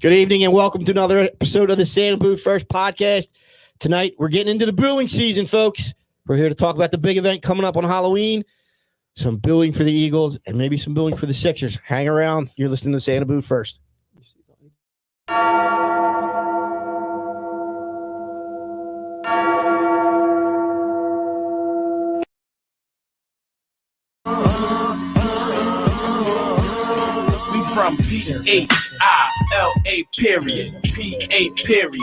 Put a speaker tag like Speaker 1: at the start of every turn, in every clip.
Speaker 1: Good evening and welcome to another episode of the Santa Boo First Podcast. Tonight, we're getting into the booing season, folks. We're here to talk about the big event coming up on Halloween, some booing for the Eagles, and maybe some booing for the Sixers. Hang around. You're listening to Santa Boo First.
Speaker 2: From P-H-I-L-A period, P-A period,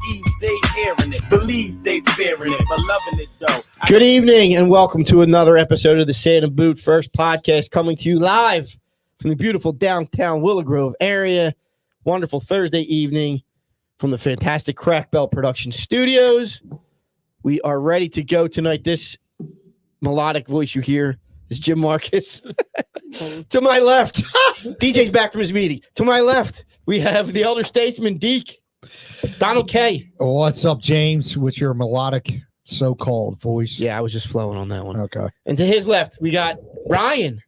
Speaker 2: E, they hearing it, believe they fearing it, but loving it though.
Speaker 1: Good evening and welcome to another episode of the Santa Boo First Podcast, coming to you live from the beautiful downtown Willow Grove area. Wonderful Thursday evening from the fantastic Crack Bell Production Studios. We are ready to go tonight. This melodic voice you hear is Jim Marcus. To my left, DJ's back from his meeting. To my left, we have the elder statesman, Deke, Donald K.
Speaker 3: What's up, James, with your melodic so-called voice?
Speaker 1: Yeah, I was just flowing on that one.
Speaker 3: Okay.
Speaker 1: And to his left, we got Ryan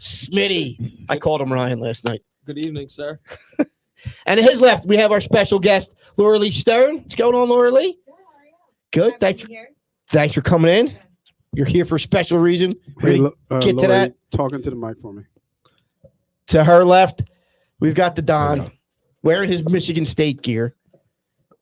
Speaker 1: Smitty. I called him Ryan last night.
Speaker 4: Good evening, sir.
Speaker 1: And to his left, we have our special guest, Lorilee Stern. What's going on, Lorilee?
Speaker 5: Good.
Speaker 1: Thanks for coming in. You're here for a special reason.
Speaker 6: Hey,
Speaker 1: Get to that.
Speaker 6: Talking to the mic for me.
Speaker 1: To her left, we've got the Don wearing his Michigan State gear.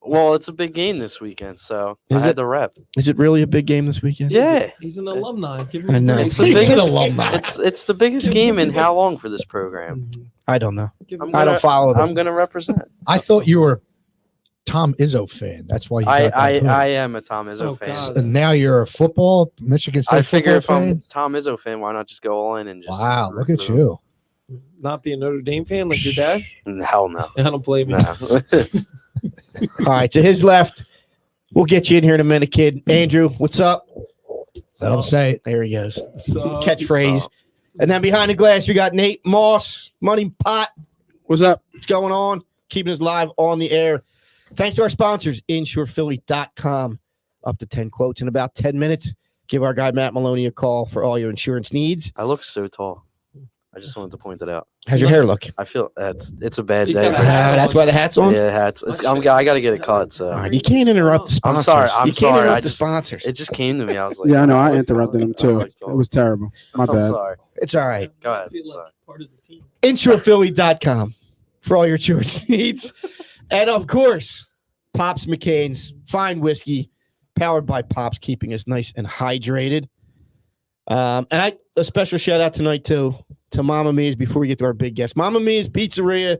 Speaker 7: Well, it's a big game this weekend, so I had to rep.
Speaker 1: Is it really a big game this weekend?
Speaker 7: Yeah.
Speaker 4: He's an alumni. Give
Speaker 1: I
Speaker 4: him
Speaker 1: know.
Speaker 4: a
Speaker 7: It's
Speaker 4: break.
Speaker 7: the biggest
Speaker 3: alumni.
Speaker 7: It's the biggest game in how long for this program?
Speaker 1: I don't know.
Speaker 4: Give him
Speaker 1: I don't follow them.
Speaker 7: I'm gonna represent.
Speaker 3: I thought you were Tom Izzo fan. That's why you got that hood.
Speaker 7: I am a Tom Izzo
Speaker 4: Oh,
Speaker 7: fan.
Speaker 4: God.
Speaker 3: And now you're a football Michigan State
Speaker 7: I figure if
Speaker 3: football
Speaker 7: I'm
Speaker 3: fan?
Speaker 7: Tom Izzo fan, why not just go all in and just
Speaker 3: Wow, look at
Speaker 7: root for
Speaker 3: you.
Speaker 4: Not be a Notre Dame fan like your dad?
Speaker 7: them? Hell no.
Speaker 4: I don't blame you.
Speaker 7: No.
Speaker 1: All right, to his left, we'll get you in here in a minute, kid. Andrew, what's up?
Speaker 3: Let him say it.
Speaker 1: There he goes.
Speaker 4: So,
Speaker 1: Catchphrase. And then behind the glass, we got Nate Moss, Money Pot.
Speaker 6: What's up?
Speaker 1: What's going on? Keeping us live on the air. Thanks to our sponsors, InsurePhilly.com. Up to 10 quotes in about 10 minutes. Give our guy Matt Maloney a call for all your insurance needs.
Speaker 7: I look so tall. I just wanted to point that out.
Speaker 1: How's your hair look?
Speaker 7: I feel it's a bad
Speaker 4: He's
Speaker 7: day.
Speaker 4: got
Speaker 7: for
Speaker 4: a hat
Speaker 7: me.
Speaker 1: That's why the hat's on?
Speaker 7: Yeah, hats. I got to get it cut. So
Speaker 1: All right, you can't interrupt the
Speaker 7: I'm
Speaker 1: sponsors.
Speaker 7: sorry.
Speaker 1: You
Speaker 7: I'm
Speaker 1: can't
Speaker 7: sorry.
Speaker 1: interrupt
Speaker 7: I
Speaker 1: the
Speaker 7: just
Speaker 1: sponsors.
Speaker 7: it just came to me. I was like,
Speaker 6: Yeah, I know. I
Speaker 7: like
Speaker 6: interrupted
Speaker 7: tall.
Speaker 6: him too.
Speaker 7: I like tall.
Speaker 6: It was terrible. My
Speaker 7: I'm
Speaker 6: bad.
Speaker 7: sorry.
Speaker 1: It's all right.
Speaker 7: Go
Speaker 4: I
Speaker 7: ahead.
Speaker 4: feel
Speaker 7: Sorry.
Speaker 4: like part of the team.
Speaker 1: InsurePhilly.com for all your insurance needs. And of course, Pops McCain's fine whiskey, powered by Pops, keeping us nice and hydrated. And a special shout out tonight to Mama Mia's before we get to our big guest. Mama Mia's Pizzeria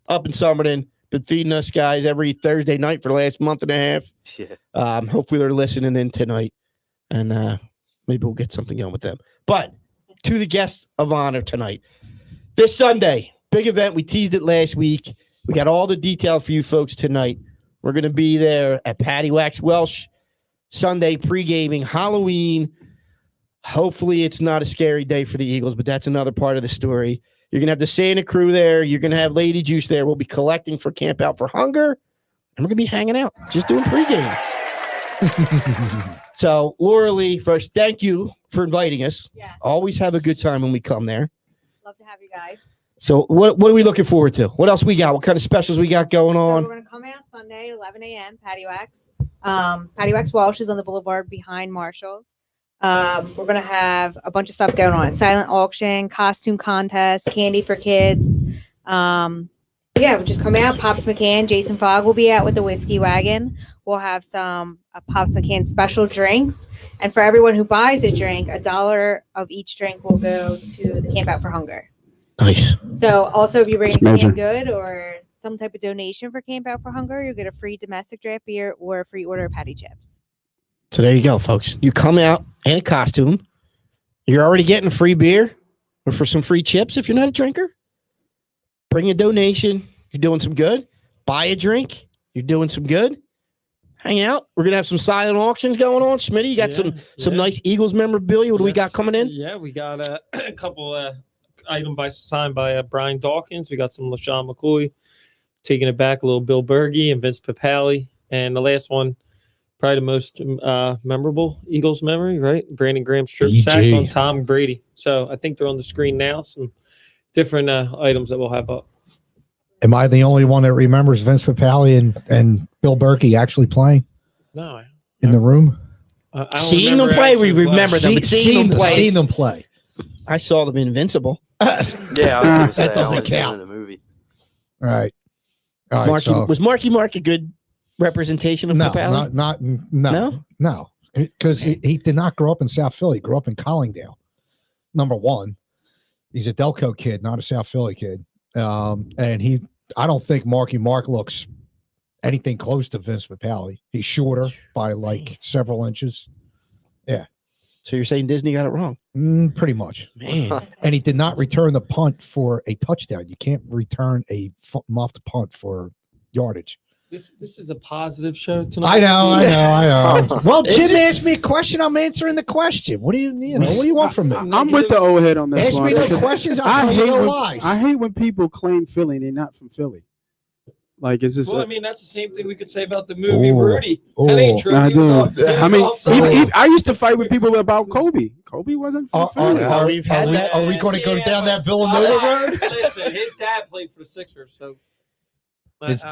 Speaker 1: up in Somerton, been feeding us guys every Thursday night for the last month and a half.
Speaker 7: Yeah.
Speaker 1: Hopefully they're listening in tonight, and maybe we'll get something going with them. But to the guest of honor tonight, this Sunday, big event. We teased it last week. We got all the detail for you folks tonight. We're going to be there at PaddyWhack's Welsh Sunday pre-gaming Halloween. Hopefully it's not a scary day for the Eagles, but that's another part of the story. You're going to have the Santa crew there. You're going to have Lady Juice there. We'll be collecting for Camp Out for Hunger, and we're going to be hanging out, just doing pregame. So, Lorilee, first, thank you for inviting us.
Speaker 5: Yes.
Speaker 1: Always have a good time when we come there.
Speaker 5: Love to have you guys.
Speaker 1: So, what are we looking forward to? What else we got? What kind of specials we got going
Speaker 5: So
Speaker 1: on?
Speaker 5: we're going to come out Sunday, 11 a.m., PaddyWhack's. PaddyWhack's Welsh is on the boulevard behind Marshall's. We're going to have a bunch of stuff going on. Silent auction, costume contest, candy for kids. We'll just come out. Pops McCann, Jason Fogg will be out with the whiskey wagon. We'll have some Pops McCann special drinks. And for everyone who buys a drink, $1 of each drink will go to the Camp Out for Hunger.
Speaker 1: Nice.
Speaker 5: So also if you bring
Speaker 6: That's
Speaker 5: a
Speaker 6: major.
Speaker 5: canned good or some type of donation for Camp Out for Hunger, you'll get a free domestic draft beer or a free order of patty chips.
Speaker 1: So there you go, folks. You come out in a costume. You're already getting a free beer or for some free chips if you're not a drinker. Bring a donation. You're doing some good. Buy a drink. You're doing some good. Hang out. We're going to have some silent auctions going on. Smitty, you got some nice Eagles memorabilia. What do we got coming in?
Speaker 4: Yeah, we got a couple item signed by Brian Dawkins. We got some LaShawn McCoy, taking it back, a little Bill Berge and Vince Papale. And the last one, probably the most memorable Eagles memory, right? Brandon Graham strip sack on Tom Brady. So I think they're on the screen now. Some different items that we'll have up.
Speaker 3: Am I the only one that remembers Vince Papale and Bill Berkey actually playing
Speaker 4: No,
Speaker 3: in the room?
Speaker 4: I don't
Speaker 1: Seeing them
Speaker 4: remember
Speaker 1: play, we
Speaker 4: actually
Speaker 1: remember them, but seeing them play.
Speaker 3: Seen them play.
Speaker 1: I saw them in Invincible.
Speaker 7: Yeah, I was gonna say,
Speaker 3: That
Speaker 7: I
Speaker 3: doesn't
Speaker 7: only seen it
Speaker 3: count.
Speaker 7: in the movie.
Speaker 3: All right. All right.
Speaker 1: Marky,
Speaker 3: So,
Speaker 1: was Marky Mark a good representation of
Speaker 3: no,
Speaker 1: Papale?
Speaker 3: no, because he did not grow up in South Philly. He grew up in Collingdale. Number one, he's a Delco kid, not a South Philly kid. And I don't think Marky Mark looks anything close to Vince Papale. He's shorter by like several inches.
Speaker 1: So you're saying Disney got it wrong?
Speaker 3: Pretty much.
Speaker 1: Man.
Speaker 3: And he did not return the punt for a touchdown. You can't return a muffed punt for yardage.
Speaker 4: This is a positive show tonight.
Speaker 3: I know. Well,
Speaker 1: Is
Speaker 3: Jim
Speaker 1: it?
Speaker 3: asked me a question. I'm answering the question. What do you What do you want from me?
Speaker 6: I'm with the old head on this
Speaker 3: Ask
Speaker 6: one.
Speaker 3: me no
Speaker 6: because
Speaker 3: questions. I'll
Speaker 6: I
Speaker 3: tell you
Speaker 6: hate
Speaker 3: no
Speaker 6: when,
Speaker 3: lies.
Speaker 6: I hate when people claim Philly and they're not from Philly. Like, is this?
Speaker 4: Well, I mean, that's the same thing we could say about the movie Rudy.
Speaker 3: Oh.
Speaker 4: That ain't true.
Speaker 6: I
Speaker 4: He was
Speaker 6: do.
Speaker 4: off- he was
Speaker 6: I mean,
Speaker 4: offside.
Speaker 6: I used to fight with people about Kobe. Kobe wasn't from Philly.
Speaker 1: we've had that.
Speaker 3: Are we going to go
Speaker 4: Yeah,
Speaker 3: down
Speaker 4: but-
Speaker 3: that Villanova road?
Speaker 4: Listen, his dad played for the Sixers, so.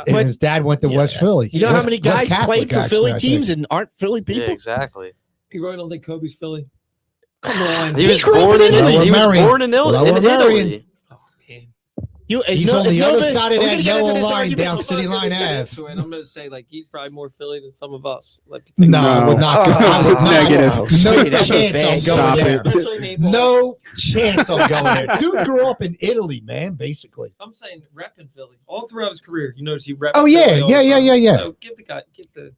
Speaker 3: His dad went to
Speaker 4: Yeah.
Speaker 3: West Philly.
Speaker 1: You know how
Speaker 3: West-
Speaker 1: many
Speaker 3: West
Speaker 1: guys
Speaker 3: Catholic,
Speaker 1: played for
Speaker 3: actually,
Speaker 1: Philly
Speaker 3: I
Speaker 1: teams
Speaker 3: think.
Speaker 1: and aren't Philly people?
Speaker 7: Yeah, exactly.
Speaker 4: He really don't think Kobe's Philly. Come on.
Speaker 7: He
Speaker 1: He
Speaker 7: was
Speaker 1: grew up
Speaker 7: born
Speaker 1: in
Speaker 7: in
Speaker 3: Italy.
Speaker 7: Italy. He was
Speaker 3: Lower Merion.
Speaker 7: born in
Speaker 3: Lower
Speaker 7: Italy.
Speaker 3: Merion.
Speaker 4: Oh, man.
Speaker 3: He's on the other side of that yellow line down
Speaker 4: I'm
Speaker 3: City
Speaker 4: not
Speaker 3: Line
Speaker 4: gonna get
Speaker 3: Ave.
Speaker 4: into it. I'm going to say, like, he's probably more Philly than some of us. Like, you think
Speaker 3: No,
Speaker 6: No.
Speaker 3: I would not go. I would not.
Speaker 6: Negative.
Speaker 3: No
Speaker 1: Sweet, that's a
Speaker 3: chance
Speaker 1: bad
Speaker 3: I'm
Speaker 6: Stop
Speaker 3: going
Speaker 6: it.
Speaker 3: there.
Speaker 4: Especially Naples.
Speaker 3: No chance I'm going there. Dude grew up in Italy, man, basically.
Speaker 4: I'm saying repping Philly all throughout his career. You notice he repped.
Speaker 3: Oh, yeah,
Speaker 4: Philly all the
Speaker 3: yeah,
Speaker 4: time.
Speaker 3: yeah.
Speaker 4: So give the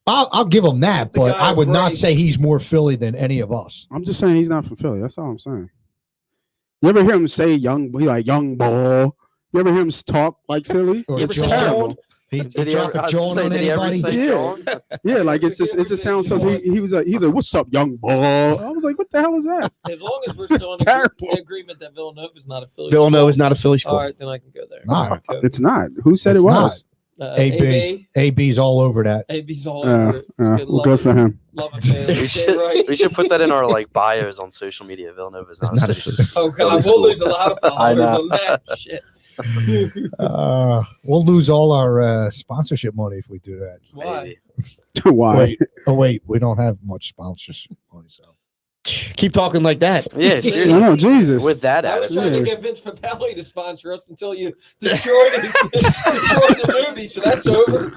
Speaker 3: I'll give him that,
Speaker 4: The
Speaker 3: but
Speaker 4: guy
Speaker 3: I would not
Speaker 4: break.
Speaker 3: say he's more Philly than any of us.
Speaker 6: I'm just saying he's not from Philly. That's all I'm saying. You ever hear him say young ball? You ever hear him talk like Philly?
Speaker 3: Or
Speaker 6: It's
Speaker 3: John.
Speaker 6: terrible.
Speaker 3: He
Speaker 7: Did he
Speaker 3: drop
Speaker 7: ever, I
Speaker 3: a
Speaker 7: was
Speaker 3: John
Speaker 7: saying,
Speaker 3: on
Speaker 7: did he ever
Speaker 3: anybody.
Speaker 7: say
Speaker 6: Yeah.
Speaker 7: John?
Speaker 6: Yeah, like it just sounds so. He's like, what's up, young ball? I was like, what the hell is that?
Speaker 4: As long as we're
Speaker 6: That's
Speaker 4: still
Speaker 6: terrible.
Speaker 4: in agreement that Villanova's not a Philly.
Speaker 1: Villanova's
Speaker 4: school.
Speaker 1: not a Philly
Speaker 4: All
Speaker 1: school.
Speaker 4: right, then I can go there.
Speaker 3: Nah,
Speaker 6: It's not. Who said
Speaker 3: It's
Speaker 6: it was?
Speaker 3: AB. AB's all over that.
Speaker 4: AB's all over it. It's
Speaker 6: Well, good for him.
Speaker 4: Love it, man.
Speaker 7: We
Speaker 4: Get
Speaker 7: should,
Speaker 4: right.
Speaker 7: we should put that in our like bios on social media. Villanova's not,
Speaker 1: It's not
Speaker 7: a
Speaker 1: a
Speaker 7: city.
Speaker 1: Philly
Speaker 4: Oh God, we'll lose a lot of followers
Speaker 7: know.
Speaker 4: on that shit.
Speaker 3: We'll lose all our sponsorship money if we do that.
Speaker 4: Why?
Speaker 6: Why?
Speaker 3: Wait, we don't have much sponsorship money, so.
Speaker 1: Keep talking like that.
Speaker 7: Yeah,
Speaker 6: No,
Speaker 7: seriously.
Speaker 6: no, Jesus.
Speaker 7: With that
Speaker 4: I was
Speaker 7: attitude.
Speaker 4: trying to get Vince Papale to sponsor us until you destroyed the movie, so that's over.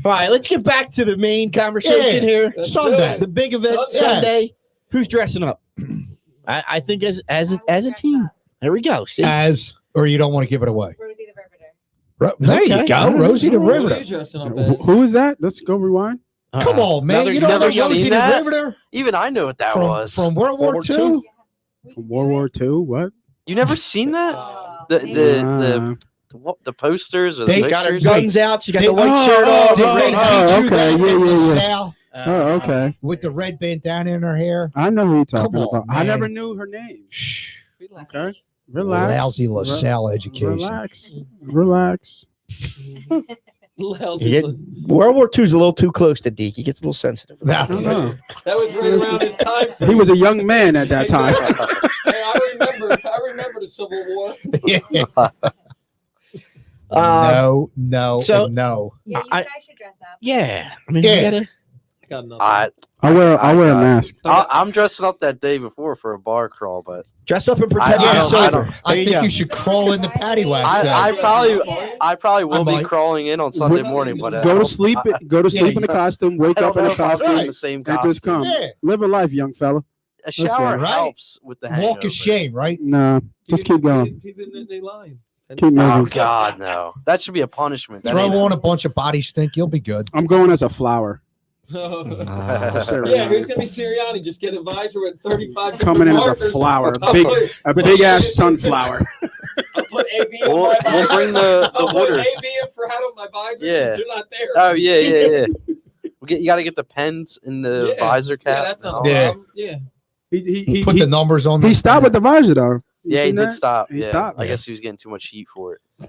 Speaker 1: All right, let's get back to the main conversation
Speaker 3: Yeah.
Speaker 1: here.
Speaker 4: Let's
Speaker 3: Sunday.
Speaker 4: do
Speaker 1: The big event
Speaker 4: Sunday.
Speaker 1: Sunday. Who's dressing up? I think as a team. There we go. See?
Speaker 3: Or you don't want to give it away.
Speaker 5: Rosie the Riveter.
Speaker 3: There you
Speaker 1: Okay.
Speaker 3: go, Rosie the
Speaker 4: Who are
Speaker 3: Riveter.
Speaker 4: you dressing up as?
Speaker 6: Who is that? Let's go rewind.
Speaker 3: Come on, man.
Speaker 7: Never-
Speaker 3: You don't know
Speaker 7: never seen
Speaker 3: Rosie the
Speaker 7: that?
Speaker 3: Riveter
Speaker 7: Even I know what that was.
Speaker 3: from World War
Speaker 1: World
Speaker 3: II?
Speaker 1: War
Speaker 6: From World War II? What?
Speaker 7: You never seen that?
Speaker 5: Oh,
Speaker 7: The posters or the
Speaker 3: They
Speaker 1: got her
Speaker 7: pictures?
Speaker 1: guns out. She got the
Speaker 3: Did-
Speaker 1: white shirt on.
Speaker 3: Did Ray teach you
Speaker 6: okay.
Speaker 3: that
Speaker 6: Yeah,
Speaker 3: in
Speaker 6: yeah, yeah.
Speaker 3: LaSalle
Speaker 6: Oh, okay.
Speaker 3: with the red bandana in her hair?
Speaker 6: I know who you're talking
Speaker 3: Come on,
Speaker 6: about. I
Speaker 3: man.
Speaker 6: never knew her name. Okay. Relax.
Speaker 3: Lousy LaSalle education.
Speaker 6: Relax.
Speaker 4: Lousy.
Speaker 1: Yeah. World War II is a little too close to Deke. He gets a little sensitive.
Speaker 3: Nah.
Speaker 6: I don't know.
Speaker 4: That was right around his time. frame.
Speaker 6: He was a young man at that time.
Speaker 4: Hey, I remember the Civil War.
Speaker 3: No,
Speaker 1: so-
Speaker 3: and no.
Speaker 5: Yeah, you
Speaker 1: I-
Speaker 5: guys should dress up.
Speaker 1: Yeah. I mean,
Speaker 3: Yeah.
Speaker 1: we gotta,
Speaker 4: I got nothing.
Speaker 6: I wear a mask.
Speaker 7: I'm dressing up that day before for a bar crawl, but
Speaker 1: dress up and pretend
Speaker 7: I
Speaker 1: you're
Speaker 7: don't-
Speaker 1: sober.
Speaker 3: I
Speaker 1: There
Speaker 3: think
Speaker 1: go.
Speaker 3: you should crawl into PaddyWhack.
Speaker 7: I probably will be
Speaker 3: might.
Speaker 7: crawling in on Sunday morning, but
Speaker 6: Go to sleep. Go to sleep
Speaker 3: Yeah,
Speaker 6: in a costume. Wake
Speaker 7: I
Speaker 6: up
Speaker 7: don't
Speaker 6: in
Speaker 7: know
Speaker 6: a
Speaker 7: if I'll be in
Speaker 6: costume.
Speaker 7: the same
Speaker 6: And
Speaker 7: costume.
Speaker 6: just come.
Speaker 3: Yeah.
Speaker 6: Live a life, young fella.
Speaker 7: A shower
Speaker 3: right.
Speaker 7: helps with the hangover.
Speaker 3: Walk of shame, right?
Speaker 6: Nah, just keep going.
Speaker 4: They lying.
Speaker 6: Keep
Speaker 7: Oh
Speaker 6: moving.
Speaker 7: God, no! That should be a punishment. That
Speaker 3: Throw
Speaker 7: ain't
Speaker 3: on a bunch of body stink, you'll be good.
Speaker 6: I'm going as a flower.
Speaker 4: Yeah, who's gonna be Sirianni? Just get a visor with 35.
Speaker 6: Coming in as a
Speaker 4: markers.
Speaker 6: flower,
Speaker 4: I'll
Speaker 6: a big ass sunflower.
Speaker 4: I'll put AB on
Speaker 7: We'll-
Speaker 4: my
Speaker 7: we'll
Speaker 4: visor.
Speaker 7: bring the
Speaker 4: I'll put
Speaker 7: water.
Speaker 4: AB in for how my visor
Speaker 7: Yeah.
Speaker 4: since you're not there.
Speaker 7: Oh yeah. You got to get the pens in the
Speaker 4: Yeah.
Speaker 7: visor
Speaker 4: Yeah,
Speaker 7: cap.
Speaker 4: that's
Speaker 7: and
Speaker 4: not
Speaker 7: all
Speaker 4: a
Speaker 3: Yeah.
Speaker 4: problem. Yeah.
Speaker 6: He
Speaker 3: Put the numbers on.
Speaker 6: he stopped with the visor though. You
Speaker 7: Yeah, he
Speaker 6: seen
Speaker 7: did
Speaker 6: that?
Speaker 7: stop.
Speaker 6: He
Speaker 7: yeah.
Speaker 6: stopped,
Speaker 7: I
Speaker 6: yeah.
Speaker 7: guess he was getting too much heat for it.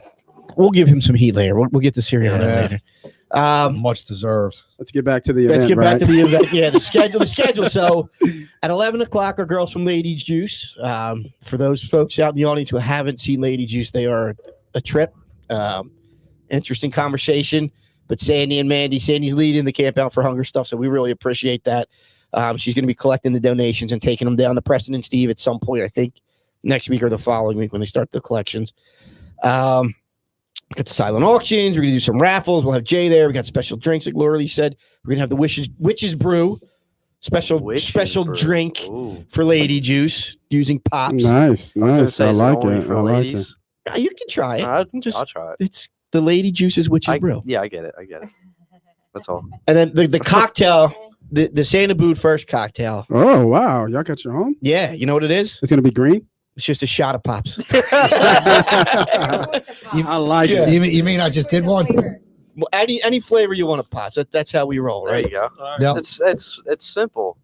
Speaker 1: We'll give him some heat later. We'll get to Sirianni
Speaker 3: Yeah.
Speaker 1: later.
Speaker 3: Much deserved.
Speaker 6: Let's get back to the
Speaker 1: Let's
Speaker 6: event.
Speaker 1: get back
Speaker 6: right?
Speaker 1: to the event. Yeah, the schedule. So at 11 o'clock are Girls from Lady Juice. For those folks out in the audience who haven't seen Lady Juice, they are a trip. Interesting conversation. But Sandy and Mandy, Sandy's leading the Camp Out for Hunger stuff, so we really appreciate that. She's going to be collecting the donations and taking them down to Preston and Steve at some point, I think, next week or the following week when they start the collections. Got the silent auctions. We're going to do some raffles. We'll have Jay there. We got special drinks, like Lorilee said. We're going to have the Witch's Brew, special
Speaker 7: Brew.
Speaker 1: drink
Speaker 7: Ooh.
Speaker 1: for Lady Juice using pops.
Speaker 6: Nice,
Speaker 7: I was gonna
Speaker 6: nice.
Speaker 7: say,
Speaker 6: I
Speaker 7: is
Speaker 6: like
Speaker 7: only
Speaker 6: it.
Speaker 7: for
Speaker 6: I like it.
Speaker 7: ladies?
Speaker 1: You can try it.
Speaker 7: I'll
Speaker 1: Just
Speaker 7: try it.
Speaker 1: it's the Lady Juice's Witch's Brew.
Speaker 7: Yeah, I get it. That's all.
Speaker 1: And then the cocktail, the Santa Boot First cocktail.
Speaker 6: Oh wow, y'all got your own?
Speaker 1: Yeah, you know what it is?
Speaker 6: It's gonna be green.
Speaker 1: It's just a shot of pops.
Speaker 6: I like
Speaker 1: Yeah.
Speaker 6: it.
Speaker 3: You mean I just did one?
Speaker 1: Well, any flavor you want to pops. That's how we roll,
Speaker 7: There
Speaker 1: right?
Speaker 7: you go.
Speaker 4: All right.
Speaker 3: Yep.
Speaker 7: It's simple,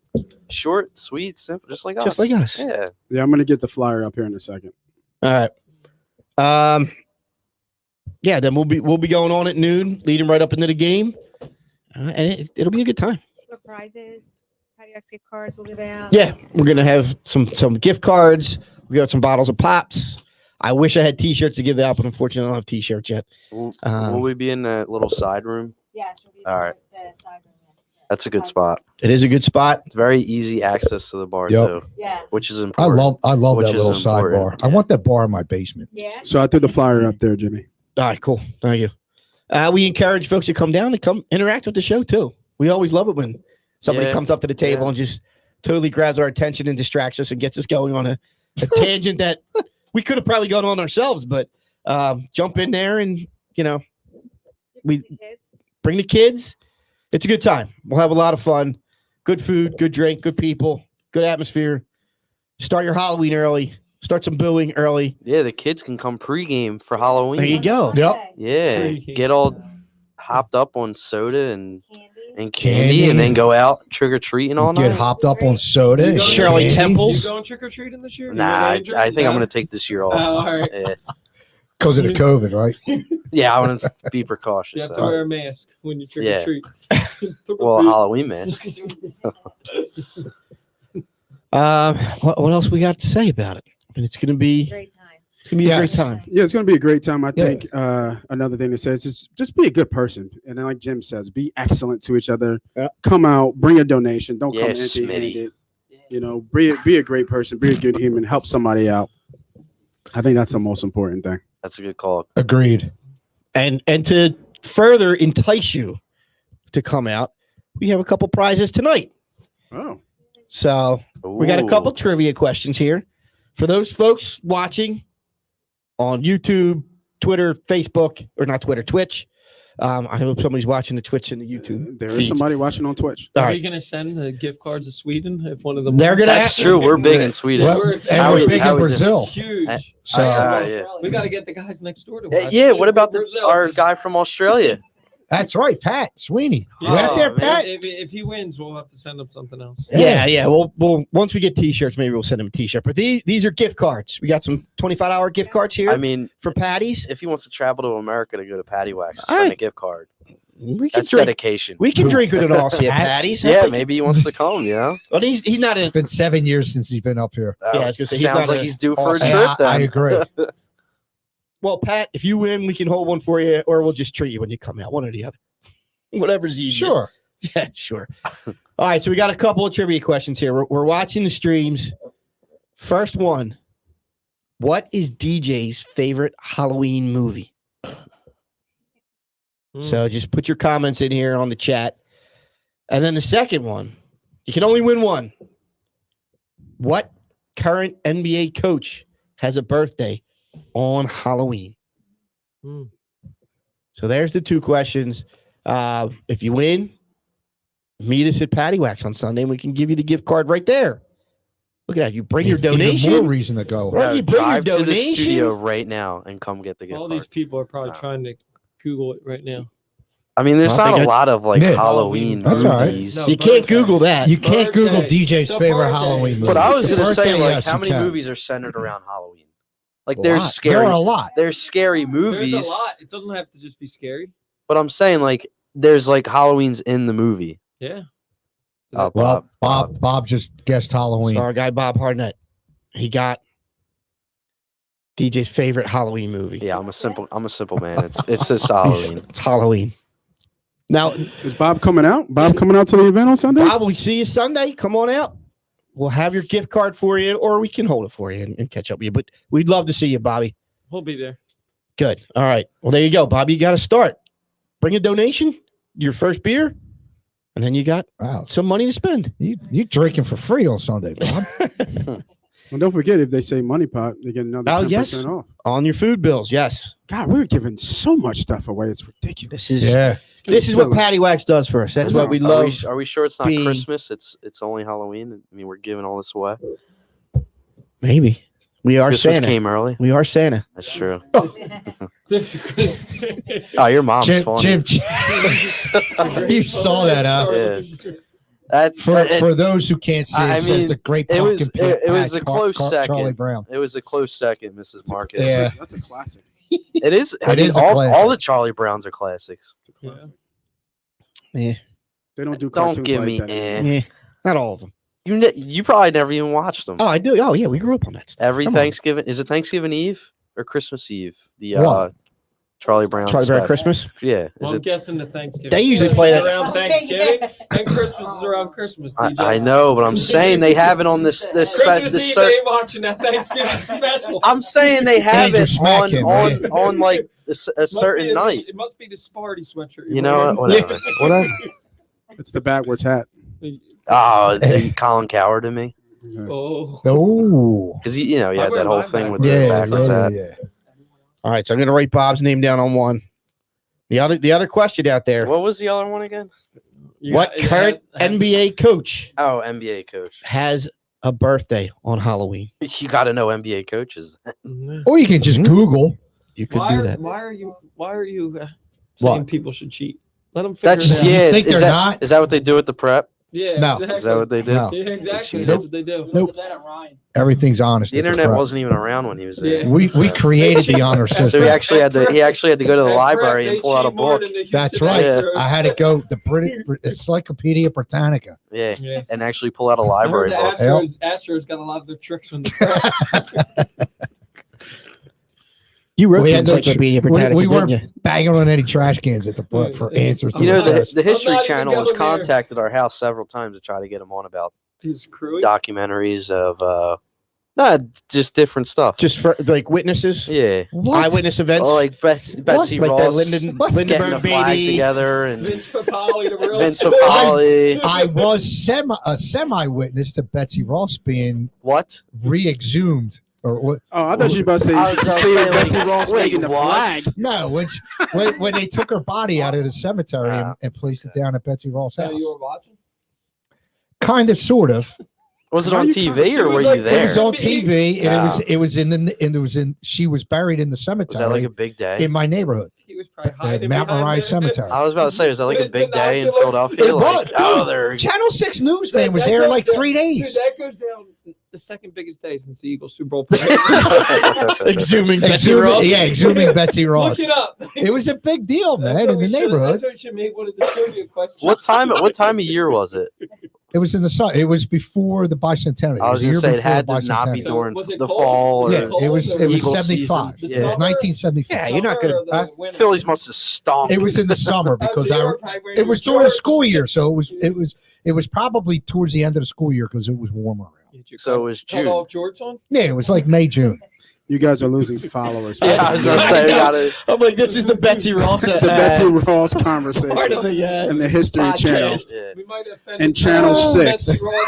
Speaker 7: short, sweet, simple, just like us.
Speaker 1: Just like us.
Speaker 7: Yeah.
Speaker 6: Yeah, I'm gonna get the flyer up here in a second.
Speaker 1: All right. Yeah, then we'll be going on at noon, leading right up into the game, and it'll be a good time.
Speaker 5: What prizes? PaddyWhack gift cards we'll give out.
Speaker 1: Yeah, we're gonna have some gift cards. We got some bottles of pops. I wish I had T-shirts to give out, but unfortunately, I don't have T-shirts yet.
Speaker 7: Will we be in that little side room?
Speaker 5: Yes. We'll be
Speaker 7: All right.
Speaker 5: the side room, yes.
Speaker 7: That's a good spot.
Speaker 1: It is a good spot.
Speaker 7: It's very easy access to the bar
Speaker 3: Yep.
Speaker 7: too,
Speaker 5: Yes.
Speaker 7: which is
Speaker 3: I
Speaker 7: important.
Speaker 3: love
Speaker 7: Which
Speaker 3: that
Speaker 7: is
Speaker 3: little
Speaker 7: important.
Speaker 3: sidebar. I want that bar in my basement.
Speaker 5: Yeah.
Speaker 6: So I threw the flyer up there, Jimmy.
Speaker 1: All right, cool. Thank you. We encourage folks to come down and come interact with the show too. We always love it when somebody
Speaker 7: Yeah.
Speaker 1: comes up to the table
Speaker 7: Yeah.
Speaker 1: and just totally grabs our attention and distracts us and gets us going on a tangent that we could have probably gone on ourselves, but jump in there and we bring the kids. It's a good time. We'll have a lot of fun. Good food, good drink, good people, good atmosphere. Start your Halloween early. Start some booing early.
Speaker 7: Yeah, the kids can come pregame for Halloween.
Speaker 1: There you go.
Speaker 3: Yep.
Speaker 7: Yeah,
Speaker 4: Pre-game.
Speaker 7: get all hopped up on soda and
Speaker 5: Candy.
Speaker 7: candy, and then go out trick or treating all
Speaker 3: Get
Speaker 7: night.
Speaker 3: hopped up on soda.
Speaker 4: You
Speaker 3: and
Speaker 4: go to
Speaker 1: Shirley
Speaker 3: candy.
Speaker 1: Temples.
Speaker 4: You going trick or treating this year?
Speaker 7: Nah, I think I'm gonna take this year off.
Speaker 4: all right.
Speaker 7: Yeah,
Speaker 3: Because of the COVID, right?
Speaker 7: yeah, I want to be precautious.
Speaker 4: You have to
Speaker 7: so.
Speaker 4: wear a mask when you trick
Speaker 7: Yeah.
Speaker 4: or treat.
Speaker 7: Well, a Halloween mask.
Speaker 1: What else we got to say about it? I mean, it's gonna be
Speaker 5: Great time.
Speaker 1: a great
Speaker 3: Yes.
Speaker 1: time.
Speaker 6: Yeah, it's gonna be a great time. I
Speaker 3: Yeah.
Speaker 6: think another thing to say is just be a good person, and then like Jim says, be excellent to each other.
Speaker 1: Yeah.
Speaker 6: Come out, bring a donation. Don't
Speaker 7: Yeah,
Speaker 6: come empty-handed.
Speaker 7: Smitty.
Speaker 6: Be a great person. Be a good human. Help somebody out. I think that's the most important thing.
Speaker 7: That's a good call.
Speaker 3: Agreed.
Speaker 1: And to further entice you to come out, we have a couple prizes tonight.
Speaker 6: Oh,
Speaker 1: So we got a couple
Speaker 7: Ooh.
Speaker 1: trivia questions here for those folks watching on YouTube, Twitter, Facebook, or not Twitter, Twitch. I hope somebody's watching the Twitch and the YouTube.
Speaker 6: there is
Speaker 1: feeds.
Speaker 6: somebody watching on Twitch.
Speaker 1: All
Speaker 4: Are
Speaker 1: right.
Speaker 4: you gonna send the gift cards to Sweden if one of them?
Speaker 1: They're
Speaker 4: wins?
Speaker 1: gonna
Speaker 7: That's true. We're big in Sweden.
Speaker 3: Well,
Speaker 4: We're-
Speaker 3: and
Speaker 7: How
Speaker 3: we're
Speaker 7: we-
Speaker 3: big
Speaker 7: how
Speaker 3: in
Speaker 7: we do-
Speaker 3: Brazil.
Speaker 4: Huge.
Speaker 3: So
Speaker 7: yeah.
Speaker 4: We got to get the guys next door to
Speaker 7: Yeah,
Speaker 4: us.
Speaker 7: yeah, what about
Speaker 4: Brazil.
Speaker 7: our guy from Australia?
Speaker 3: that's right, Pat Sweeney.
Speaker 4: Yeah.
Speaker 3: You out there,
Speaker 7: Oh, man.
Speaker 3: Pat?
Speaker 4: If he wins, we'll have to send him something else.
Speaker 1: Yeah. We'll once we get T-shirts, maybe we'll send him a T-shirt. But these are gift cards. We got some $25 gift cards here
Speaker 7: I mean,
Speaker 1: for Patty's.
Speaker 7: if he wants to travel to America to go to PaddyWhack,
Speaker 1: All
Speaker 7: send
Speaker 1: right.
Speaker 7: a gift card.
Speaker 1: We can
Speaker 7: That's
Speaker 1: drink.
Speaker 7: dedication.
Speaker 1: We can drink with it all. See at Patty's.
Speaker 7: Yeah, maybe he wants to come. You know,
Speaker 1: Well, he's not in.
Speaker 3: It's been 7 years since he's been up here.
Speaker 1: Yeah, I was gonna say, he's
Speaker 7: sounds
Speaker 1: not
Speaker 7: like
Speaker 1: a-
Speaker 7: he's due for a
Speaker 1: awesome.
Speaker 7: trip.
Speaker 3: I
Speaker 7: Then
Speaker 3: agree.
Speaker 1: Well, Pat, if you win, we can hold one for you, or we'll just treat you when you come out. One or the other. Whatever's easiest.
Speaker 3: Sure.
Speaker 1: Yeah, sure. All right, so we got a couple of trivia questions here. We're watching the streams. First one. What is DJ's favorite Halloween movie? So just put your comments in here on the chat. And then the second one, you can only win one. What current NBA coach has a birthday on Halloween?
Speaker 4: Hmm.
Speaker 1: So there's the two questions. If you win, meet us at PaddyWhack on Sunday, and we can give you the gift card right there. Look at that. You bring your
Speaker 3: Even more
Speaker 1: donation.
Speaker 3: reason to go.
Speaker 1: Right. you bring your
Speaker 7: drive to the
Speaker 1: donation?
Speaker 7: studio right now and come get the gift
Speaker 4: All
Speaker 7: card.
Speaker 4: these people are probably
Speaker 7: Wow.
Speaker 4: trying to Google it right now.
Speaker 7: I mean, there's
Speaker 1: I
Speaker 7: not
Speaker 1: think
Speaker 7: a lot of like
Speaker 3: Yeah.
Speaker 7: Halloween
Speaker 3: That's all right.
Speaker 7: movies.
Speaker 4: No,
Speaker 1: You can't
Speaker 4: birthday.
Speaker 1: Google that.
Speaker 3: You can't Google
Speaker 4: Birthday.
Speaker 3: DJ's
Speaker 4: The
Speaker 3: favorite
Speaker 4: birthday.
Speaker 3: Halloween movie.
Speaker 7: But I was
Speaker 3: The
Speaker 7: gonna say,
Speaker 3: birthday,
Speaker 7: like,
Speaker 3: yes,
Speaker 7: how
Speaker 3: you
Speaker 7: many
Speaker 3: can.
Speaker 7: movies are centered around Halloween? Like,
Speaker 3: A
Speaker 7: there's
Speaker 3: lot.
Speaker 7: scary.
Speaker 3: There are a lot.
Speaker 7: There's scary movies,
Speaker 4: There's a lot. It doesn't have to just be scary.
Speaker 7: but I'm saying like there's like Halloween's in the movie.
Speaker 4: Yeah.
Speaker 3: Well, Bob just guessed Halloween.
Speaker 1: So our guy Bob Harnett, he got DJ's favorite Halloween movie.
Speaker 7: Yeah, I'm a simple man. It's just Halloween.
Speaker 1: It's Halloween. Now,
Speaker 6: Is Bob coming out? Bob coming out to the event on Sunday?
Speaker 1: Bob, we see you Sunday. Come on out. We'll have your gift card for you, or we can hold it for you and catch up with you. But we'd love to see you, Bobby.
Speaker 4: We'll be there.
Speaker 1: Good. All right. Well, there you go, Bobby. You got to start. Bring a donation, your first beer, and then you got some money to spend.
Speaker 3: You drinking for free on Sunday, Bob.
Speaker 6: Well, don't forget, if they say money pot, they get another 10% off.
Speaker 1: On your food bills, yes.
Speaker 6: God, we're giving so much stuff away. It's ridiculous.
Speaker 1: This is what PaddyWhack does for us. That's what we love.
Speaker 7: Are we sure it's not Christmas? It's only Halloween. I mean, we're giving all this away.
Speaker 1: Maybe. We are
Speaker 7: Christmas
Speaker 1: Santa.
Speaker 7: came early.
Speaker 1: We are Santa.
Speaker 7: That's true. Oh, your mom's funny.
Speaker 3: You saw that, huh?
Speaker 7: Yeah.
Speaker 3: For those who can't see, it says the great pumpkin.
Speaker 7: It was a close second.
Speaker 3: Charlie Brown.
Speaker 7: It was a close second, Mrs. Marcus.
Speaker 3: Yeah,
Speaker 6: that's a classic.
Speaker 7: It is. All the Charlie Browns are classics.
Speaker 1: Yeah.
Speaker 6: They don't do.
Speaker 7: Don't give
Speaker 6: like
Speaker 7: me.
Speaker 6: that.
Speaker 1: Yeah. Not all of them.
Speaker 7: You probably never even watched them.
Speaker 1: Oh, I do. Oh, yeah. We grew up on that stuff.
Speaker 7: Every Thanksgiving. Is it Thanksgiving Eve or Christmas Eve? The Charlie Brown.
Speaker 1: Charlie Brown Christmas?
Speaker 7: Yeah.
Speaker 4: Well, I'm guessing the Thanksgiving.
Speaker 1: They usually play that
Speaker 4: around Thanksgiving, and Christmas is around Christmas. DJ.
Speaker 7: I know, but I'm saying they have it on this
Speaker 4: Christmas Eve. They ain't watching that Thanksgiving special.
Speaker 7: I'm saying they have it on like a certain night.
Speaker 4: It must be the Sparty sweatshirt.
Speaker 7: You know, whatever.
Speaker 6: It's the backwards hat.
Speaker 7: Oh, Colin Coward to me.
Speaker 3: Oh,
Speaker 7: because you had that whole thing with
Speaker 3: the
Speaker 7: backwards hat.
Speaker 1: All right, so I'm gonna write Bob's name down on one. The other question out there.
Speaker 7: What was the other one again?
Speaker 1: What current NBA coach?
Speaker 7: Oh, NBA coach
Speaker 1: has a birthday on Halloween.
Speaker 7: You got to know NBA coaches.
Speaker 3: Or you can just Google.
Speaker 1: You could do that.
Speaker 4: Why are you saying people should cheat? Let them figure
Speaker 7: That's
Speaker 4: it out.
Speaker 3: You think they're not?
Speaker 7: Is that what they do at the prep?
Speaker 4: Yeah.
Speaker 3: No.
Speaker 4: Exactly.
Speaker 7: Is that what they did?
Speaker 3: No.
Speaker 4: Yeah, exactly.
Speaker 3: Nope.
Speaker 4: That's what they do.
Speaker 3: Nope. Everything's honest.
Speaker 7: The internet wasn't even around when he was there.
Speaker 3: We created the honor system.
Speaker 7: So he actually had to go to the library and pull out a book.
Speaker 3: That's right.
Speaker 7: Yeah.
Speaker 3: I had to go the British Encyclopedia Britannica.
Speaker 7: Yeah, and actually pull out a library book.
Speaker 4: Astros got a lot of their tricks from the
Speaker 1: You wrote
Speaker 3: We
Speaker 1: the
Speaker 3: had no
Speaker 1: Encyclopedia Britannica,
Speaker 3: we
Speaker 1: didn't
Speaker 3: weren't
Speaker 1: you?
Speaker 3: banging on any trash cans at the book for answers to
Speaker 7: The History
Speaker 4: I'm not
Speaker 7: Channel
Speaker 4: even
Speaker 7: has
Speaker 4: going there.
Speaker 7: contacted our house several times to try to get him on about
Speaker 4: his crew.
Speaker 7: documentaries of just different stuff.
Speaker 1: Just for like witnesses,
Speaker 7: yeah,
Speaker 1: eyewitness events,
Speaker 7: like Betsy
Speaker 1: like
Speaker 7: Ross,
Speaker 1: that
Speaker 7: getting
Speaker 1: Lindenberg
Speaker 7: the flag
Speaker 1: baby
Speaker 7: together, and
Speaker 4: Vince Papale, the real
Speaker 7: Vince Papale.
Speaker 3: I was a semi witness to Betsy Ross being
Speaker 7: What?
Speaker 3: re-exhumed. Or what?
Speaker 6: Oh, I thought you were about to say,
Speaker 7: I was gonna
Speaker 6: see
Speaker 7: say,
Speaker 6: Betsy
Speaker 7: like,
Speaker 6: Ross
Speaker 7: wait,
Speaker 6: making the
Speaker 7: what?
Speaker 6: flag.
Speaker 3: No, when they took her body out of the cemetery and placed it down at Betsy Ross'
Speaker 4: So
Speaker 3: house.
Speaker 4: you were watching?
Speaker 3: Kind of, sort of.
Speaker 7: Was it on TV or were you
Speaker 3: It
Speaker 7: there?
Speaker 3: was on TV, and
Speaker 7: Wow.
Speaker 3: she was buried in the
Speaker 7: Was
Speaker 3: cemetery
Speaker 7: that like a big day?
Speaker 3: in my neighborhood.
Speaker 4: He was probably
Speaker 3: At
Speaker 4: hiding
Speaker 3: Mount
Speaker 4: behind
Speaker 3: Moriah
Speaker 4: it.
Speaker 3: Cemetery.
Speaker 7: I was about to say, was that like a
Speaker 4: With
Speaker 7: big day in
Speaker 4: binoculars.
Speaker 7: Philadelphia?
Speaker 3: It was,
Speaker 7: Like, oh,
Speaker 3: dude.
Speaker 7: they're
Speaker 3: Channel 6 News fan was
Speaker 4: That
Speaker 3: there
Speaker 4: goes
Speaker 3: like
Speaker 4: down-
Speaker 3: 3 days.
Speaker 4: Dude, that goes down the second biggest day since the Eagles Super Bowl parade.
Speaker 1: exhuming Betsy
Speaker 3: Exhuming,
Speaker 1: Ross.
Speaker 3: yeah, exhuming Betsy
Speaker 4: Look
Speaker 3: Ross.
Speaker 4: it up.
Speaker 3: It was a big deal,
Speaker 4: That's
Speaker 3: man,
Speaker 4: what
Speaker 3: in
Speaker 4: we
Speaker 3: the
Speaker 4: should've-
Speaker 3: neighborhood.
Speaker 4: That's what should make one of the trivia questions.
Speaker 7: What time of year was it?
Speaker 3: It was in the sun. It was before the bicentennial.
Speaker 7: I was
Speaker 3: the
Speaker 7: gonna
Speaker 3: year
Speaker 7: say it
Speaker 3: before
Speaker 7: had
Speaker 3: the
Speaker 7: to not be
Speaker 3: bicentennial.
Speaker 7: during
Speaker 4: Was it
Speaker 7: the
Speaker 4: cold?
Speaker 7: fall. Or
Speaker 3: Yeah, it was
Speaker 7: Eagle
Speaker 3: 75.
Speaker 7: season.
Speaker 3: It was
Speaker 7: Yeah.
Speaker 3: 1975.
Speaker 1: Yeah, you're not gonna.
Speaker 3: Huh?
Speaker 7: Phillies must have stunk.
Speaker 3: It was in the summer because it was during the school year, so it was probably towards the end of the school year because it was warmer around.
Speaker 7: So it was
Speaker 4: Cut
Speaker 7: June.
Speaker 4: off George on?
Speaker 3: Yeah, it was like May, June.
Speaker 6: You guys are losing followers.
Speaker 7: Yeah, I was gonna say we gotta.
Speaker 1: I'm like, this is the Betsy Ross.
Speaker 6: The Betsy Ross
Speaker 1: part of
Speaker 6: conversation
Speaker 1: the
Speaker 6: and the History
Speaker 1: podcast.
Speaker 6: Channel.
Speaker 7: Yeah.
Speaker 4: We might have offended
Speaker 6: And Channel 6.
Speaker 4: Betsy Ross.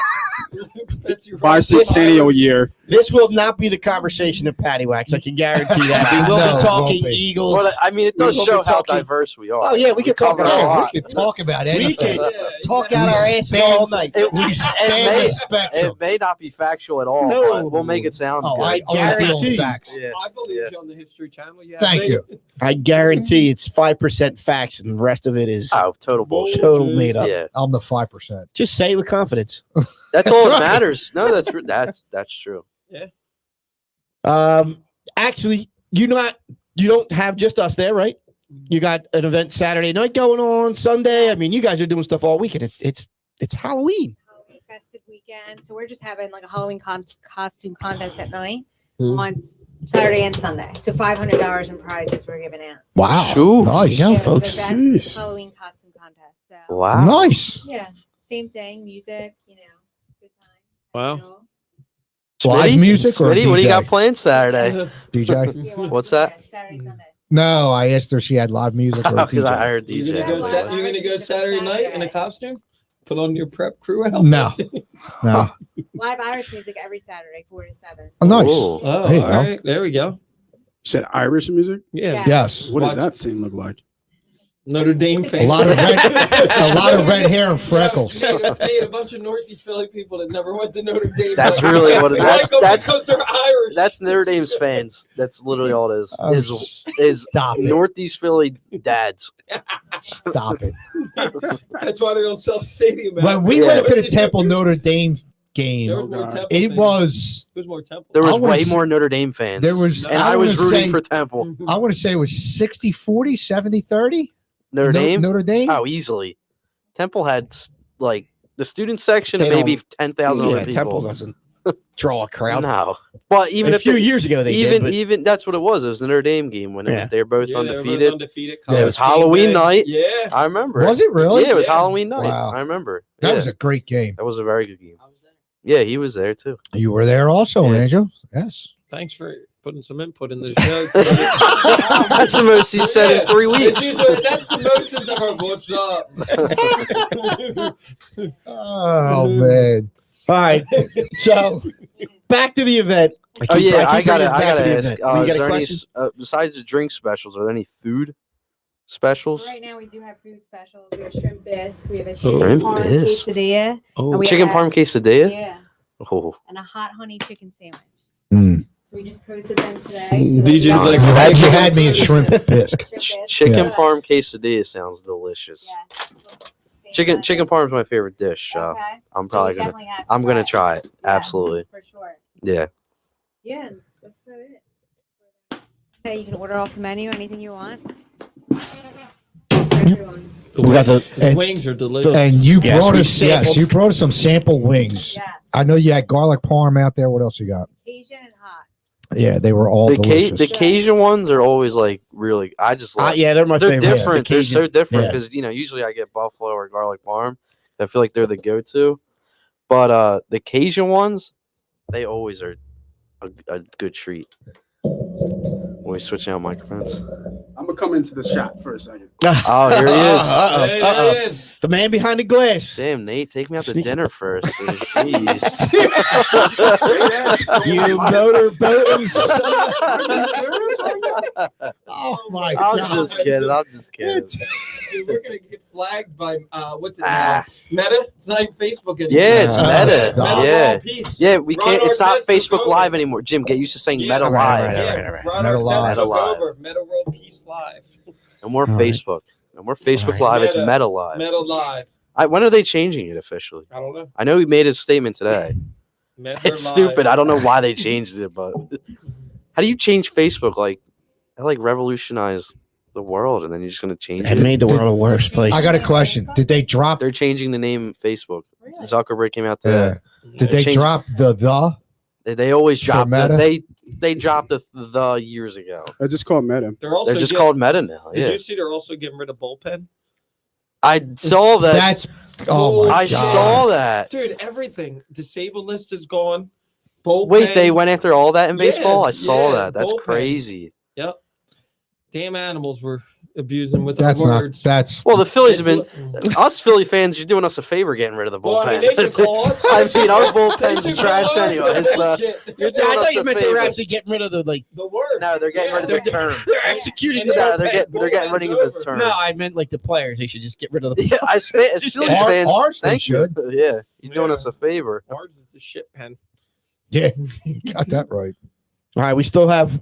Speaker 4: Betsy Ross.
Speaker 6: Bicentennial year.
Speaker 1: This will not be the conversation of PaddyWhack. I can guarantee that. We will
Speaker 3: No,
Speaker 1: be
Speaker 3: it
Speaker 1: talking
Speaker 3: won't be.
Speaker 1: Eagles.
Speaker 7: Well, I mean, it does
Speaker 1: We'll
Speaker 7: show
Speaker 1: be
Speaker 7: how
Speaker 1: talking-
Speaker 7: diverse we are.
Speaker 1: Oh, yeah, we could talk
Speaker 7: cover
Speaker 1: about
Speaker 7: a
Speaker 1: it.
Speaker 7: lot.
Speaker 3: We could talk about
Speaker 1: We
Speaker 3: anything.
Speaker 1: could talk
Speaker 3: We
Speaker 1: out our asses
Speaker 3: span-
Speaker 1: all night.
Speaker 3: We span the spectrum.
Speaker 7: It may not be factual at all,
Speaker 1: No.
Speaker 7: but we'll make it sound
Speaker 3: Oh,
Speaker 7: good.
Speaker 3: I only deal
Speaker 1: guarantee.
Speaker 3: in facts.
Speaker 7: Yeah.
Speaker 4: I believe you on the History Channel. Yeah,
Speaker 3: Thank you.
Speaker 1: I guarantee it's 5% facts and the rest of it is
Speaker 7: Oh, total bullshit.
Speaker 1: total made up.
Speaker 7: Yeah,
Speaker 3: I'm the 5%.
Speaker 1: Just say it with confidence.
Speaker 7: that's all that
Speaker 3: right.
Speaker 7: matters. No, that's true.
Speaker 1: Actually, you don't have just us there, right? You got an event Saturday night going on, Sunday. I mean, you guys are doing stuff all weekend. It's Halloween.
Speaker 5: Halloween festive weekend. So we're just having like a Halloween costume contest at night
Speaker 1: Hmm.
Speaker 5: on Saturday and Sunday. So $500 in prizes we're giving out.
Speaker 3: Wow.
Speaker 7: Shoo.
Speaker 3: Nice.
Speaker 1: Yeah,
Speaker 5: the
Speaker 1: folks.
Speaker 5: best
Speaker 6: Jeez.
Speaker 5: Halloween costume contest. So
Speaker 7: Wow.
Speaker 3: Nice.
Speaker 5: yeah, same thing. Music, good time.
Speaker 4: Wow.
Speaker 3: Live
Speaker 7: Smitty?
Speaker 3: music or
Speaker 7: Smitty, what do you got
Speaker 3: DJ?
Speaker 7: planned Saturday?
Speaker 3: DJ?
Speaker 5: Yeah,
Speaker 7: What's that?
Speaker 5: Saturday, Sunday.
Speaker 3: No, I asked her if she had live music or a
Speaker 7: Because I
Speaker 3: DJ.
Speaker 7: heard
Speaker 4: You're
Speaker 7: DJ.
Speaker 4: gonna go.
Speaker 5: Yeah,
Speaker 4: You're gonna go Saturday night in a costume. Put on your prep crew outfit.
Speaker 3: No. No.
Speaker 5: Live Irish music every Saturday, 4 to 7.
Speaker 3: Oh, nice.
Speaker 7: Ooh.
Speaker 4: Oh,
Speaker 3: There you
Speaker 4: all
Speaker 3: go.
Speaker 4: right. There we go.
Speaker 6: Said Irish music.
Speaker 4: Yeah.
Speaker 5: Yeah.
Speaker 3: Yes.
Speaker 6: What does
Speaker 4: Watch-
Speaker 6: that scene look like?
Speaker 4: Notre Dame
Speaker 3: A
Speaker 4: fans.
Speaker 3: lot of red hair and freckles.
Speaker 4: They had a bunch of Northeast Philly people that never went to Notre Dame.
Speaker 7: That's really what it
Speaker 4: They
Speaker 7: is.
Speaker 4: like 'em
Speaker 7: That's
Speaker 4: because they're Irish.
Speaker 7: that's Notre Dame's fans. That's literally all it is.
Speaker 3: Oh,
Speaker 7: Is
Speaker 3: Stop it.
Speaker 7: Northeast Philly dads.
Speaker 3: Stop it.
Speaker 4: That's why they don't sell stadium. out.
Speaker 3: When we
Speaker 7: Yeah.
Speaker 3: went to the Temple Notre Dame
Speaker 4: There
Speaker 3: game,
Speaker 4: was more
Speaker 6: God.
Speaker 4: Temple
Speaker 3: it
Speaker 4: fans.
Speaker 3: was,
Speaker 4: There was more Temple.
Speaker 7: There was
Speaker 3: I wanna
Speaker 7: way
Speaker 3: s-
Speaker 7: more Notre Dame fans.
Speaker 3: there was,
Speaker 7: and I was
Speaker 3: wanna
Speaker 7: rooting
Speaker 3: say,
Speaker 7: for Temple.
Speaker 3: I want to say it was 60-40, 70-30.
Speaker 7: Notre Dame?
Speaker 3: Notre Dame?
Speaker 7: Oh, easily. Temple had like the student section
Speaker 1: They
Speaker 7: and maybe
Speaker 1: don't-
Speaker 7: 10,000
Speaker 1: Yeah,
Speaker 7: other people.
Speaker 1: Temple doesn't draw a crowd.
Speaker 7: No. Well, even
Speaker 1: a
Speaker 7: if
Speaker 1: few
Speaker 7: they-
Speaker 1: years ago they
Speaker 7: even
Speaker 1: did, but
Speaker 7: even that's what it was. It was the Notre Dame game when
Speaker 1: Yeah.
Speaker 7: they were both
Speaker 4: Yeah, they were both
Speaker 7: undefeated.
Speaker 4: undefeated.
Speaker 3: Yeah,
Speaker 7: it was
Speaker 4: College
Speaker 7: Halloween
Speaker 4: game day.
Speaker 7: night.
Speaker 4: Yeah.
Speaker 7: I remember.
Speaker 3: Was it really?
Speaker 7: Yeah, it was
Speaker 4: Yeah.
Speaker 7: Halloween night.
Speaker 3: Wow.
Speaker 7: I remember.
Speaker 3: That
Speaker 7: Yeah,
Speaker 3: was a great game.
Speaker 7: that was a very good game. Yeah, he was there too.
Speaker 3: You were there also,
Speaker 7: Yeah.
Speaker 3: Andrew. Yes.
Speaker 4: Thanks for putting some input in the show. today.
Speaker 7: That's the most he said in 3 weeks.
Speaker 4: It's usually- that's the most since I've heard. What's up?
Speaker 3: Oh man.
Speaker 1: all right. So back to the event.
Speaker 7: Oh yeah, I
Speaker 1: keep bringing
Speaker 7: gotta
Speaker 1: us back to the
Speaker 7: ask.
Speaker 1: event. You
Speaker 7: Is
Speaker 1: got a
Speaker 7: there any
Speaker 1: question?
Speaker 7: besides the drink specials? Are there any food specials?
Speaker 5: Right now, we do have food specials. We have shrimp bisque. We have a
Speaker 4: Oh.
Speaker 5: chicken
Speaker 7: Shrimp
Speaker 5: parm
Speaker 7: bisque.
Speaker 5: quesadilla.
Speaker 4: Oh,
Speaker 5: And we
Speaker 7: Chicken
Speaker 5: have-
Speaker 7: parm quesadilla.
Speaker 5: Yeah.
Speaker 7: Oh,
Speaker 5: And a hot honey chicken sandwich.
Speaker 3: Mm.
Speaker 5: So we just posted them today. So
Speaker 4: DJ's
Speaker 5: that
Speaker 4: like,
Speaker 3: You had me at shrimp bisque.
Speaker 5: Shrimp bisque.
Speaker 7: chicken
Speaker 5: Yeah.
Speaker 7: parm quesadilla sounds delicious.
Speaker 5: Yeah.
Speaker 7: Chicken parm is my favorite dish.
Speaker 5: Okay.
Speaker 7: I'm
Speaker 5: So
Speaker 7: probably
Speaker 5: we
Speaker 7: gonna.
Speaker 5: definitely have to
Speaker 7: I'm gonna
Speaker 5: it.
Speaker 7: try it.
Speaker 5: Yes,
Speaker 7: Absolutely.
Speaker 5: For sure.
Speaker 7: Yeah.
Speaker 5: Yeah, that's about it. Okay, you can order off the menu anything you want. Everyone.
Speaker 4: The
Speaker 1: We got
Speaker 4: wings,
Speaker 1: the-
Speaker 4: the wings are delicious.
Speaker 3: And you
Speaker 1: Yes,
Speaker 3: brought
Speaker 1: we
Speaker 3: us, yes,
Speaker 1: sampled.
Speaker 3: you brought us some sample wings.
Speaker 5: Yes.
Speaker 3: I know you had garlic parm out there. What else you got?
Speaker 5: Asian and hot.
Speaker 3: Yeah, they were all
Speaker 7: The
Speaker 3: delicious.
Speaker 7: Cajun ones are always like really. I just like.
Speaker 1: Yeah, they're my
Speaker 7: They're
Speaker 1: favorite.
Speaker 7: different.
Speaker 1: The
Speaker 7: They're
Speaker 1: Cajun-
Speaker 7: so different
Speaker 1: yeah.
Speaker 7: because usually I get buffalo or garlic parm. I feel like they're the go-to, but the Cajun ones, they always are a good treat. When we switching out microphones.
Speaker 6: I'm gonna come into the shot for a second.
Speaker 7: Oh, here he is.
Speaker 1: Uh-oh,
Speaker 4: Hey,
Speaker 1: uh-oh.
Speaker 4: there it is.
Speaker 1: The man behind the glass.
Speaker 7: Damn, Nate, take me out to
Speaker 1: Sneak-
Speaker 7: dinner first. Jeez.
Speaker 1: You motor boating son.
Speaker 3: Oh my
Speaker 7: I'm
Speaker 3: god!
Speaker 7: just kidding. I'm just kidding.
Speaker 4: Dude, we're gonna get flagged by what's it?
Speaker 7: Ah.
Speaker 4: Meta? It's not even Facebook anymore.
Speaker 7: Yeah, it's
Speaker 3: Oh,
Speaker 7: Meta.
Speaker 3: stop.
Speaker 4: Meta
Speaker 7: Yeah.
Speaker 4: World Peace.
Speaker 7: Yeah, we
Speaker 4: Ron
Speaker 7: can't. It's not
Speaker 4: Artest took
Speaker 7: Facebook
Speaker 4: over.
Speaker 7: Live anymore. Jim, get used to saying
Speaker 4: Yeah.
Speaker 7: Meta
Speaker 1: All right,
Speaker 7: Live.
Speaker 1: all right,
Speaker 4: Yeah,
Speaker 1: all right, all right.
Speaker 4: Ron
Speaker 3: Meta
Speaker 4: Artest
Speaker 3: Live.
Speaker 4: took
Speaker 7: Meta Live.
Speaker 4: over. Meta World Peace Live.
Speaker 7: No more
Speaker 1: All right.
Speaker 7: Facebook. No more Facebook
Speaker 1: All right.
Speaker 7: Live. It's
Speaker 4: Meta.
Speaker 7: Meta Live.
Speaker 4: Meta Live.
Speaker 7: When are they changing it officially?
Speaker 4: I don't know.
Speaker 7: I know he made his statement today.
Speaker 4: Meta
Speaker 7: It's
Speaker 4: Live.
Speaker 7: stupid. I don't know why they changed it, but how do you change Facebook? Like, it like revolutionized the world, and then you're just gonna change
Speaker 1: It
Speaker 7: it.
Speaker 1: made the world a worse place.
Speaker 3: I got a question. Did they drop?
Speaker 7: They're changing the name Facebook.
Speaker 5: Really?
Speaker 7: Zuckerberg came out today.
Speaker 3: Did they
Speaker 7: changed-
Speaker 3: drop the?
Speaker 7: They always
Speaker 3: For
Speaker 7: drop
Speaker 3: Meta?
Speaker 7: they dropped the years ago.
Speaker 6: I just called Meta.
Speaker 4: They're also
Speaker 7: They're just
Speaker 4: getting-
Speaker 7: called Meta now.
Speaker 4: Did
Speaker 7: Yeah,
Speaker 4: you see they're also getting rid of bullpen?
Speaker 7: I saw that.
Speaker 3: That's. Oh my
Speaker 7: I
Speaker 3: god!
Speaker 7: saw that.
Speaker 4: Dude, everything. Disabled list is gone. Bullpen.
Speaker 7: Wait, they went after all that in
Speaker 4: Yeah,
Speaker 7: baseball? I saw
Speaker 4: yeah,
Speaker 7: that. That's
Speaker 4: bullpen.
Speaker 7: crazy.
Speaker 4: Yep. Damn animals were abusing with
Speaker 3: That's
Speaker 4: our
Speaker 3: not.
Speaker 4: words.
Speaker 3: That's.
Speaker 7: Well, the Phillies have
Speaker 4: It's
Speaker 7: been us Philly fans. You're doing us a favor getting rid of the bullpen.
Speaker 4: Well, I mean, they should call us.
Speaker 7: I mean, our
Speaker 4: They
Speaker 7: bullpen's
Speaker 4: should
Speaker 7: trash
Speaker 4: call us.
Speaker 7: anyway. So
Speaker 4: Shit.
Speaker 7: you're
Speaker 1: I
Speaker 7: doing us
Speaker 1: thought you
Speaker 7: a
Speaker 1: meant they were
Speaker 7: favor.
Speaker 1: actually getting rid of the like.
Speaker 4: The word.
Speaker 7: No, they're getting rid of
Speaker 4: Yeah,
Speaker 7: the term.
Speaker 1: They're executing
Speaker 4: And
Speaker 1: the.
Speaker 4: they're-
Speaker 7: No, they're getting rid of
Speaker 4: Bullpen's
Speaker 7: the
Speaker 4: over.
Speaker 7: term.
Speaker 1: No, I meant like the players. They should just get rid of the.
Speaker 7: Yeah, as Phillies fans,
Speaker 3: Ours they
Speaker 7: thank you.
Speaker 3: should.
Speaker 7: Yeah, you're doing
Speaker 4: Yeah.
Speaker 7: us a favor.
Speaker 4: Ours is the shit pen.
Speaker 3: Yeah, you got that right.
Speaker 1: All right, we still have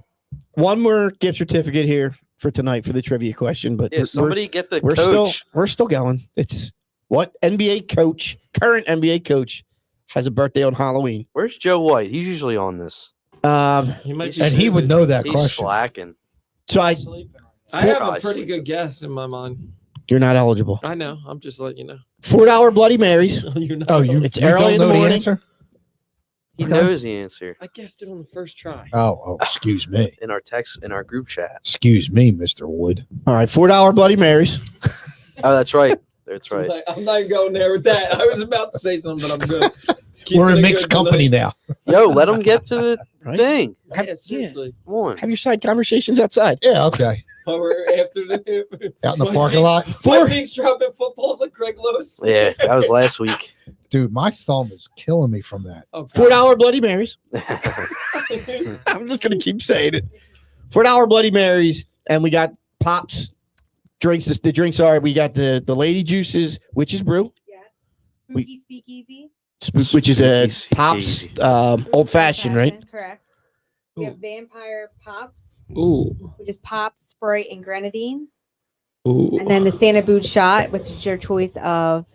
Speaker 1: one more gift certificate here for tonight for the trivia question, but
Speaker 7: Yeah, somebody get the
Speaker 1: we're
Speaker 7: coach.
Speaker 1: still going. It's what NBA coach, current NBA coach, has a birthday on Halloween.
Speaker 7: Where's Joe White? He's usually on this.
Speaker 4: He might be
Speaker 3: And he would
Speaker 4: sleeping.
Speaker 3: know that
Speaker 7: He's
Speaker 3: question.
Speaker 7: slacking.
Speaker 1: So I
Speaker 4: Sleeping. I have a
Speaker 7: Probably
Speaker 4: pretty
Speaker 7: sleep.
Speaker 4: good guess in my mind.
Speaker 1: You're not eligible.
Speaker 4: I know. I'm just letting you know.
Speaker 1: $4 Bloody Marys.
Speaker 4: You're not.
Speaker 3: Oh, you,
Speaker 1: It's
Speaker 3: you
Speaker 1: early
Speaker 3: don't
Speaker 1: in the
Speaker 3: know the
Speaker 1: morning.
Speaker 3: answer?
Speaker 7: He
Speaker 3: Okay.
Speaker 7: knows the answer
Speaker 4: I guessed it on the first try.
Speaker 3: Oh, excuse me.
Speaker 7: in our group chat.
Speaker 3: Excuse me, Mr. Wood.
Speaker 1: All right, $4 Bloody Marys.
Speaker 7: Oh, that's right. That's right.
Speaker 4: I'm not going there with that. I was about to say something, but I'm good.
Speaker 3: We're
Speaker 4: Keeping
Speaker 3: in
Speaker 4: it
Speaker 3: mixed
Speaker 4: good
Speaker 3: company
Speaker 4: tonight.
Speaker 3: now.
Speaker 7: Yo, let him get to the
Speaker 1: Right?
Speaker 7: thing.
Speaker 4: Yeah, seriously.
Speaker 7: Come on.
Speaker 1: Have your side conversations outside.
Speaker 3: Yeah, okay.
Speaker 4: While we're after the
Speaker 3: Out in the
Speaker 4: My
Speaker 3: parking lot.
Speaker 4: My Deke's dropping footballs like Greg Lewis.
Speaker 7: Yeah, that was last week.
Speaker 3: Dude, my thumb is killing me from that.
Speaker 4: Oh,
Speaker 1: $4 Bloody Marys.
Speaker 4: God.
Speaker 1: I'm just gonna keep saying it. $4 Bloody Marys, and we got pops, drinks. The drinks are we got the lady juices, which is brew,
Speaker 5: Yes.
Speaker 1: We-
Speaker 5: Spooky Speakeasy.
Speaker 1: which is a
Speaker 7: Spooky
Speaker 1: pops
Speaker 7: Speakeasy.
Speaker 1: old fashioned, right?
Speaker 5: Correct. We have Vampire Pops,
Speaker 4: Ooh.
Speaker 5: which is Pops, Sprite, and Grenadine.
Speaker 4: Ooh.
Speaker 5: And then the Santa Boot shot, which is your choice of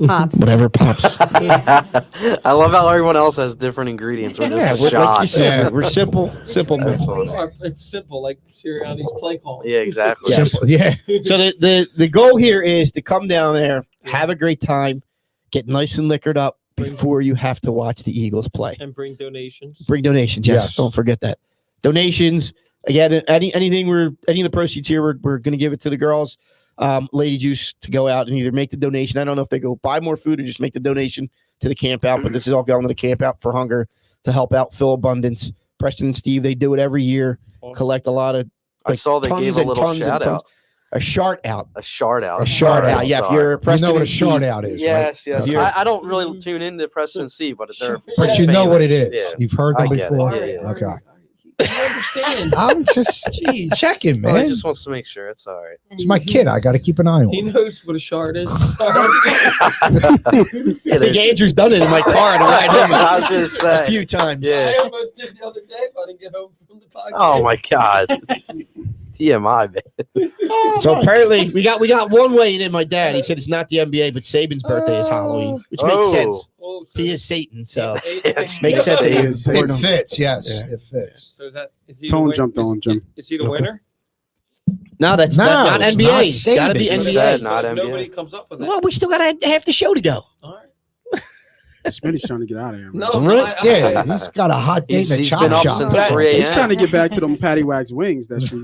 Speaker 5: Pops.
Speaker 1: Whatever pops.
Speaker 7: I love how everyone else has different ingredients. We're
Speaker 1: Yeah,
Speaker 7: just a
Speaker 1: we're, like you
Speaker 7: shot.
Speaker 1: said,
Speaker 3: Yeah.
Speaker 1: we're simple.
Speaker 7: That's funny.
Speaker 4: It's simple, like Sirianni's play call.
Speaker 7: Yeah, exactly.
Speaker 1: Yes.
Speaker 3: Simple. Yeah.
Speaker 1: So the goal here is to come down there, have a great time, get nice and liquored up before you have to watch the Eagles play.
Speaker 4: And bring donations.
Speaker 1: Bring donations, yes.
Speaker 3: Yes.
Speaker 1: Don't forget that. Donations. Again, any of the proceeds here, we're going to give it to the girls. Lady Juice to go out and either make the donation. I don't know if they go buy more food or just make the donation to the camp out, but this is all going to the camp out for hunger to help out Philaabundance. Preston and Steve, they do it every year. Collect a lot of.
Speaker 7: I saw they
Speaker 1: tons
Speaker 7: gave a
Speaker 1: and
Speaker 7: little
Speaker 1: tons and
Speaker 7: shout
Speaker 1: tons.
Speaker 7: out.
Speaker 1: A shart out.
Speaker 7: A shard out.
Speaker 1: A shart
Speaker 3: Shard
Speaker 1: out.
Speaker 3: out,
Speaker 1: Yeah, if
Speaker 7: sorry.
Speaker 1: you're a
Speaker 3: You
Speaker 1: Preston
Speaker 3: know what a
Speaker 1: and
Speaker 3: short
Speaker 1: Steve,
Speaker 3: out is,
Speaker 7: Yes,
Speaker 3: right?
Speaker 7: yes.
Speaker 1: Okay.
Speaker 7: I don't really tune into Preston C, but they're
Speaker 3: But you know what it
Speaker 7: famous.
Speaker 3: is.
Speaker 7: Yeah.
Speaker 3: You've heard them
Speaker 7: I get it.
Speaker 3: before.
Speaker 7: Yeah, yeah.
Speaker 3: Okay.
Speaker 4: You understand?
Speaker 3: I'm just checking,
Speaker 7: Well, he
Speaker 3: man.
Speaker 7: just wants to make sure it's all right.
Speaker 3: It's my kid. I got to keep an eye on
Speaker 4: He
Speaker 3: him.
Speaker 4: knows what a shard is.
Speaker 1: I think Andrew's done it in my car on the ride home
Speaker 7: I was just
Speaker 1: a
Speaker 7: saying.
Speaker 1: few times.
Speaker 7: Yeah.
Speaker 4: I almost did the other day if I didn't get home from the podcast.
Speaker 7: Oh my God. TMI, man.
Speaker 1: So apparently we got one way in. My dad, he said it's not the NBA, but Saban's birthday is Halloween, which makes
Speaker 7: Oh.
Speaker 1: sense.
Speaker 4: Oh, so
Speaker 1: He is Satan, so
Speaker 4: Makes
Speaker 1: makes sense. that he's
Speaker 3: It
Speaker 1: born on-
Speaker 3: fits. Yes,
Speaker 1: Yeah.
Speaker 3: it fits.
Speaker 4: So is he
Speaker 6: Tone
Speaker 4: the win-
Speaker 6: jumped on, Jim.
Speaker 4: Is he the
Speaker 1: Okay.
Speaker 4: winner?
Speaker 1: No, that's
Speaker 3: No,
Speaker 1: not
Speaker 3: it's
Speaker 1: NBA.
Speaker 3: not
Speaker 1: It's got to be
Speaker 3: Saban.
Speaker 7: He
Speaker 1: NBA.
Speaker 7: said not
Speaker 4: If
Speaker 7: NBA.
Speaker 4: Nobody comes up with that.
Speaker 1: Well, we still got half the show to go.
Speaker 4: All right.
Speaker 6: Smitty's trying to get out of here. Man.
Speaker 4: No,
Speaker 1: Really?
Speaker 3: Yeah, he's got a hot date in a
Speaker 7: He's
Speaker 3: chop
Speaker 7: been up
Speaker 3: shop.
Speaker 7: since
Speaker 1: But-
Speaker 7: 3
Speaker 6: He's trying
Speaker 7: a.m.
Speaker 6: to get back to them PaddyWhack's wings that she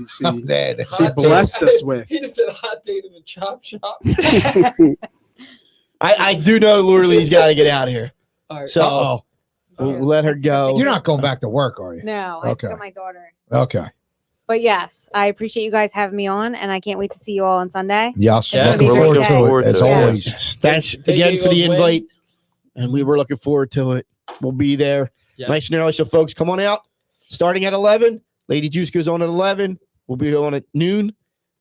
Speaker 3: Man,
Speaker 6: she blessed us with.
Speaker 4: He just said hot date in the chop shop.
Speaker 1: I do know Lorilee's got to get out of here,
Speaker 4: All right.
Speaker 1: so we'll let her go.
Speaker 3: You're not going back to work, are you?
Speaker 5: No, I
Speaker 3: Okay.
Speaker 5: got my daughter.
Speaker 3: Okay.
Speaker 5: But yes, I appreciate you guys having me on, and I can't wait to see you all on Sunday.
Speaker 3: Yes,
Speaker 4: Yeah,
Speaker 3: looking
Speaker 5: we're
Speaker 3: forward
Speaker 5: looking
Speaker 3: to
Speaker 7: forward
Speaker 3: it, as
Speaker 7: to it.
Speaker 3: always.
Speaker 1: Thanks
Speaker 4: They
Speaker 1: again
Speaker 4: gave
Speaker 1: for the
Speaker 4: us win.
Speaker 1: invite, and we were looking forward to it. We'll be there
Speaker 4: Yeah.
Speaker 1: nice and early. So, folks, come on out. Starting at 11. Lady Juice goes on at 11. We'll be on at noon,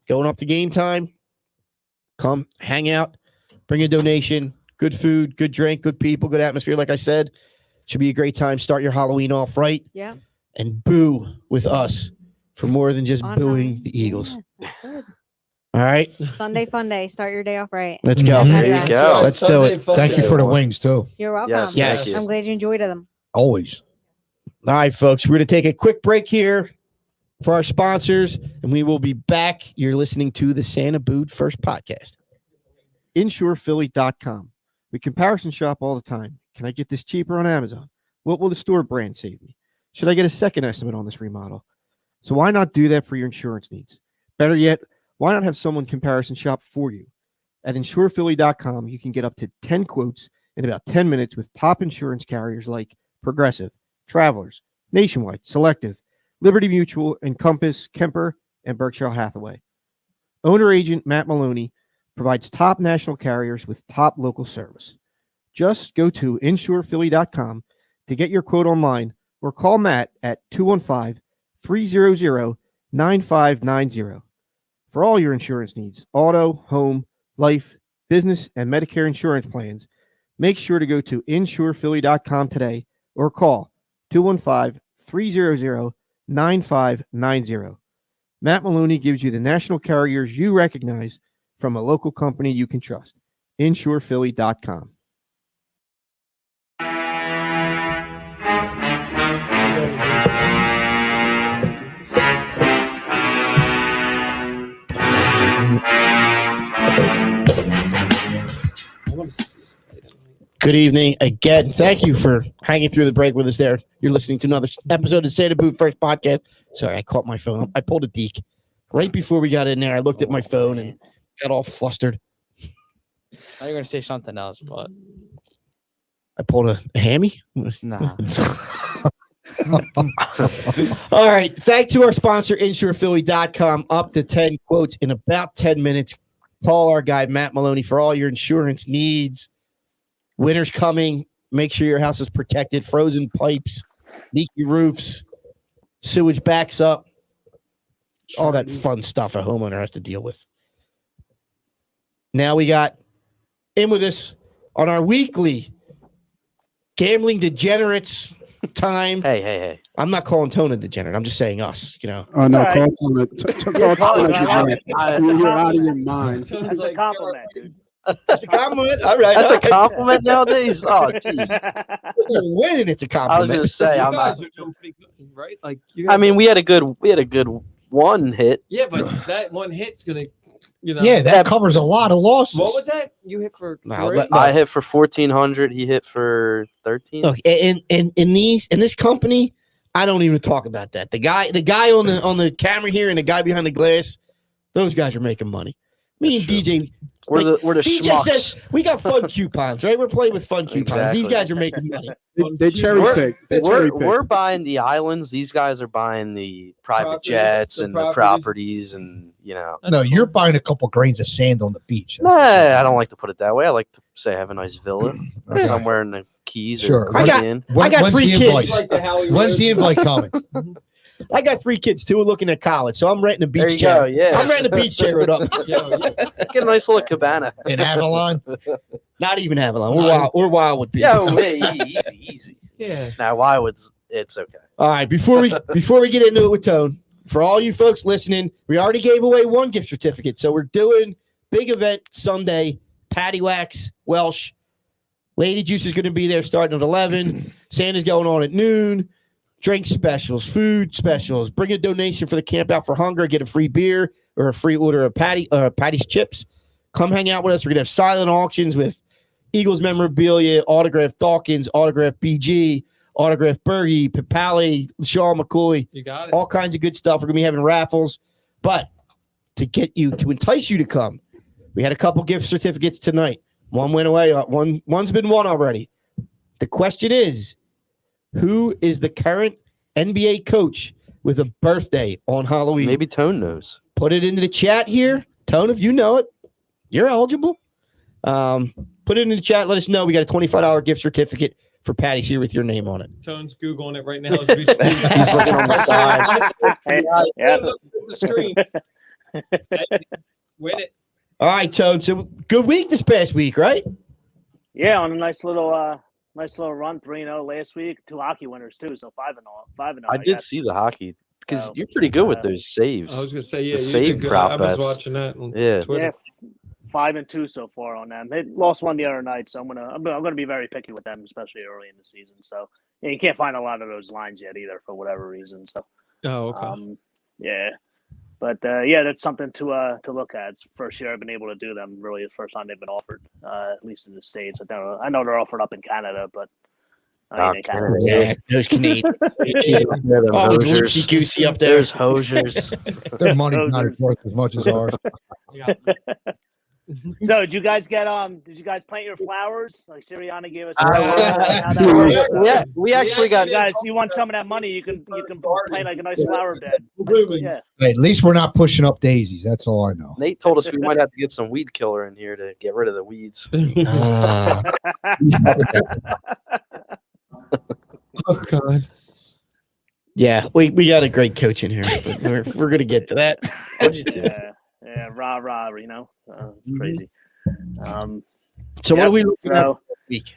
Speaker 1: going up to game time. Come hang out, bring a donation. Good food, good drink, good people, good atmosphere. Like I said, should be a great time. Start your Halloween off right
Speaker 5: Yeah.
Speaker 1: and boo with us for more than just
Speaker 5: On
Speaker 1: booing
Speaker 5: Halloween.
Speaker 1: the Eagles.
Speaker 5: Yeah, that's good.
Speaker 1: All right,
Speaker 5: Sunday fun day. Start your day off right.
Speaker 1: let's go.
Speaker 3: Mhm.
Speaker 7: There you
Speaker 5: That's
Speaker 7: go.
Speaker 1: Let's do it.
Speaker 3: Thank you for the wings, too.
Speaker 5: You're welcome.
Speaker 7: Yes,
Speaker 1: Yes.
Speaker 7: thank you.
Speaker 5: I'm glad you enjoyed them.
Speaker 3: Always.
Speaker 1: All right, folks, we're going to take a quick break here for our sponsors, and we will be back. You're listening to the Santa Bood First Podcast. InsurePhilly.com. We comparison shop all the time. Can I get this cheaper on Amazon? What will the store brand save me? Should I get a second estimate on this remodel? So why not do that for your insurance needs? Better yet, why not have someone comparison shop for you? At InsurePhilly.com, you can get up to 10 quotes in about 10 minutes with top insurance carriers like Progressive, Travelers, Nationwide, Selective, Liberty Mutual, Encompass, Kemper, and Berkshire Hathaway. Owner agent Matt Maloney provides top national carriers with top local service. Just go to InsurePhilly.com to get your quote online or call Matt at 215-300-9590. For all your insurance needs, auto, home, life, business, and Medicare insurance plans, make sure to go to InsurePhilly.com today or call 215-300-9590. Matt Maloney gives you the national carriers you recognize from a local company you can trust. InsurePhilly.com. Good evening again. Thank you for hanging through the break with us there. You're listening to another episode of Say the Boot First podcast. Sorry, I caught my phone. I pulled a deke. Right before we got in there, I looked at my phone and got all flustered.
Speaker 8: I thought you were going to say something else, but
Speaker 1: I pulled a hammy.
Speaker 8: nah.
Speaker 1: All right. Thanks to our sponsor, InsurePhilly.com. Up to 10 quotes in about 10 minutes. Call our guy, Matt Maloney, for all your insurance needs. Winter's coming. Make sure your house is protected. Frozen pipes, leaky roofs, sewage backs up. All that fun stuff a homeowner has to deal with. Now we got in with us on our weekly Gambling Degenerates time.
Speaker 7: Hey.
Speaker 1: I'm not calling Tone a degenerate. I'm just saying us, you know.
Speaker 6: Oh no,
Speaker 9: All right.
Speaker 6: call Tone you're out of your mind.
Speaker 9: That's a compliment, dude.
Speaker 1: It's a compliment. All right.
Speaker 7: That's
Speaker 1: all
Speaker 7: a
Speaker 1: right.
Speaker 7: compliment nowadays. Oh, jeez.
Speaker 1: If you're winning, it's a
Speaker 7: I was
Speaker 1: compliment.
Speaker 7: gonna say,
Speaker 4: You
Speaker 7: I'm
Speaker 4: guys
Speaker 7: not.
Speaker 4: are doing pretty good, right? Like, you
Speaker 7: I mean, we had a good one hit.
Speaker 4: yeah, but that one hit's gonna, you know.
Speaker 3: Yeah, that covers a lot of losses.
Speaker 4: What was that? You hit for
Speaker 1: No,
Speaker 4: three?
Speaker 1: but-
Speaker 7: I hit for 1,400. He hit for 13.
Speaker 1: Look, in this company, I don't even talk about that. The guy on the camera here and the guy behind the glass, those guys are making money. Me and
Speaker 7: That's true.
Speaker 1: DJ,
Speaker 7: We're the
Speaker 1: DJ
Speaker 7: schmucks.
Speaker 1: says we got fun coupons, right? We're playing with fun coupons. These
Speaker 7: Exactly.
Speaker 1: guys are making money.
Speaker 6: They cherry
Speaker 7: We're-
Speaker 6: pick. They cherry
Speaker 7: We're
Speaker 6: pick.
Speaker 7: buying the islands. These guys are buying the private
Speaker 4: Properties,
Speaker 7: jets
Speaker 4: the
Speaker 7: and the properties, and you know.
Speaker 3: No, you're buying a couple grains of sand on the beach.
Speaker 7: Nah, I don't like to put it that way. I like to say I have a nice villa
Speaker 3: Okay.
Speaker 7: somewhere in the Keys
Speaker 3: Sure.
Speaker 7: or
Speaker 1: I got-
Speaker 7: Caribbean.
Speaker 1: I got
Speaker 3: When's
Speaker 1: 3
Speaker 3: the
Speaker 1: kids.
Speaker 3: invite?
Speaker 4: It's like the Howie
Speaker 3: When's the
Speaker 4: Rose-
Speaker 3: invite coming?
Speaker 1: I got 3 kids too, looking at college, so I'm renting a
Speaker 7: There
Speaker 1: beach
Speaker 7: you
Speaker 1: chair.
Speaker 7: go. Yeah,
Speaker 1: I'm renting a beach chair it up.
Speaker 4: Yo, yeah.
Speaker 7: Get a nice little cabana.
Speaker 3: In Avalon?
Speaker 1: Not even Avalon. We're wild with beach.
Speaker 7: Yo, hey, easy.
Speaker 4: Yeah.
Speaker 7: Now, why would it's okay?
Speaker 1: All right, before we get into it with Tone, for all you folks listening, we already gave away 1 gift certificate, so we're doing big event Sunday. PaddyWhack, Welsh, Lady Juice is going to be there starting at 11. Santa's going on at noon. Drink specials, food specials. Bring a donation for the Camp Out for Hunger. Get a free beer or a free order of Patty's chips. Come hang out with us. We're going to have silent auctions with Eagles memorabilia, autographed Dawkins, autographed BG, autographed Bergie, Papali, Sean McCoy,
Speaker 4: You got it.
Speaker 1: all kinds of good stuff. We're going to be having raffles. But to entice you to come, we had a couple gift certificates tonight. One went away. One's been won already. The question is, who is the current NBA coach with a birthday on Halloween?
Speaker 7: Maybe Tone knows.
Speaker 1: Put it into the chat here. Tone, if you know it, you're eligible. Put it in the chat. Let us know. We got a $25 gift certificate for Patty's here with your name on it.
Speaker 4: Tone's Googling it right now as we speak.
Speaker 7: He's looking on the side.
Speaker 9: Yeah.
Speaker 4: The screen. Win it.
Speaker 1: All right, Tone. So good week this past week, right?
Speaker 9: Yeah, on a nice little run, 3-0 last week. 2 hockey winners too, so 5-0.
Speaker 7: I did see the hockey because you're pretty good with those saves.
Speaker 4: I was gonna say, yeah,
Speaker 7: The
Speaker 4: you
Speaker 7: save
Speaker 4: did good.
Speaker 7: prop
Speaker 4: I was
Speaker 7: bets.
Speaker 4: watching that on
Speaker 7: Yeah.
Speaker 4: Twitter.
Speaker 9: Yeah, 5-2 so far on them. They lost one the other night, so I'm gonna be very picky with them, especially early in the season. So yeah, you can't find a lot of those lines yet either for whatever reason. So
Speaker 4: Oh, okay.
Speaker 9: yeah. But yeah, that's something to look at. It's the first year I've been able to do them. Really, the first time they've been offered, at least in the States. I know they're offered up in Canada, but I mean, in Canada.
Speaker 1: Yeah, those Canadian.
Speaker 7: Them
Speaker 1: Oh, it's
Speaker 7: Hosiers.
Speaker 1: loosey goosey up there.
Speaker 7: There's Hosiers.
Speaker 3: Their money's not worth as much as ours.
Speaker 4: Yeah.
Speaker 9: So, did you guys plant your flowers? Like Sirianni gave us.
Speaker 7: Yeah, we actually got.
Speaker 9: You guys, you want some of that money? You can plant like a nice flower bed. Yeah.
Speaker 3: Hey, at least we're not pushing up daisies. That's all I know.
Speaker 7: Nate told us we might have to get some weed killer in here to get rid of the weeds.
Speaker 1: Ah.
Speaker 4: Oh God.
Speaker 1: Yeah, we got a great coach in here. But we're gonna get to that.
Speaker 7: What'd you do?
Speaker 9: Yeah, rah, you know, it's crazy.
Speaker 1: So what
Speaker 9: Yep,
Speaker 1: are we looking at
Speaker 9: so,
Speaker 1: this week?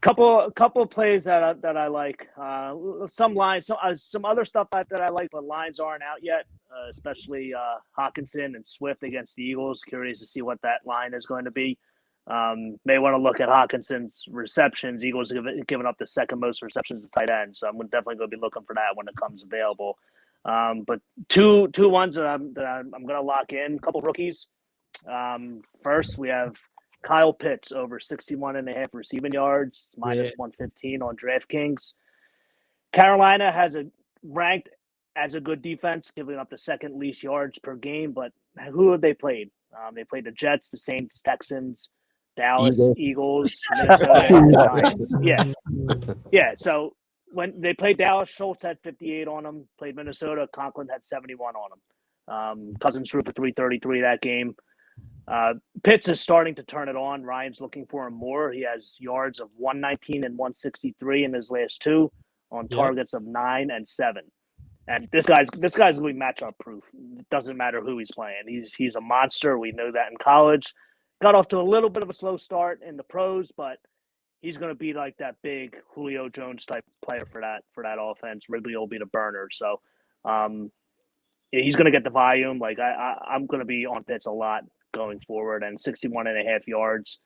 Speaker 9: couple plays that I like. Some lines, some other stuff that I like, but lines aren't out yet. Especially Hawkinson and Swift against the Eagles. Curious to see what that line is going to be. May want to look at Hawkinson's receptions. Eagles have given up the second most receptions to tight end, so I'm definitely going to be looking for that when it comes available. But two ones that I'm going to lock in. A couple rookies. First, we have Kyle Pitts over 61.5 receiving yards, minus 115 on DraftKings. Carolina has a ranked as a good defense, giving up the second least yards per game. But who have they played? They played the Jets, the Saints, Texans, Dallas, Eagles, Minnesota, and the Giants. Yeah. So when they played Dallas, Schultz had 58 on them. Played Minnesota, Conklin had 71 on them. Cousins threw for 333 that game. Pitts is starting to turn it on. Ryan's looking for him more. He has yards of 119 and 163 in his last two on targets of 9 and 7. And this guy's going to be matchup proof. It doesn't matter who he's playing. He's a monster. We know that in college. Got off to a little bit of a slow start in the pros, but he's going to be like that big Julio Jones type player for that offense. Ridley will be the burner. So he's going to get the volume. Like I'm going to be on Pitts a lot going forward, and 61.5 yards.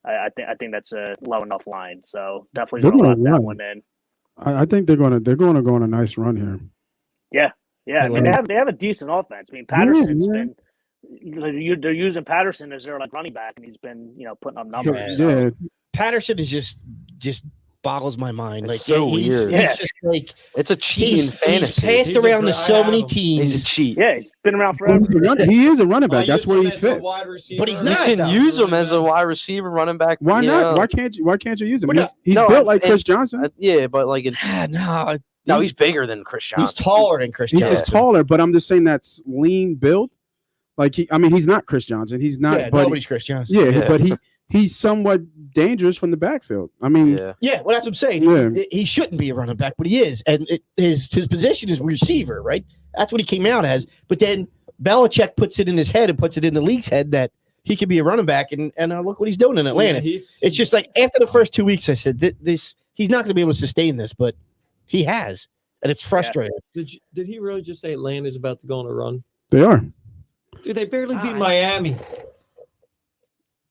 Speaker 9: I think that's a low enough line. So definitely going to lock that one in.
Speaker 6: I think they're going to go on a nice run here.
Speaker 9: Yeah. I mean, they have a decent offense. I mean, Patterson's been. They're using Patterson as their like running back, and he's been putting up numbers.
Speaker 1: So. Patterson is just boggles my mind.
Speaker 7: It's
Speaker 1: like
Speaker 7: so weird.
Speaker 1: He's just like
Speaker 7: it's a cheat in fantasy.
Speaker 1: He's passed around to so many teams.
Speaker 7: He's a cheat.
Speaker 9: Yeah, he's been around forever.
Speaker 6: He is a running back. That's where he fits.
Speaker 1: But he's
Speaker 7: You
Speaker 1: not.
Speaker 7: can use him as a wide receiver, running back.
Speaker 6: Why not? Why can't you use him? He's built like Chris Johnson.
Speaker 7: Yeah, but like no, he's bigger than Chris Johnson.
Speaker 1: He's taller than Chris Johnson.
Speaker 6: He's just taller, but I'm just saying that's lean build. Like he's not Chris Johnson. He's not.
Speaker 1: Yeah, nobody's Chris Johnson.
Speaker 6: Yeah, but he's somewhat dangerous from the backfield. I mean,
Speaker 1: well, that's what I'm saying. He shouldn't be a running back, but he is, and his position is receiver, right? That's what he came out as. But then Belichick puts it in his head and puts it in the league's head that he could be a running back, and look what he's doing in Atlanta. It's just like after the first 2 weeks, I said this he's not going to be able to sustain this, but he has, and it's frustrating.
Speaker 4: Did he really just say Atlanta's about to go on a run?
Speaker 6: They are.
Speaker 4: Dude, they barely beat Miami.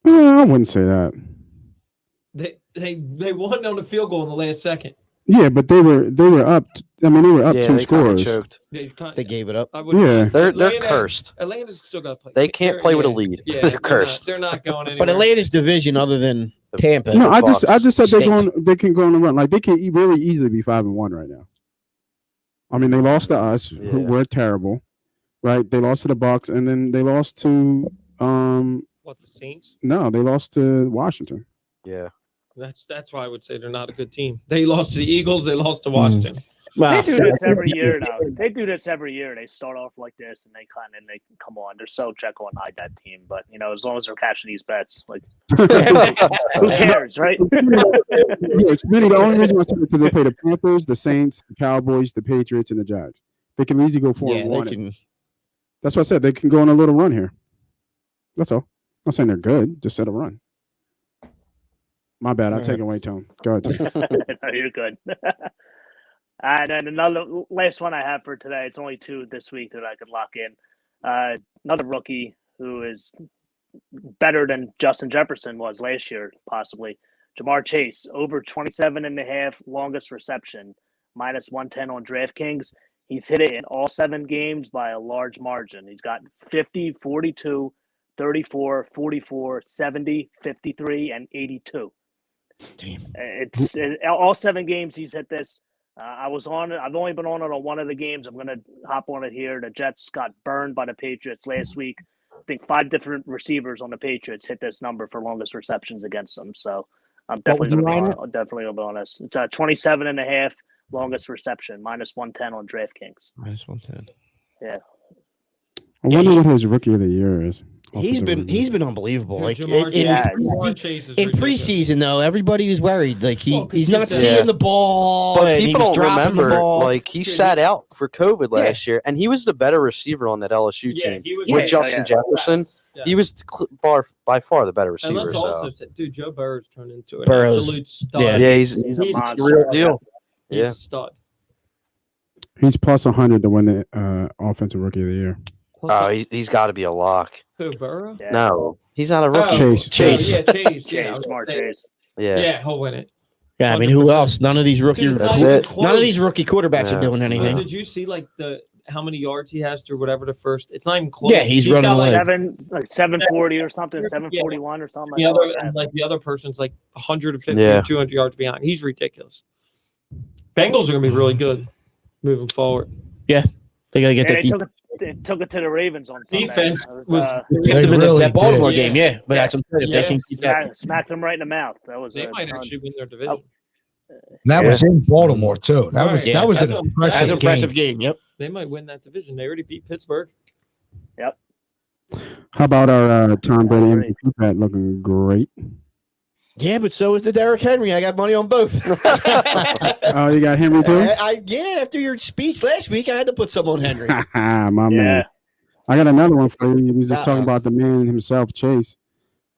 Speaker 6: I wouldn't say that.
Speaker 4: They won on the field goal in the last second.
Speaker 6: Yeah, but they were up. They were up 2 scores.
Speaker 7: Choked.
Speaker 1: They gave it up.
Speaker 7: They're cursed.
Speaker 4: Atlanta's still got to play.
Speaker 7: They can't play with a lead.
Speaker 4: Yeah,
Speaker 7: they're cursed.
Speaker 4: They're not going anywhere.
Speaker 1: But Atlanta's division, other than Tampa.
Speaker 6: No, I just said they can go on a run. Like they can very easily be 5-1 right now. I mean, they lost to us, who were terrible, right? They lost to the Bucs, and then they lost to
Speaker 4: the Saints?
Speaker 6: No, they lost to Washington.
Speaker 7: Yeah.
Speaker 4: That's why I would say they're not a good team. They lost to the Eagles. They lost to Washington.
Speaker 9: They do this every year, though. They do this every year. They start off like this, and they come on. They're so Jekyll and Hyde, that team. But as long as they're catching these bets, like who cares, right?
Speaker 6: It's really the only reason I said it because they play the Panthers, the Saints, the Cowboys, the Patriots, and the Giants. They can easily go 4-1. That's what I said. They can go on a little run here. That's all. I'm not saying they're good. Just said a run. My bad. I take it away, Tone. Go ahead, Tone.
Speaker 9: No, you're good. And then another last one I have for today. It's only 2 this week that I could lock in. Another rookie who is better than Justin Jefferson was last year, possibly. Jamar Chase, over 27.5 longest reception, minus 110 on DraftKings. He's hit it in all 7 games by a large margin. He's got 50, 42, 34, 44, 70, 53, and 82.
Speaker 1: Damn.
Speaker 9: It's all 7 games he's hit this. I was on it. I've only been on it on one of the games. I'm going to hop on it here. The Jets got burned by the Patriots last week. I think 5 different receivers on the Patriots hit this number for longest receptions against them. So I'm definitely going to be on this. It's a 27.5 longest reception, minus 110 on DraftKings.
Speaker 1: Minus 110.
Speaker 9: Yeah.
Speaker 6: I wonder what his rookie of the year is.
Speaker 1: He's been unbelievable. Like in
Speaker 4: Chase is
Speaker 1: preseason, though, everybody was worried. Like he's not seeing the ball.
Speaker 7: But people don't remember, like he sat out for COVID last year, and he was the better receiver on that LSU team with Justin Jefferson.
Speaker 4: Yeah.
Speaker 7: He was by far the better receiver.
Speaker 4: And let's also say, dude, Joe Burrow's turned into an
Speaker 1: Burrow's,
Speaker 4: absolute stud.
Speaker 7: Yeah, he's
Speaker 9: a monster.
Speaker 7: the real deal.
Speaker 4: He's a stud.
Speaker 6: He's plus 100 to win the offensive rookie of the year.
Speaker 7: Oh, he's got to be a lock.
Speaker 4: Who, Burrow?
Speaker 9: Yeah.
Speaker 7: No, he's not a rookie.
Speaker 6: Chase.
Speaker 4: Yeah, Chase.
Speaker 9: Jamar Chase.
Speaker 7: Yeah,
Speaker 4: he'll win it.
Speaker 1: Yeah, I mean, who else? None of these rookie
Speaker 7: That's it.
Speaker 1: none of these rookie quarterbacks are doing anything.
Speaker 4: Did you see like the how many yards he has through whatever the first. It's not even close.
Speaker 1: Yeah, he's running
Speaker 4: got,
Speaker 1: away.
Speaker 4: like,
Speaker 9: 740 or something, 741 or something.
Speaker 4: the
Speaker 9: I saw
Speaker 4: other
Speaker 9: that.
Speaker 4: and like the other person's like 150
Speaker 7: Yeah.
Speaker 4: or 200 yards behind. He's ridiculous. Bengals are gonna be really good moving forward.
Speaker 1: They gotta get
Speaker 9: Yeah,
Speaker 1: that
Speaker 9: they took it to the Ravens on Sunday.
Speaker 4: Defense
Speaker 9: That
Speaker 4: was
Speaker 1: They kept them in
Speaker 3: really
Speaker 1: that Baltimore
Speaker 4: did.
Speaker 1: game, yeah. But
Speaker 4: Yeah.
Speaker 1: that's what I'm saying. If they can keep that,
Speaker 9: smacked them right in the mouth. That was
Speaker 4: they might actually win their division.
Speaker 3: And that was in Baltimore too. That was
Speaker 4: Right.
Speaker 3: that was
Speaker 4: That's
Speaker 3: an
Speaker 4: what-
Speaker 3: impressive,
Speaker 1: that's an impressive
Speaker 3: game.
Speaker 1: game. Yep.
Speaker 4: They might win that division. They already beat Pittsburgh.
Speaker 6: How about our Tom Brady
Speaker 9: Great.
Speaker 6: MVP bet looking great?
Speaker 1: Yeah, but so is the Derrick Henry. I got money on both.
Speaker 6: Oh, you got Henry too?
Speaker 1: Yeah, after your speech last week, I had to put some on Henry.
Speaker 6: My
Speaker 9: Yeah.
Speaker 6: man. I got another one for you. He was just talking
Speaker 1: Uh-oh.
Speaker 6: about the man himself, Chase.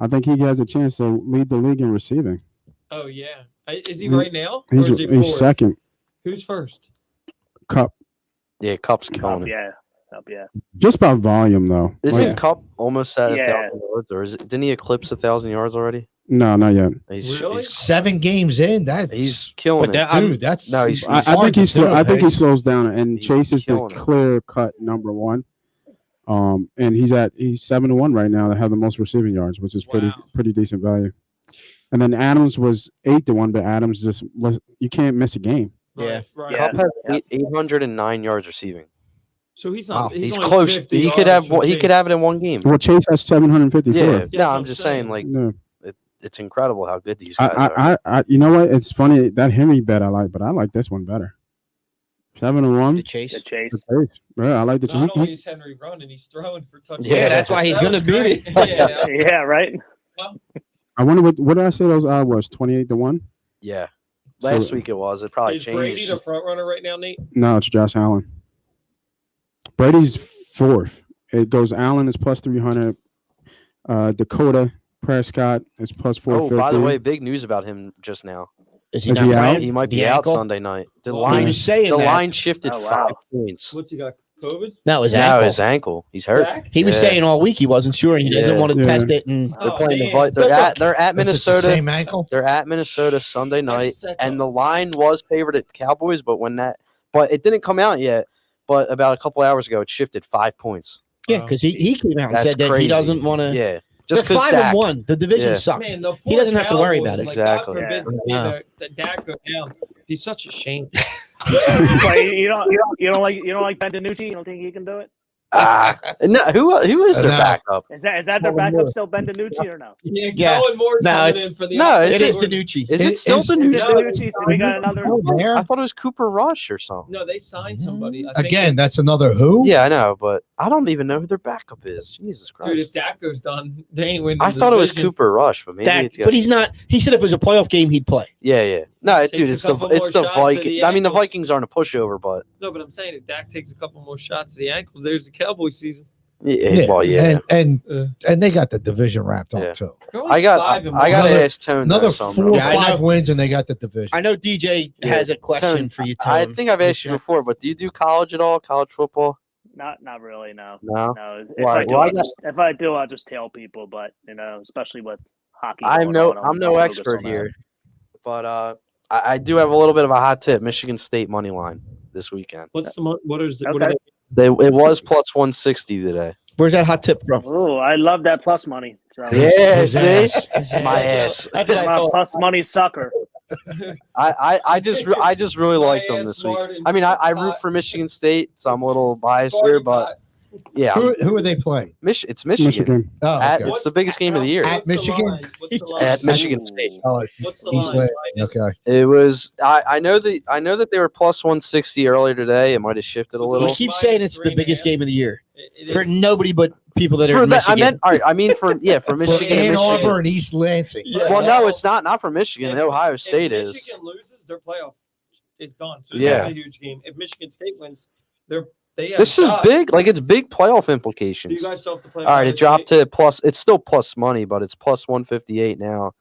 Speaker 6: I think he has a chance to lead the league in receiving.
Speaker 4: Oh yeah, is he right now? Or
Speaker 6: He's,
Speaker 4: is he
Speaker 6: he's
Speaker 4: fourth?
Speaker 6: second.
Speaker 4: Who's first?
Speaker 6: Cup.
Speaker 7: Yeah, Cup's killing it.
Speaker 9: Yeah. Yeah.
Speaker 6: Just about volume, though.
Speaker 7: Isn't
Speaker 6: Like,
Speaker 7: Cup almost at
Speaker 9: Yeah.
Speaker 7: 1,000 yards, or didn't he eclipse 1,000 yards already?
Speaker 6: no, not yet.
Speaker 4: Really?
Speaker 3: 7 games in. That's
Speaker 7: He's killing
Speaker 1: But
Speaker 7: it.
Speaker 1: that-
Speaker 3: dude. That's
Speaker 7: No, he's-
Speaker 6: I
Speaker 3: hard
Speaker 6: think
Speaker 3: to
Speaker 6: he's.
Speaker 3: do,
Speaker 6: I think he
Speaker 3: Pace.
Speaker 6: slows down, and
Speaker 7: He's
Speaker 6: Chase is the
Speaker 7: killing it.
Speaker 6: clear cut number one. And he's 7-1 right now to have the most receiving yards, which is
Speaker 4: Wow.
Speaker 6: pretty decent value. And then Adams was 8-1, but Adams you can't miss a game.
Speaker 1: Yeah.
Speaker 4: Right.
Speaker 9: Yeah.
Speaker 7: Cup has 809 yards receiving.
Speaker 4: So he's
Speaker 3: Wow.
Speaker 4: not.
Speaker 7: He's
Speaker 4: only
Speaker 7: close.
Speaker 4: 50
Speaker 7: He could
Speaker 4: yards
Speaker 7: have.
Speaker 4: from
Speaker 7: He could
Speaker 4: Chase.
Speaker 7: have it in one game.
Speaker 6: Well, Chase has 754.
Speaker 7: Yeah.
Speaker 4: Yeah,
Speaker 7: No,
Speaker 4: that's what
Speaker 7: I'm
Speaker 4: I'm
Speaker 7: just
Speaker 4: saying.
Speaker 7: saying. Like,
Speaker 6: No.
Speaker 7: it's incredible how good these guys are.
Speaker 6: I, you know what? It's funny that Henry bet I like, but I like this one better. 7-1.
Speaker 1: The Chase.
Speaker 9: The Chase.
Speaker 6: Yeah, I like the
Speaker 4: Not only
Speaker 6: Chase.
Speaker 4: is Henry running, he's throwing for touchdowns.
Speaker 7: Yeah,
Speaker 1: that's why he's
Speaker 4: That
Speaker 1: gonna
Speaker 4: was
Speaker 1: beat
Speaker 4: great.
Speaker 1: it.
Speaker 4: Yeah.
Speaker 9: Yeah, right.
Speaker 6: I wonder what did I say those odds was? 28-1.
Speaker 7: Yeah. Last
Speaker 6: So-
Speaker 7: week it was. It probably
Speaker 4: Is Brady
Speaker 7: changed.
Speaker 4: the front runner right now, Nate?
Speaker 6: No, it's Josh Allen. Brady's fourth. It goes Allen is plus 300. Dakota Prescott is plus 450.
Speaker 7: Oh, by the way, big news about him just now.
Speaker 1: Is he
Speaker 6: Is
Speaker 1: not
Speaker 6: he out?
Speaker 1: playing?
Speaker 7: He might be
Speaker 1: The
Speaker 7: out
Speaker 1: ankle?
Speaker 7: Sunday night. The
Speaker 4: Well,
Speaker 1: He
Speaker 7: line.
Speaker 1: was saying
Speaker 7: The
Speaker 1: that.
Speaker 7: line shifted
Speaker 9: Oh,
Speaker 7: 5
Speaker 9: wow.
Speaker 7: points.
Speaker 4: What's he got? COVID?
Speaker 1: That was
Speaker 7: Now
Speaker 1: ankle.
Speaker 7: his ankle. He's hurt.
Speaker 4: Back?
Speaker 1: He was
Speaker 7: Yeah.
Speaker 1: saying all week he wasn't sure, and he doesn't
Speaker 7: Yeah.
Speaker 1: want to
Speaker 6: Yeah.
Speaker 1: test it. And
Speaker 7: They're
Speaker 4: Oh,
Speaker 7: playing the
Speaker 4: man.
Speaker 7: Vi- they're
Speaker 1: Look,
Speaker 7: at they're at
Speaker 3: If it's the
Speaker 7: Minnesota.
Speaker 3: same ankle.
Speaker 7: They're at Minnesota Sunday night,
Speaker 4: such
Speaker 7: and
Speaker 4: a-
Speaker 7: the line was favored at the Cowboys, but but it didn't come out yet. But about a couple hours ago, it shifted 5 points.
Speaker 1: yeah, because he came out and
Speaker 7: That's
Speaker 1: said that
Speaker 7: crazy.
Speaker 1: he doesn't want to.
Speaker 7: Yeah,
Speaker 1: They're
Speaker 7: just because
Speaker 1: 5-1. The division
Speaker 7: Yeah.
Speaker 1: sucks.
Speaker 4: Man, the
Speaker 1: He
Speaker 4: poor
Speaker 1: doesn't have to worry
Speaker 4: Cowboys,
Speaker 1: about it.
Speaker 4: like,
Speaker 7: Exactly.
Speaker 4: God forbid
Speaker 1: Yeah.
Speaker 4: that Dak go down. He's such a shame.
Speaker 9: But you don't like Ben DiNucci? You don't think he can do it?
Speaker 7: No, who is their
Speaker 3: No.
Speaker 7: backup?
Speaker 9: Is that their backup still Ben DiNucci or no?
Speaker 4: Yeah,
Speaker 1: Yeah.
Speaker 4: Kellen Moore's
Speaker 1: No,
Speaker 4: coming
Speaker 1: it's-
Speaker 4: in for the
Speaker 7: no,
Speaker 1: It is
Speaker 4: the
Speaker 1: DiNucci.
Speaker 7: Is it still the
Speaker 9: Is
Speaker 7: new?
Speaker 9: it DiNucci? So we got another.
Speaker 3: Oh, there.
Speaker 7: I thought it was Cooper Rush or something.
Speaker 4: No, they signed somebody. I think
Speaker 3: Again, that's another who?
Speaker 7: Yeah, I know, but I don't even know who their backup is. Jesus Christ!
Speaker 4: dude, if Dak goes down, they ain't winning.
Speaker 7: I
Speaker 4: the
Speaker 7: thought it was
Speaker 4: division.
Speaker 7: Cooper Rush, but maybe
Speaker 1: Dak,
Speaker 7: it's
Speaker 1: but he's not. He said if it was a playoff game, he'd play.
Speaker 7: yeah. No,
Speaker 4: Takes
Speaker 7: dude,
Speaker 4: a
Speaker 7: it's
Speaker 4: couple
Speaker 7: the
Speaker 4: more shots at
Speaker 7: Vikings.
Speaker 4: the
Speaker 7: I mean, the
Speaker 4: ankles.
Speaker 7: Vikings aren't a pushover, but
Speaker 4: No, but I'm saying if Dak takes a couple more shots at the ankles, there's the Cowboy season.
Speaker 7: yeah.
Speaker 3: And they got the division wrapped up
Speaker 7: Yeah.
Speaker 3: too.
Speaker 4: They're only
Speaker 7: I got
Speaker 4: 5-1.
Speaker 7: to
Speaker 3: Another-
Speaker 7: ask Tone though,
Speaker 3: Another
Speaker 7: something
Speaker 3: 4 or
Speaker 7: real
Speaker 1: Yeah, I
Speaker 7: quick.
Speaker 3: 5 wins, and they got the division.
Speaker 1: I know DJ
Speaker 7: Yeah.
Speaker 1: has a question
Speaker 7: Tone,
Speaker 1: for you,
Speaker 7: I
Speaker 1: Tone.
Speaker 7: think I've asked you before, but do you do college at all? College football?
Speaker 9: Not really. No.
Speaker 7: No.
Speaker 9: No. If
Speaker 7: Why?
Speaker 9: I do,
Speaker 7: Well, I
Speaker 9: I'll
Speaker 7: got-
Speaker 9: just, if I do, I'll just tell people. But especially with hockey.
Speaker 7: I'm
Speaker 9: going
Speaker 7: no
Speaker 9: on,
Speaker 7: I'm no
Speaker 9: focus
Speaker 7: expert
Speaker 9: on that.
Speaker 7: here, but I do have a little bit of a hot tip. Michigan State money line this weekend.
Speaker 4: What's the what is it? What
Speaker 9: Okay.
Speaker 4: are they?
Speaker 7: It was plus 160 today.
Speaker 1: Where's that hot tip from?
Speaker 9: Oh, I love that plus money. So
Speaker 7: Yeah,
Speaker 3: His
Speaker 7: see,
Speaker 3: ass.
Speaker 7: my ass.
Speaker 1: That's what I
Speaker 9: I'm a
Speaker 1: thought.
Speaker 9: plus money sucker.
Speaker 7: I just really
Speaker 4: My
Speaker 7: like them
Speaker 4: ass
Speaker 7: this week.
Speaker 4: smart and
Speaker 7: I mean, I root
Speaker 4: hot.
Speaker 7: for Michigan State, so I'm a little biased here, but yeah,
Speaker 3: Who are they playing?
Speaker 7: It's Michigan.
Speaker 6: Michigan.
Speaker 3: Oh,
Speaker 7: At-
Speaker 3: okay.
Speaker 7: it's the biggest game of the year.
Speaker 3: At
Speaker 4: What's the
Speaker 3: Michigan?
Speaker 4: line? What's the line?
Speaker 7: At Michigan State.
Speaker 3: Oh,
Speaker 4: What's the
Speaker 3: East
Speaker 4: line?
Speaker 3: Lake. Okay.
Speaker 7: It was. I know that they were plus 160 earlier today. It might have shifted a
Speaker 4: He
Speaker 1: He
Speaker 7: little.
Speaker 1: keeps saying it's the biggest game of the year
Speaker 4: It
Speaker 1: for
Speaker 4: is.
Speaker 1: nobody but people that are
Speaker 7: For
Speaker 1: in
Speaker 7: that,
Speaker 1: Michigan.
Speaker 7: I mean for
Speaker 3: For
Speaker 7: Michigan.
Speaker 3: Ann
Speaker 7: and
Speaker 3: Arbor
Speaker 7: Michigan.
Speaker 3: and East Lansing.
Speaker 4: Yeah.
Speaker 7: Well, no, it's not for Michigan.
Speaker 4: If-
Speaker 7: Ohio
Speaker 4: if
Speaker 7: State is.
Speaker 4: Michigan loses, their playoff is done. So
Speaker 7: Yeah.
Speaker 4: it's a huge game. If Michigan State wins, they have
Speaker 7: This is
Speaker 4: shot.
Speaker 7: big. Like it's big playoff
Speaker 4: Do
Speaker 7: implications.
Speaker 4: you guys still have to play?
Speaker 7: All right,
Speaker 4: Ohio
Speaker 7: it dropped
Speaker 4: State?
Speaker 7: to plus. It's still plus money, but it's plus 158 now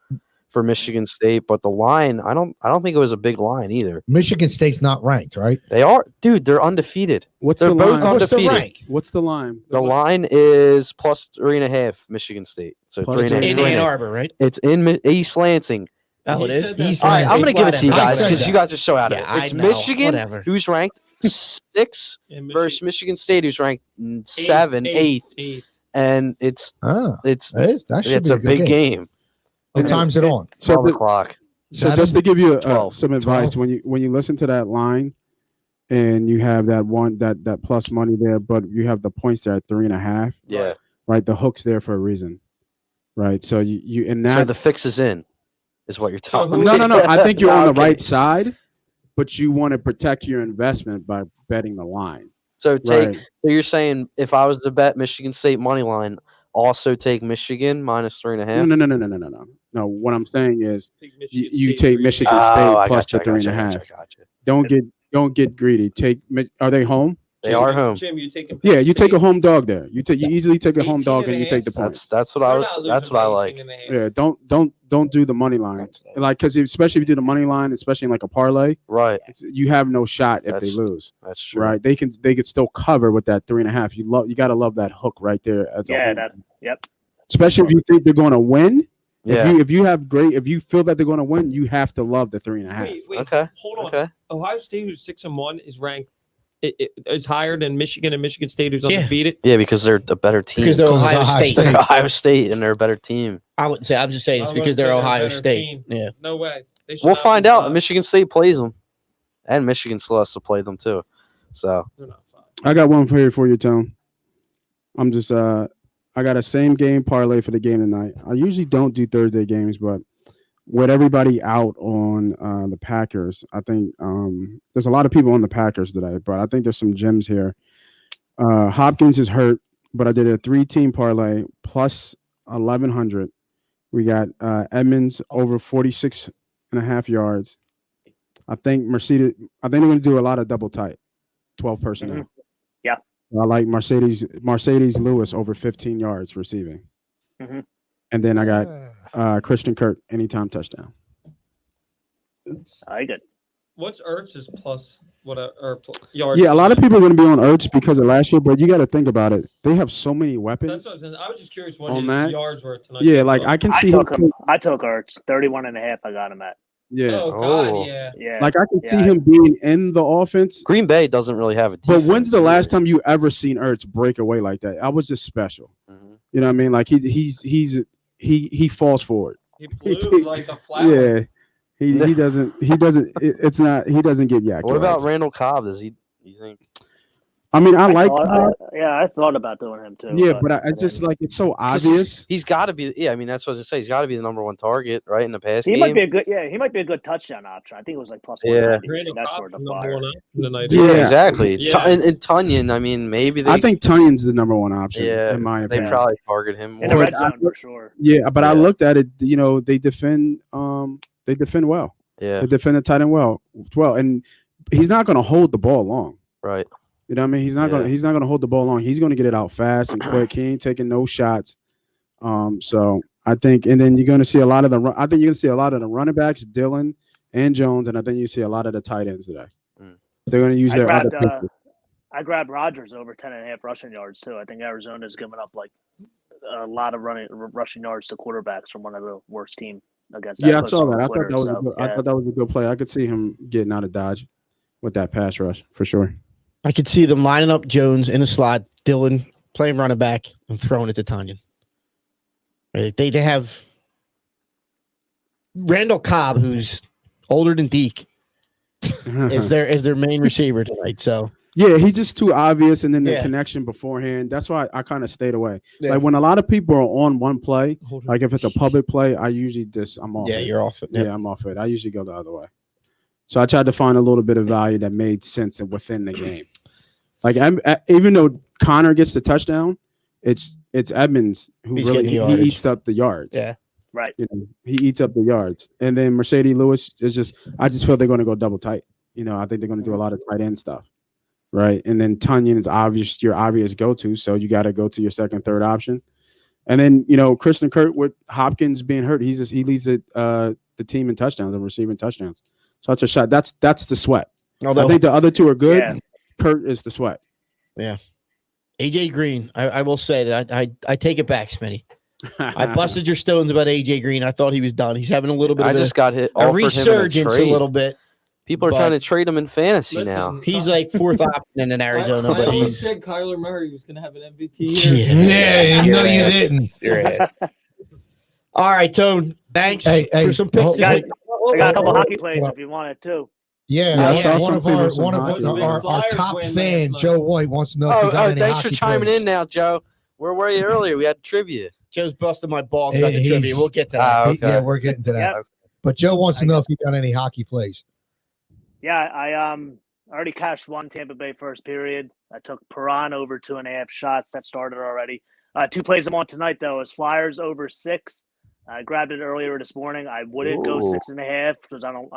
Speaker 7: for Michigan State. But the line, I don't think it was a big line either.
Speaker 3: Michigan State's not ranked, right?
Speaker 7: They are, dude. They're undefeated.
Speaker 6: What's
Speaker 7: They're
Speaker 6: the
Speaker 7: both
Speaker 6: line?
Speaker 3: What's the
Speaker 7: undefeated.
Speaker 3: rank?
Speaker 6: What's the line?
Speaker 7: The line is plus 3.5 Michigan State. So
Speaker 6: Plus
Speaker 7: 3.5.
Speaker 1: in Ann Arbor, right?
Speaker 7: It's in East Lansing.
Speaker 1: Oh, it
Speaker 4: He
Speaker 1: is.
Speaker 4: said that.
Speaker 3: East
Speaker 7: All right, I'm
Speaker 3: Lansing.
Speaker 7: gonna give it to you
Speaker 1: I
Speaker 7: guys
Speaker 3: said
Speaker 7: because
Speaker 3: that.
Speaker 7: you guys are so out of
Speaker 1: Yeah,
Speaker 7: it.
Speaker 1: I
Speaker 7: It's
Speaker 1: know.
Speaker 7: Michigan,
Speaker 1: Whatever.
Speaker 7: who's ranked 6
Speaker 4: And
Speaker 7: versus Michigan State, who's ranked 7, 8th. And it's
Speaker 3: that should
Speaker 7: it's
Speaker 3: be
Speaker 7: a big game.
Speaker 3: What time's it on?
Speaker 7: 12 o'clock.
Speaker 6: So just to give you
Speaker 7: 12.
Speaker 6: some advice, when you listen to that line, and you have that plus money there, but you have the points there at 3.5.
Speaker 7: Yeah.
Speaker 6: Right. The hook's there for a reason. Right. So you and that.
Speaker 7: So the fix is in, is what you're talking.
Speaker 6: No. I think you're on the right side, but you want to protect your investment by betting the line.
Speaker 7: So so you're saying if I was to bet Michigan State money line, also take Michigan minus 3.5?
Speaker 6: No. What I'm saying is you take Michigan State plus the 3.5. Don't get greedy. Are they home?
Speaker 7: They are home.
Speaker 4: Jim, you taking?
Speaker 6: Yeah, you take a home dog there. You easily take a home dog and you take the points.
Speaker 7: That's what that's what I like.
Speaker 6: Yeah, don't do the money line. Like, because especially if you do the money line, especially in like a parlay,
Speaker 7: right?
Speaker 6: You have no shot if they lose.
Speaker 7: That's true.
Speaker 6: Right? They can still cover with that 3.5. You gotta love that hook right there.
Speaker 9: Yep.
Speaker 6: Especially if you think they're going to win.
Speaker 7: Yeah.
Speaker 6: If you feel that they're going to win, you have to love the 3.5.
Speaker 4: Wait,
Speaker 7: okay.
Speaker 4: Hold on.
Speaker 7: Okay.
Speaker 4: Ohio State, who's 6-1, is ranked. Is higher than Michigan, and Michigan State, who's undefeated.
Speaker 7: Yeah, because they're a better team.
Speaker 1: Because they're Ohio State.
Speaker 7: They're Ohio State, and they're a better team.
Speaker 1: I wouldn't say. I'm just saying it's because they're Ohio State. Yeah.
Speaker 4: No way.
Speaker 7: We'll find out. Michigan State plays them, and Michigan still has to play them too. So
Speaker 6: I got one for you, Tom. I'm just I got a same game parlay for the game tonight. I usually don't do Thursday games, but with everybody out on the Packers, I think there's a lot of people on the Packers today, but I think there's some gems here. Hopkins is hurt, but I did a 3-team parlay plus 1,100. We got Edmonds over 46.5 yards. I think they're going to do a lot of double tight, 12 personnel.
Speaker 9: Mm-hmm. Yeah.
Speaker 6: I like Mercedes Lewis over 15 yards receiving.
Speaker 9: Mm-hmm.
Speaker 6: And then I got Christian Kirk anytime touchdown.
Speaker 9: I get.
Speaker 4: What's Ertz's plus yards?
Speaker 6: Yeah, a lot of people are going to be on Ertz because of last year, but you got to think about it. They have so many weapons.
Speaker 4: I was just curious what
Speaker 6: on
Speaker 4: his
Speaker 6: that.
Speaker 4: yards were tonight.
Speaker 6: Yeah, like I can see
Speaker 9: I took Ertz 31.5. I got him at.
Speaker 6: Yeah.
Speaker 4: Oh God, yeah.
Speaker 6: Like I can see him being in the offense.
Speaker 7: Green Bay doesn't really have a defense.
Speaker 6: But when's the last time you ever seen Ertz break away like that? I was just special.
Speaker 7: Mm-hmm.
Speaker 6: You know what I mean? Like he falls forward.
Speaker 4: He blew like a flower.
Speaker 6: Yeah. He doesn't he doesn't get yacked.
Speaker 7: What about Randall Cobb? You think?
Speaker 6: I mean, I
Speaker 9: thought about doing him too.
Speaker 6: Yeah, but I just like it's so obvious.
Speaker 7: He's got to be. Yeah, I mean that's what I was gonna say. He's got to be the number one target, right, in the pass
Speaker 9: game.
Speaker 7: He
Speaker 9: might be a good touchdown option. I think it was like plus 190. That's where the fire.
Speaker 7: Yeah, exactly. Yeah. And Tunyon, I mean, maybe
Speaker 6: I think Tunyon's the number one option.
Speaker 7: Yeah,
Speaker 6: in my opinion.
Speaker 7: They probably target him more.
Speaker 9: In the red zone for sure.
Speaker 6: Yeah, but I looked at it. You know, they defend well.
Speaker 7: Yeah,
Speaker 6: they defend the tight end well, and he's not going to hold the ball long.
Speaker 7: Right.
Speaker 6: You know what I mean? He's not gonna hold the ball long. He's gonna get it out fast and quick. He ain't taking no shots. So I think, and then you're gonna see a lot of the running backs, Dillon and Jones, and I think you see a lot of the tight ends today. They're gonna use their other pitches.
Speaker 9: I grabbed Rodgers over 10.5 rushing yards too. I think Arizona's giving up like a lot of rushing yards to quarterbacks from one of the worst teams against.
Speaker 6: Yeah, I saw that. I thought that was a good play. I could see him getting out of Dodge with that pass rush for sure.
Speaker 1: I could see them lining up Jones in a slot, Dillon playing running back and throwing it to Tunyon. Right? They have Randall Cobb, who's older than Deke, is their main receiver tonight. So
Speaker 6: yeah, he's just too obvious, and then the connection beforehand. That's why I kind of stayed away. Yeah. Like when a lot of people are on one play, like if it's a public play, I usually I'm off.
Speaker 1: Yeah, you're off it.
Speaker 6: Yeah, I'm off it. I usually go the other way. So I tried to find a little bit of value that made sense within the game. Like even though Connor gets the touchdown, it's Edmonds who he eats up the yards.
Speaker 1: Yeah,
Speaker 9: right.
Speaker 6: You know, he eats up the yards, and then Mercedes Lewis is I just feel they're going to go double tight. You know, I think they're going to do a lot of tight end stuff, right? And then Tunyon is your obvious go-to, so you got to go to your second, third option. And then Christian Kirk with Hopkins being hurt, he leads the team in touchdowns and receiving touchdowns. So that's a shot. That's the sweat. Although I think the other two are good. Yeah. Kurt is the sweat.
Speaker 1: Yeah. AJ Green. I will say that I take it back, Smitty. I busted your stones about AJ Green. I thought he was done. He's having a little bit of
Speaker 7: got hit.
Speaker 1: A resurgence a little bit.
Speaker 7: People are
Speaker 1: But-
Speaker 7: trying to trade him in fantasy now.
Speaker 4: Listen,
Speaker 1: He's like fourth option in Arizona,
Speaker 4: I
Speaker 1: but
Speaker 4: almost
Speaker 1: he's
Speaker 4: said Kyler Murray was going to have an MVP year.
Speaker 3: Yeah,
Speaker 1: Your
Speaker 3: no, you
Speaker 1: ass.
Speaker 3: didn't.
Speaker 1: Your ass. All right, Tone. Thanks
Speaker 3: Hey,
Speaker 1: for some picks.
Speaker 3: hold-
Speaker 1: this week.
Speaker 9: I got a couple hockey plays if you want it too.
Speaker 3: Yeah,
Speaker 6: I saw
Speaker 3: one
Speaker 6: some
Speaker 3: of
Speaker 6: people
Speaker 3: our
Speaker 6: some
Speaker 3: one of
Speaker 6: hockey.
Speaker 3: our
Speaker 4: Flyers
Speaker 3: top
Speaker 4: win
Speaker 3: fan,
Speaker 4: last night.
Speaker 3: Joe White, wants to know if you got any
Speaker 7: thanks for
Speaker 3: hockey
Speaker 7: chiming
Speaker 3: plays.
Speaker 7: in now, Joe. Where were you earlier? We had trivia.
Speaker 1: Joe's busting my balls about the
Speaker 3: He's-
Speaker 1: trivia. We'll get to that.
Speaker 7: Ah, okay.
Speaker 3: Yeah, we're getting to that.
Speaker 9: Yep.
Speaker 3: But Joe wants to know if you got any hockey plays.
Speaker 9: Yeah, I already cashed one Tampa Bay first period. I took Perron over 2.5 shots. That started already. 2 plays I'm on tonight though is Flyers over 6. I grabbed it earlier this morning. I wouldn't go
Speaker 7: Ooh.
Speaker 9: 6.5 because I don't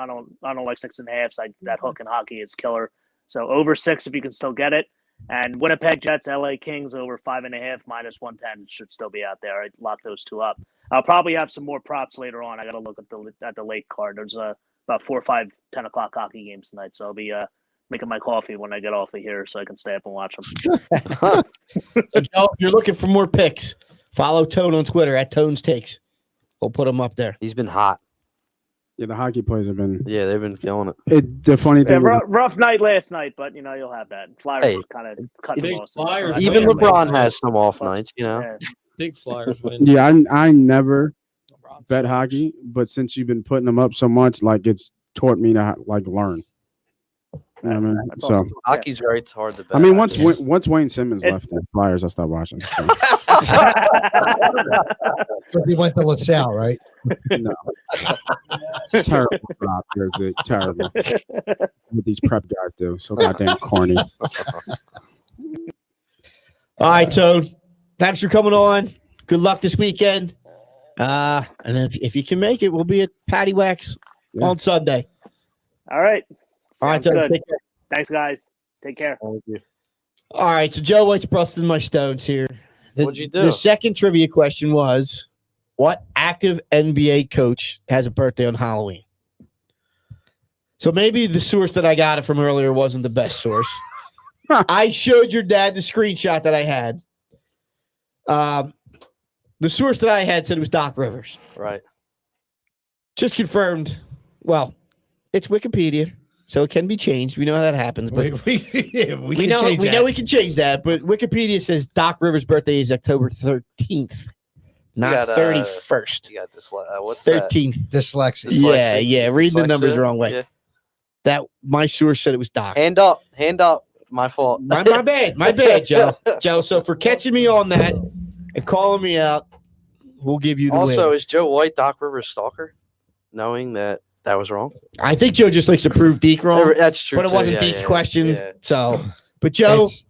Speaker 9: like 6.5. So that hook in hockey is killer. So over 6 if you can still get it. And Winnipeg Jets, LA Kings over 5.5 minus 110 should still be out there. I locked those 2 up. I'll probably have some more props later on. I got to look at the late card. There's about 4 or 5 10 o'clock hockey games tonight. So I'll be making my coffee when I get off of here so I can stay up and watch them.
Speaker 1: So, Joe, if you're looking for more picks, follow Tone on Twitter at Tone's Takes. We'll put him up there.
Speaker 7: He's been hot.
Speaker 6: Yeah, the hockey players have been.
Speaker 7: Yeah, they've been killing it.
Speaker 6: The funny
Speaker 9: Yeah,
Speaker 6: thing is,
Speaker 9: rough night last night, but you'll have that. Flyers
Speaker 7: Hey,
Speaker 9: kind of cut
Speaker 4: big
Speaker 9: losses.
Speaker 4: Flyers
Speaker 9: that's
Speaker 7: Even
Speaker 9: what I'm
Speaker 7: LeBron
Speaker 9: saying.
Speaker 7: has some off
Speaker 9: Plus,
Speaker 7: nights, you know.
Speaker 9: yeah.
Speaker 4: Big Flyers win.
Speaker 6: yeah, I never
Speaker 4: LeBron
Speaker 6: bet
Speaker 4: sucks.
Speaker 6: hockey, but since you've been putting them up so much, like it's taught me to like learn. You know what I mean?
Speaker 9: That's
Speaker 6: So
Speaker 9: awesome.
Speaker 7: Hockey's very hard to bet.
Speaker 6: I mean, once
Speaker 7: hockey.
Speaker 6: once Wayne Simmons
Speaker 9: It-
Speaker 6: left the Flyers, I stopped watching. So,
Speaker 3: But he went to LaSalle, right?
Speaker 6: no, terrible prop. There's it terrible. What these prep guys do, so goddamn corny.
Speaker 1: All right, Tone. Thanks for coming on. Good luck this weekend. And if you can make it, we'll be at PaddyWhack's
Speaker 6: Yeah.
Speaker 1: on Sunday.
Speaker 9: All right.
Speaker 1: All right,
Speaker 9: Sounds
Speaker 1: Tone.
Speaker 9: good.
Speaker 1: Take care.
Speaker 9: Thanks, guys. Take care.
Speaker 7: Thank you.
Speaker 1: All right, so Joe White's busting my stones here.
Speaker 7: What'd you do?
Speaker 1: The second trivia question was, what active NBA coach has a birthday on Halloween? So maybe the source that I got it from earlier wasn't the best source. I showed your dad the screenshot that I had. The source that I had said it was Doc Rivers.
Speaker 7: Right.
Speaker 1: Just confirmed. Well, it's Wikipedia, so it can be changed. We know how that happens, but
Speaker 3: We
Speaker 1: we know we can change that. But Wikipedia says Doc Rivers' birthday is October 13th, not
Speaker 7: got,
Speaker 1: 31st.
Speaker 7: You got this. What's that?
Speaker 1: 13th.
Speaker 3: Dyslexia.
Speaker 1: Yeah, yeah. Reading the numbers
Speaker 7: Dyslexia?
Speaker 1: the wrong way.
Speaker 7: Yeah.
Speaker 1: That my source said it was Doc.
Speaker 7: Hand up. Hand up. My fault.
Speaker 1: My bad, Joe. Joe, so for catching me on that and calling me out, we'll give you the
Speaker 7: Also,
Speaker 1: win.
Speaker 7: is Joe White Doc Rivers' stalker, knowing that was wrong?
Speaker 1: I think Joe just likes to prove Deke wrong,
Speaker 7: That's true.
Speaker 1: but it
Speaker 7: too.
Speaker 1: wasn't
Speaker 7: Yeah,
Speaker 1: Deke's
Speaker 7: yeah,
Speaker 1: question.
Speaker 7: yeah.
Speaker 1: So, but Joe,
Speaker 3: It's-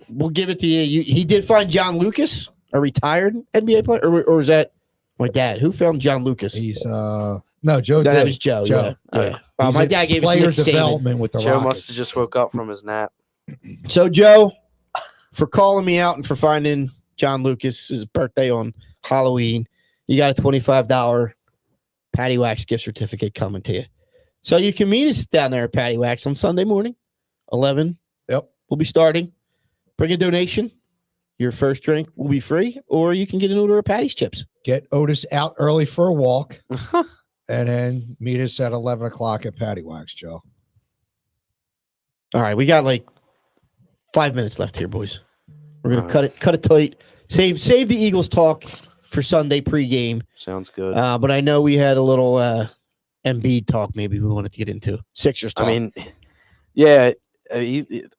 Speaker 1: we'll give it to you. He did find John Lucas, a retired NBA player, or is that my dad? Who found John Lucas?
Speaker 3: He's Joe
Speaker 1: No,
Speaker 3: did.
Speaker 1: that was Joe.
Speaker 3: Joe.
Speaker 1: Yeah. Well,
Speaker 3: He's
Speaker 1: my
Speaker 3: a
Speaker 1: dad gave us
Speaker 3: player
Speaker 1: Nick Saban.
Speaker 3: development with the
Speaker 7: Joe
Speaker 3: Rockets.
Speaker 7: must have just woke up from his nap.
Speaker 1: So, Joe, for calling me out and for finding John Lucas's birthday on Halloween, you got a $25 PaddyWhack's gift certificate coming to you. So you can meet us down there at PaddyWhack's on Sunday morning, 11.
Speaker 3: Yep.
Speaker 1: We'll be starting. Bring a donation. Your first drink will be free, or you can get an order of Patty's chips.
Speaker 3: Get Otis out early for a walk, and then meet us at 11 o'clock at PaddyWhack's, Joe.
Speaker 1: All right, we got like 5 minutes left here, boys. We're gonna cut it tight. Save the Eagles talk for Sunday pregame.
Speaker 7: Sounds good.
Speaker 1: But I know we had a little Embiid talk. Maybe we wanted to get into Sixers talk.
Speaker 7: I mean, yeah.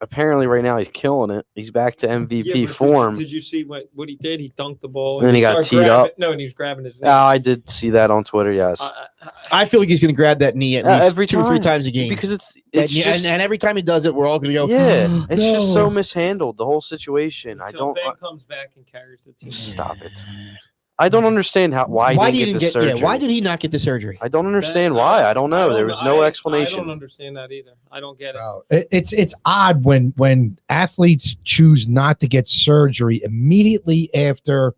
Speaker 7: Apparently, right now he's killing it. He's back to MVP form.
Speaker 4: Did you see what he did? He dunked the ball.
Speaker 7: And he got
Speaker 4: started
Speaker 7: teed up.
Speaker 4: No, and he was grabbing his knee.
Speaker 7: Oh, I did see that on Twitter. Yes,
Speaker 1: I feel like he's going to grab that knee at least
Speaker 7: every
Speaker 1: 2 or 3
Speaker 7: time.
Speaker 1: times a game.
Speaker 7: because it's
Speaker 1: and,
Speaker 7: just
Speaker 1: and every time he does it, we're all going to go.
Speaker 7: yeah, it's just so
Speaker 1: no.
Speaker 7: mishandled the whole situation.
Speaker 4: Until Ben comes back and carries the team.
Speaker 7: Stop it. I don't understand why he didn't get the surgery.
Speaker 1: why did he not get the surgery?
Speaker 7: I don't understand why. I don't know. There was no
Speaker 4: I
Speaker 7: explanation.
Speaker 4: don't understand that either. I don't get it.
Speaker 3: No, it's odd when athletes choose not to get surgery immediately after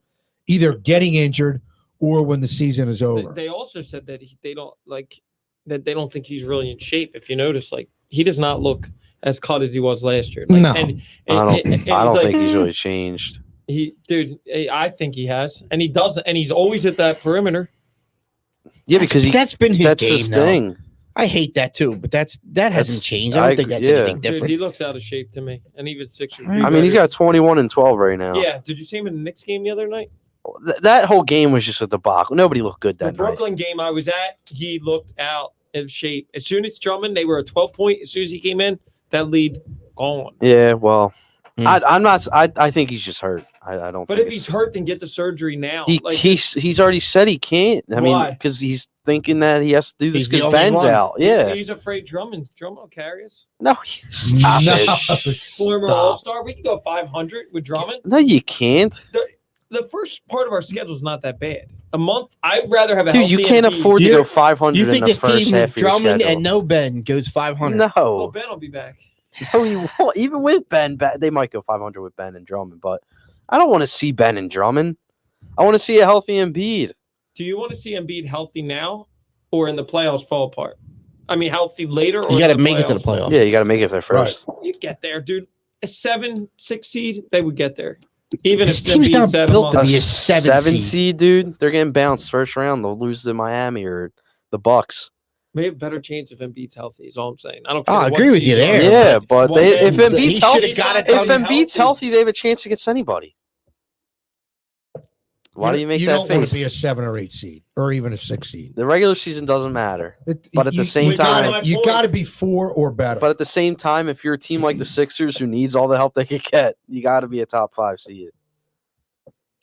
Speaker 3: either getting injured or when the season is over.
Speaker 4: They also said that they don't think he's really in shape. If you notice, like he does not look as cut as he was last year. Like,
Speaker 3: No.
Speaker 4: and
Speaker 7: I
Speaker 4: he's
Speaker 7: don't
Speaker 4: like,
Speaker 7: think he's really changed.
Speaker 4: I think he has, and he does, and he's always at that perimeter.
Speaker 7: Yeah, because
Speaker 1: that's been his
Speaker 7: that's
Speaker 1: game.
Speaker 7: his
Speaker 1: though.
Speaker 7: thing.
Speaker 1: I hate that too, but that hasn't changed. I don't think that's anything
Speaker 4: Dude,
Speaker 1: different.
Speaker 4: he looks out of shape to me, and even Sixers.
Speaker 7: I mean, he's got 21 and 12 right now.
Speaker 4: Yeah. Did you see him in the Knicks game the other night?
Speaker 7: That whole game was just a debacle. Nobody looked good
Speaker 4: The
Speaker 7: that night.
Speaker 4: Brooklyn game I was at, he looked out of shape. As soon as Drummond, they were a 12-point. As soon as he came in, that lead gone.
Speaker 7: Yeah, well, I'm not. I think he's just hurt. I don't.
Speaker 4: But if he's hurt, then get the surgery now.
Speaker 7: He's already said he can't. I mean, because he's thinking that he has to do this because Ben's out. Yeah,
Speaker 4: he's afraid Drummond will carry us.
Speaker 7: No, stop it.
Speaker 4: Former All-Star, we can go 500 with Drummond.
Speaker 7: No, you can't.
Speaker 4: The first part of our schedule is not that bad. A month, I'd rather have a
Speaker 7: dude. You can't afford to go 500
Speaker 1: You think
Speaker 7: in the
Speaker 1: this
Speaker 7: first
Speaker 1: team,
Speaker 7: half of your
Speaker 1: Drummond
Speaker 7: schedule.
Speaker 1: and no Ben, goes 500?
Speaker 7: No.
Speaker 4: Well, Ben will be back.
Speaker 7: No, he won't. Even with Ben, they might go 500 with Ben and Drummond, but I don't want to see Ben and Drummond. I want to see a healthy Embiid.
Speaker 4: Do you want to see Embiid healthy now or in the playoffs fall apart? I mean, healthy later? Or
Speaker 1: You got to make it to the playoffs.
Speaker 7: Yeah, you got to make it there first.
Speaker 4: Right. You get there, dude. A 7-6 seed, they would get there. Even
Speaker 1: This
Speaker 4: if
Speaker 1: team's
Speaker 4: Embiid
Speaker 1: not
Speaker 4: said
Speaker 1: built to
Speaker 7: A
Speaker 1: be a 7
Speaker 7: seed, dude. They're getting bounced first round. They'll lose to Miami or the Bucks.
Speaker 4: We have a better chance if Embiid's healthy. Is all I'm saying. I don't. Care
Speaker 1: I
Speaker 4: what
Speaker 1: agree with you
Speaker 4: seeds are.
Speaker 1: there.
Speaker 7: Yeah, but if
Speaker 1: he
Speaker 7: Embiid's healthy,
Speaker 1: should've got it
Speaker 7: if
Speaker 1: done
Speaker 7: Embiid's healthy, they have a chance against anybody. Why do you make
Speaker 3: you
Speaker 7: that
Speaker 3: don't want
Speaker 7: face?
Speaker 3: to be a 7 or 8 seed or even a 6 seed.
Speaker 7: The regular season doesn't matter, but at the same
Speaker 3: you
Speaker 7: time,
Speaker 3: you got to be 4 or better.
Speaker 7: but at the same time, if you're a team like the Sixers who needs all the help they can get, you got to be a top 5 seed.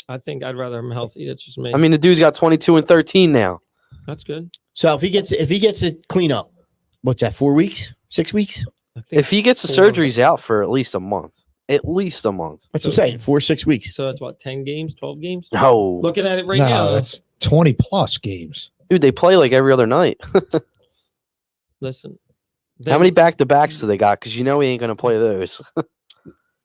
Speaker 4: I think I'd rather him healthy. That's just me.
Speaker 7: I mean, the dude's got 22 and 13 now.
Speaker 4: That's good.
Speaker 1: So if he gets it clean up, what's that? 4 weeks? 6 weeks?
Speaker 4: I think
Speaker 7: If he gets the
Speaker 4: 4.
Speaker 7: surgeries out for at least a month,
Speaker 1: That's what I'm saying. 4 or 6 weeks.
Speaker 4: So that's what 10 games, 12 games.
Speaker 7: No,
Speaker 4: Looking at it right
Speaker 3: no,
Speaker 4: now.
Speaker 3: that's 20 plus games.
Speaker 7: dude, they play like every other night.
Speaker 4: Listen.
Speaker 7: How many back-to-backs do they got? Because you know he ain't going to play those.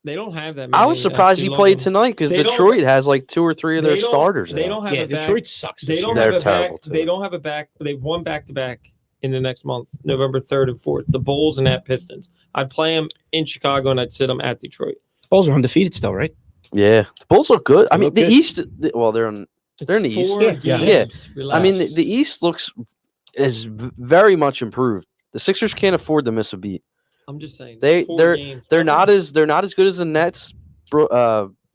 Speaker 4: They don't have that many.
Speaker 7: I was surprised he played
Speaker 4: tonight.
Speaker 7: tonight because
Speaker 4: They don't-
Speaker 7: Detroit has like 2 or 3 of their starters.
Speaker 4: They
Speaker 7: out.
Speaker 4: don't have
Speaker 1: Yeah,
Speaker 4: a back.
Speaker 1: Detroit sucks.
Speaker 4: They
Speaker 1: This
Speaker 4: don't
Speaker 1: year.
Speaker 4: have
Speaker 7: They're
Speaker 4: a
Speaker 7: terrible,
Speaker 4: back.
Speaker 7: too.
Speaker 4: They don't have a back. They've won back-to-back in the next month, November 3rd and 4th. The Bulls and at Pistons. I'd play them in Chicago and I'd sit them at Detroit.
Speaker 1: Bulls are undefeated still, right?
Speaker 7: Yeah, the Bulls look good. I
Speaker 1: They
Speaker 7: mean,
Speaker 1: look
Speaker 7: the
Speaker 1: good.
Speaker 7: East. Well, they're in the East.
Speaker 4: 4
Speaker 3: Yeah.
Speaker 4: games.
Speaker 7: I
Speaker 4: Relax.
Speaker 7: mean, the East is very much improved. The Sixers can't afford to miss a beat.
Speaker 4: I'm just saying.
Speaker 7: They're
Speaker 4: 4 games.
Speaker 7: They're not as good as the Nets,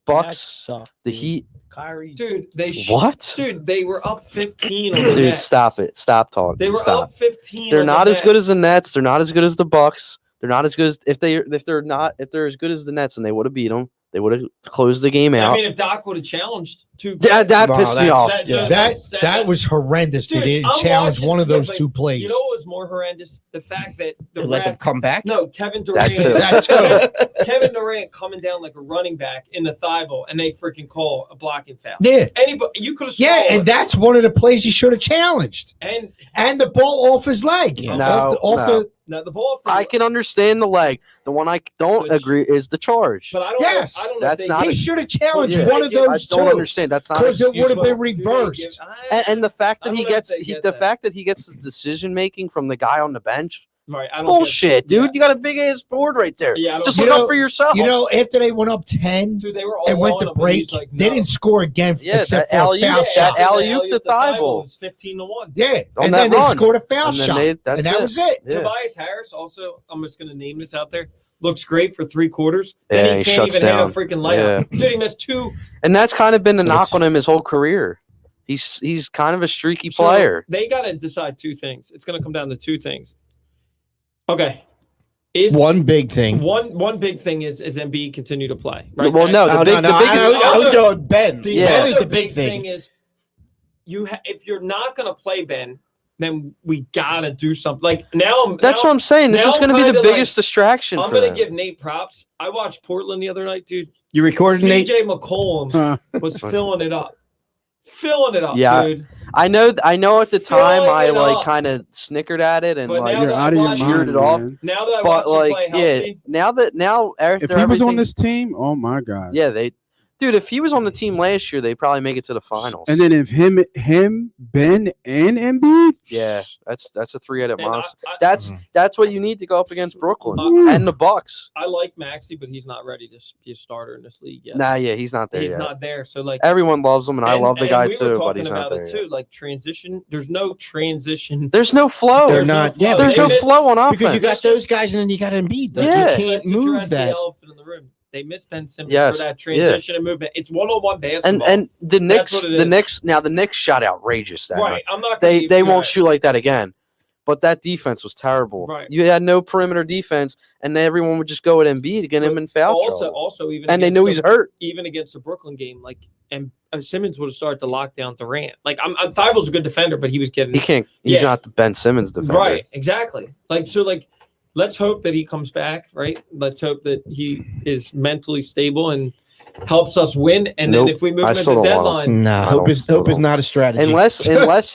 Speaker 7: Bucks, the Heat.
Speaker 8: Kyrie.
Speaker 4: Dude,
Speaker 7: What?
Speaker 4: Dude, they were up 15 on the
Speaker 7: Dude,
Speaker 4: Nets.
Speaker 7: stop it. Stop talking.
Speaker 4: They were
Speaker 7: Stop.
Speaker 4: up 15.
Speaker 7: They're
Speaker 4: on
Speaker 7: not
Speaker 4: the
Speaker 7: as good as the
Speaker 4: Nets.
Speaker 7: Nets. They're not as good as the Bucks. They're not as good as if they're as good as the Nets, and they would have beat them. They would have closed the game out.
Speaker 4: I mean, if Doc would have challenged 2
Speaker 7: that
Speaker 1: Wow,
Speaker 7: pissed me
Speaker 1: that's-
Speaker 7: off.
Speaker 3: That was horrendous.
Speaker 4: Dude,
Speaker 3: they didn't
Speaker 4: I'm
Speaker 3: challenge
Speaker 4: watching-
Speaker 3: one of
Speaker 4: yeah,
Speaker 3: those
Speaker 4: but
Speaker 3: 2 plays.
Speaker 4: You know what was more horrendous? The fact that the
Speaker 1: They let them
Speaker 4: ref,
Speaker 1: come back.
Speaker 4: no, Kevin Durant,
Speaker 7: That too.
Speaker 4: Kevin Durant coming down like a running back in the thigh ball, and they freaking call a blocking foul.
Speaker 3: Yeah.
Speaker 4: Anybody, you could have.
Speaker 3: Yeah, and that's one of the plays he should have challenged.
Speaker 4: and
Speaker 3: The ball off his leg.
Speaker 7: No,
Speaker 4: no, the ball.
Speaker 7: I can understand the leg. The one I don't agree is the charge.
Speaker 4: But I don't.
Speaker 3: Yes.
Speaker 4: I don't know.
Speaker 7: That's
Speaker 4: if
Speaker 7: not
Speaker 3: He
Speaker 7: a-
Speaker 3: should have challenged
Speaker 7: Yeah.
Speaker 3: one of
Speaker 7: I
Speaker 3: those
Speaker 7: don't
Speaker 3: 2.
Speaker 7: understand. That's not
Speaker 3: Because it would have been
Speaker 4: excusable.
Speaker 3: reversed.
Speaker 7: and the fact
Speaker 4: I
Speaker 7: that he
Speaker 4: don't know if
Speaker 7: gets
Speaker 4: they get
Speaker 7: the
Speaker 4: that.
Speaker 7: fact that he gets the decision making from the guy on the bench.
Speaker 4: Right, I don't
Speaker 7: Bullshit,
Speaker 4: get,
Speaker 7: dude.
Speaker 4: Yeah.
Speaker 7: You got a big ass board right there.
Speaker 4: Yeah, I don't
Speaker 7: Just
Speaker 4: get
Speaker 7: look
Speaker 3: You
Speaker 7: up
Speaker 3: know-
Speaker 7: for yourself.
Speaker 3: You know, after they went up 10
Speaker 4: Dude, they were all
Speaker 3: and went
Speaker 4: on
Speaker 3: to
Speaker 4: him, and
Speaker 3: break,
Speaker 4: he's like,
Speaker 3: they
Speaker 4: no.
Speaker 3: didn't score again
Speaker 7: Yeah,
Speaker 3: except
Speaker 7: that
Speaker 3: for a
Speaker 7: alley-oop-
Speaker 3: foul
Speaker 7: that
Speaker 3: shot.
Speaker 7: alley-oop to thigh ball.
Speaker 4: was 15-1.
Speaker 3: Yeah,
Speaker 7: On
Speaker 3: and
Speaker 7: that
Speaker 3: then they
Speaker 7: run.
Speaker 3: scored a foul
Speaker 7: And then
Speaker 3: shot,
Speaker 7: that's
Speaker 3: and that
Speaker 7: it.
Speaker 3: was it.
Speaker 7: Yeah.
Speaker 4: Tobias Harris also, I'm just going to name this out there, looks great for 3 quarters.
Speaker 7: Yeah,
Speaker 4: Then
Speaker 7: he
Speaker 4: can't
Speaker 7: shuts
Speaker 4: even
Speaker 7: down.
Speaker 4: hit a freaking layup. Dude, he missed 2.
Speaker 7: And that's kind of been the knock
Speaker 3: It's-
Speaker 7: on him his whole career. He's kind of a streaky
Speaker 4: So
Speaker 7: player.
Speaker 4: they got to decide 2 things. It's going to come down to 2 things. Okay. Is
Speaker 1: One big thing.
Speaker 4: one big thing is Embiid continue to play. Right?
Speaker 7: Well, no, the biggest.
Speaker 1: I was going Ben.
Speaker 4: The
Speaker 7: Yeah.
Speaker 1: Ben
Speaker 4: other
Speaker 1: is the big thing.
Speaker 4: is if you're not going to play Ben, then we got to do something. Like now,
Speaker 7: That's what I'm saying. This
Speaker 4: now
Speaker 7: is going to be the
Speaker 4: kinda like-
Speaker 7: biggest distraction
Speaker 4: I'm
Speaker 7: for
Speaker 4: going
Speaker 7: them.
Speaker 4: to give Nate props. I watched Portland the other night, dude.
Speaker 1: You recorded, Nate?
Speaker 4: CJ McCollum was filling it up. Filling it up,
Speaker 7: Yeah.
Speaker 4: dude.
Speaker 7: I know at the time
Speaker 4: Filling
Speaker 7: I
Speaker 4: it
Speaker 7: like
Speaker 4: up.
Speaker 7: kind of snickered at it and
Speaker 4: But
Speaker 7: like
Speaker 4: now
Speaker 6: You're
Speaker 4: that
Speaker 6: out of your
Speaker 4: I watch-
Speaker 7: cheered
Speaker 6: mind,
Speaker 7: it off.
Speaker 6: man.
Speaker 4: Now that I
Speaker 7: but
Speaker 4: watch him
Speaker 7: like
Speaker 4: play healthy,
Speaker 7: now after
Speaker 6: If he was on
Speaker 7: everything-
Speaker 6: this team, oh my god.
Speaker 7: yeah Dude, if he was on the team last year, they'd probably make it to the finals.
Speaker 6: And then if him, Ben, and Embiid,
Speaker 7: yeah, that's a three-headed
Speaker 4: And
Speaker 7: monster.
Speaker 4: I-
Speaker 7: That's what you need to go up against Brooklyn and the Bucks.
Speaker 4: I like Maxey, but he's not ready to be a starter in this league yet.
Speaker 7: Nah, yeah, he's not there
Speaker 4: he's
Speaker 7: yet.
Speaker 4: not there. So like
Speaker 7: Everyone loves him, and I love the guy
Speaker 4: we were
Speaker 7: too, but
Speaker 4: talking
Speaker 7: he's not
Speaker 4: about
Speaker 7: there
Speaker 4: it
Speaker 7: yet.
Speaker 4: too. Like transition, there's no transition.
Speaker 7: There's no flow.
Speaker 1: They're
Speaker 4: There's no
Speaker 1: not.
Speaker 4: flow.
Speaker 1: Yeah,
Speaker 7: There's no
Speaker 1: because-
Speaker 7: flow on offense.
Speaker 1: because you got those guys and then you got Embiid. Like,
Speaker 7: Yeah.
Speaker 1: you can't
Speaker 4: Let's
Speaker 1: move
Speaker 4: address
Speaker 1: that.
Speaker 4: The elephant in the room. They miss Ben Simmons
Speaker 7: Yes,
Speaker 4: for that
Speaker 7: yeah.
Speaker 4: transition and movement. It's one-on-one basketball.
Speaker 7: and the
Speaker 4: That's
Speaker 7: Knicks,
Speaker 4: what it
Speaker 7: the
Speaker 4: is.
Speaker 7: Knicks. Now the Knicks shot outrageous that
Speaker 4: right,
Speaker 7: night.
Speaker 4: I'm not. Gonna
Speaker 7: They
Speaker 4: give
Speaker 7: they
Speaker 4: you
Speaker 7: won't
Speaker 4: that.
Speaker 7: shoot like that again. But that defense was terrible.
Speaker 4: Right.
Speaker 7: You had no perimeter defense, and everyone would just go at Embiid to get him in foul trouble.
Speaker 4: Also, even
Speaker 7: And they
Speaker 4: against
Speaker 7: knew he's hurt.
Speaker 4: Even against the Brooklyn game, like and Simmons would have started to lock down Durant. Like I'm Thibault's a good defender, but he was getting
Speaker 7: He can't. He's
Speaker 4: Yeah.
Speaker 7: not the Ben Simmons defender.
Speaker 4: right. Exactly. Like so, like let's hope that he comes back. Right. Let's hope that he is mentally stable and helps us win. And
Speaker 7: Nope.
Speaker 4: then if we move
Speaker 7: I
Speaker 4: him at
Speaker 7: still
Speaker 4: the
Speaker 7: don't want
Speaker 4: deadline,
Speaker 1: Nah,
Speaker 7: I
Speaker 1: hope
Speaker 7: don't
Speaker 1: is
Speaker 7: still
Speaker 1: hope is
Speaker 7: don't.
Speaker 1: not a strategy.
Speaker 7: Unless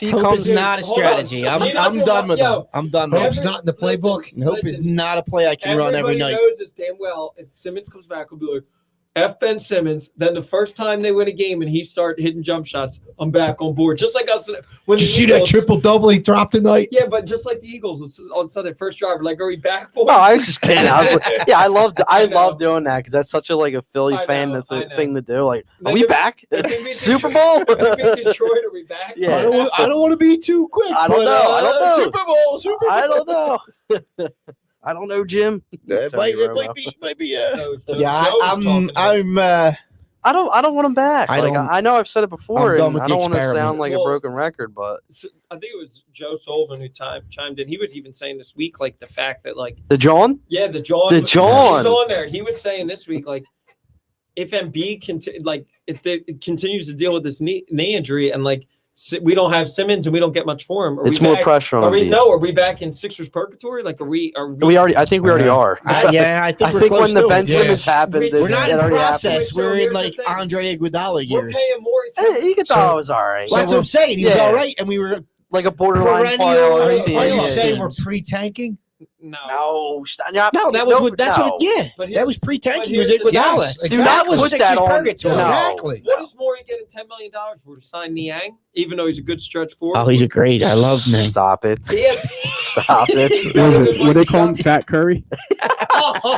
Speaker 7: he
Speaker 1: hope
Speaker 7: comes
Speaker 1: is not a
Speaker 4: Hold on.
Speaker 1: strategy. I'm
Speaker 4: He
Speaker 1: I'm
Speaker 4: doesn't
Speaker 1: done
Speaker 4: want-
Speaker 1: with
Speaker 4: yo,
Speaker 1: him. I'm done with
Speaker 3: Hope's
Speaker 1: him.
Speaker 3: not in the playbook.
Speaker 1: Hope is
Speaker 4: listen,
Speaker 1: not a play I can run every
Speaker 4: everybody
Speaker 1: night.
Speaker 4: knows this damn well. If Simmons comes back, we'll be like, F Ben Simmons. Then the first time they win a game and he start hitting jump shots, I'm back on board. Just like us when
Speaker 3: Did you
Speaker 4: the
Speaker 3: see that
Speaker 4: Eagles-
Speaker 3: triple double he dropped tonight?
Speaker 4: Yeah, but just like the Eagles on Sunday, first driver, like, are we back? Boys?
Speaker 7: No, I was just kidding. I was like, yeah, I
Speaker 4: I
Speaker 7: love
Speaker 4: know.
Speaker 7: doing that because that's such a like a Philly
Speaker 4: I
Speaker 7: fan
Speaker 4: know, I know.
Speaker 7: thing to do. Like, are
Speaker 4: Then
Speaker 7: we
Speaker 4: we-
Speaker 7: back?
Speaker 4: then we beat
Speaker 7: Super
Speaker 4: Detroit-
Speaker 7: Bowl?
Speaker 4: then we beat Detroit, are we back?
Speaker 7: Yeah.
Speaker 1: I don't want to be too quick.
Speaker 7: I don't
Speaker 1: but,
Speaker 7: know. I don't know.
Speaker 1: Super Bowl. Super Bowl.
Speaker 7: I don't know. I don't know, Jim.
Speaker 1: It
Speaker 7: Tony
Speaker 1: might
Speaker 7: Romo.
Speaker 1: be.
Speaker 4: So
Speaker 1: Yeah,
Speaker 4: Joe was talking about it.
Speaker 1: I'm.
Speaker 7: I don't want him back.
Speaker 1: I
Speaker 7: Like
Speaker 1: don't-
Speaker 7: I know I've said it before,
Speaker 1: I'm done
Speaker 7: and
Speaker 1: with
Speaker 7: I
Speaker 1: the
Speaker 7: don't want to
Speaker 1: experiment.
Speaker 7: sound like a
Speaker 4: Well-
Speaker 7: broken record, but
Speaker 4: So, I think it was Joe Sullivan who chimed in. He was even saying this week, like the fact that, like,
Speaker 7: the John.
Speaker 4: yeah, the John,
Speaker 7: The John.
Speaker 4: was on there. He was saying this week, like, if Embiid it continues to deal with this knee injury, and like we don't have Simmons and we don't get much for him,
Speaker 7: It's more pressure on
Speaker 4: Are we
Speaker 7: Embiid.
Speaker 4: Are we back in Sixers purgatory? Like,
Speaker 7: I think we already are.
Speaker 1: Yeah, I think
Speaker 7: I
Speaker 1: we're
Speaker 7: think
Speaker 1: close
Speaker 7: when the
Speaker 1: to
Speaker 7: Ben
Speaker 1: it.
Speaker 7: Simmons happened,
Speaker 4: We're
Speaker 1: We're not
Speaker 7: it
Speaker 1: in
Speaker 7: already
Speaker 1: process.
Speaker 7: happened.
Speaker 4: So
Speaker 1: We're in
Speaker 4: here's
Speaker 1: like
Speaker 4: the thing.
Speaker 1: Andre Iguodala
Speaker 4: We're
Speaker 1: years.
Speaker 4: paying more
Speaker 7: Hey,
Speaker 4: attention.
Speaker 7: Iguodala was all right.
Speaker 1: Well, that's what I'm saying. He was
Speaker 7: Yeah.
Speaker 1: all right, and we were
Speaker 7: Like a borderline
Speaker 1: Perennial-
Speaker 7: player on
Speaker 3: Are
Speaker 7: the
Speaker 3: you,
Speaker 7: team.
Speaker 3: are you
Speaker 1: Yeah.
Speaker 3: saying we're pre-tanking?
Speaker 4: No,
Speaker 7: No, stop.
Speaker 1: no. That was what. That's what. Yeah,
Speaker 4: But
Speaker 1: that was
Speaker 4: but
Speaker 1: pre-tanking.
Speaker 4: here's
Speaker 1: Was
Speaker 4: the thing.
Speaker 1: Iguodala?
Speaker 3: Yes,
Speaker 1: That
Speaker 3: exactly.
Speaker 1: was
Speaker 7: Put
Speaker 1: Sixers
Speaker 7: that on-
Speaker 1: purgatory.
Speaker 7: No.
Speaker 3: Exactly.
Speaker 4: What is Morey getting $10 million for to sign Niang, even though he's a good stretch forward?
Speaker 1: Oh, he's a great. I love him.
Speaker 7: Stop it.
Speaker 4: Yeah.
Speaker 7: Stop it.
Speaker 6: what is it? What they call him, Fat Curry?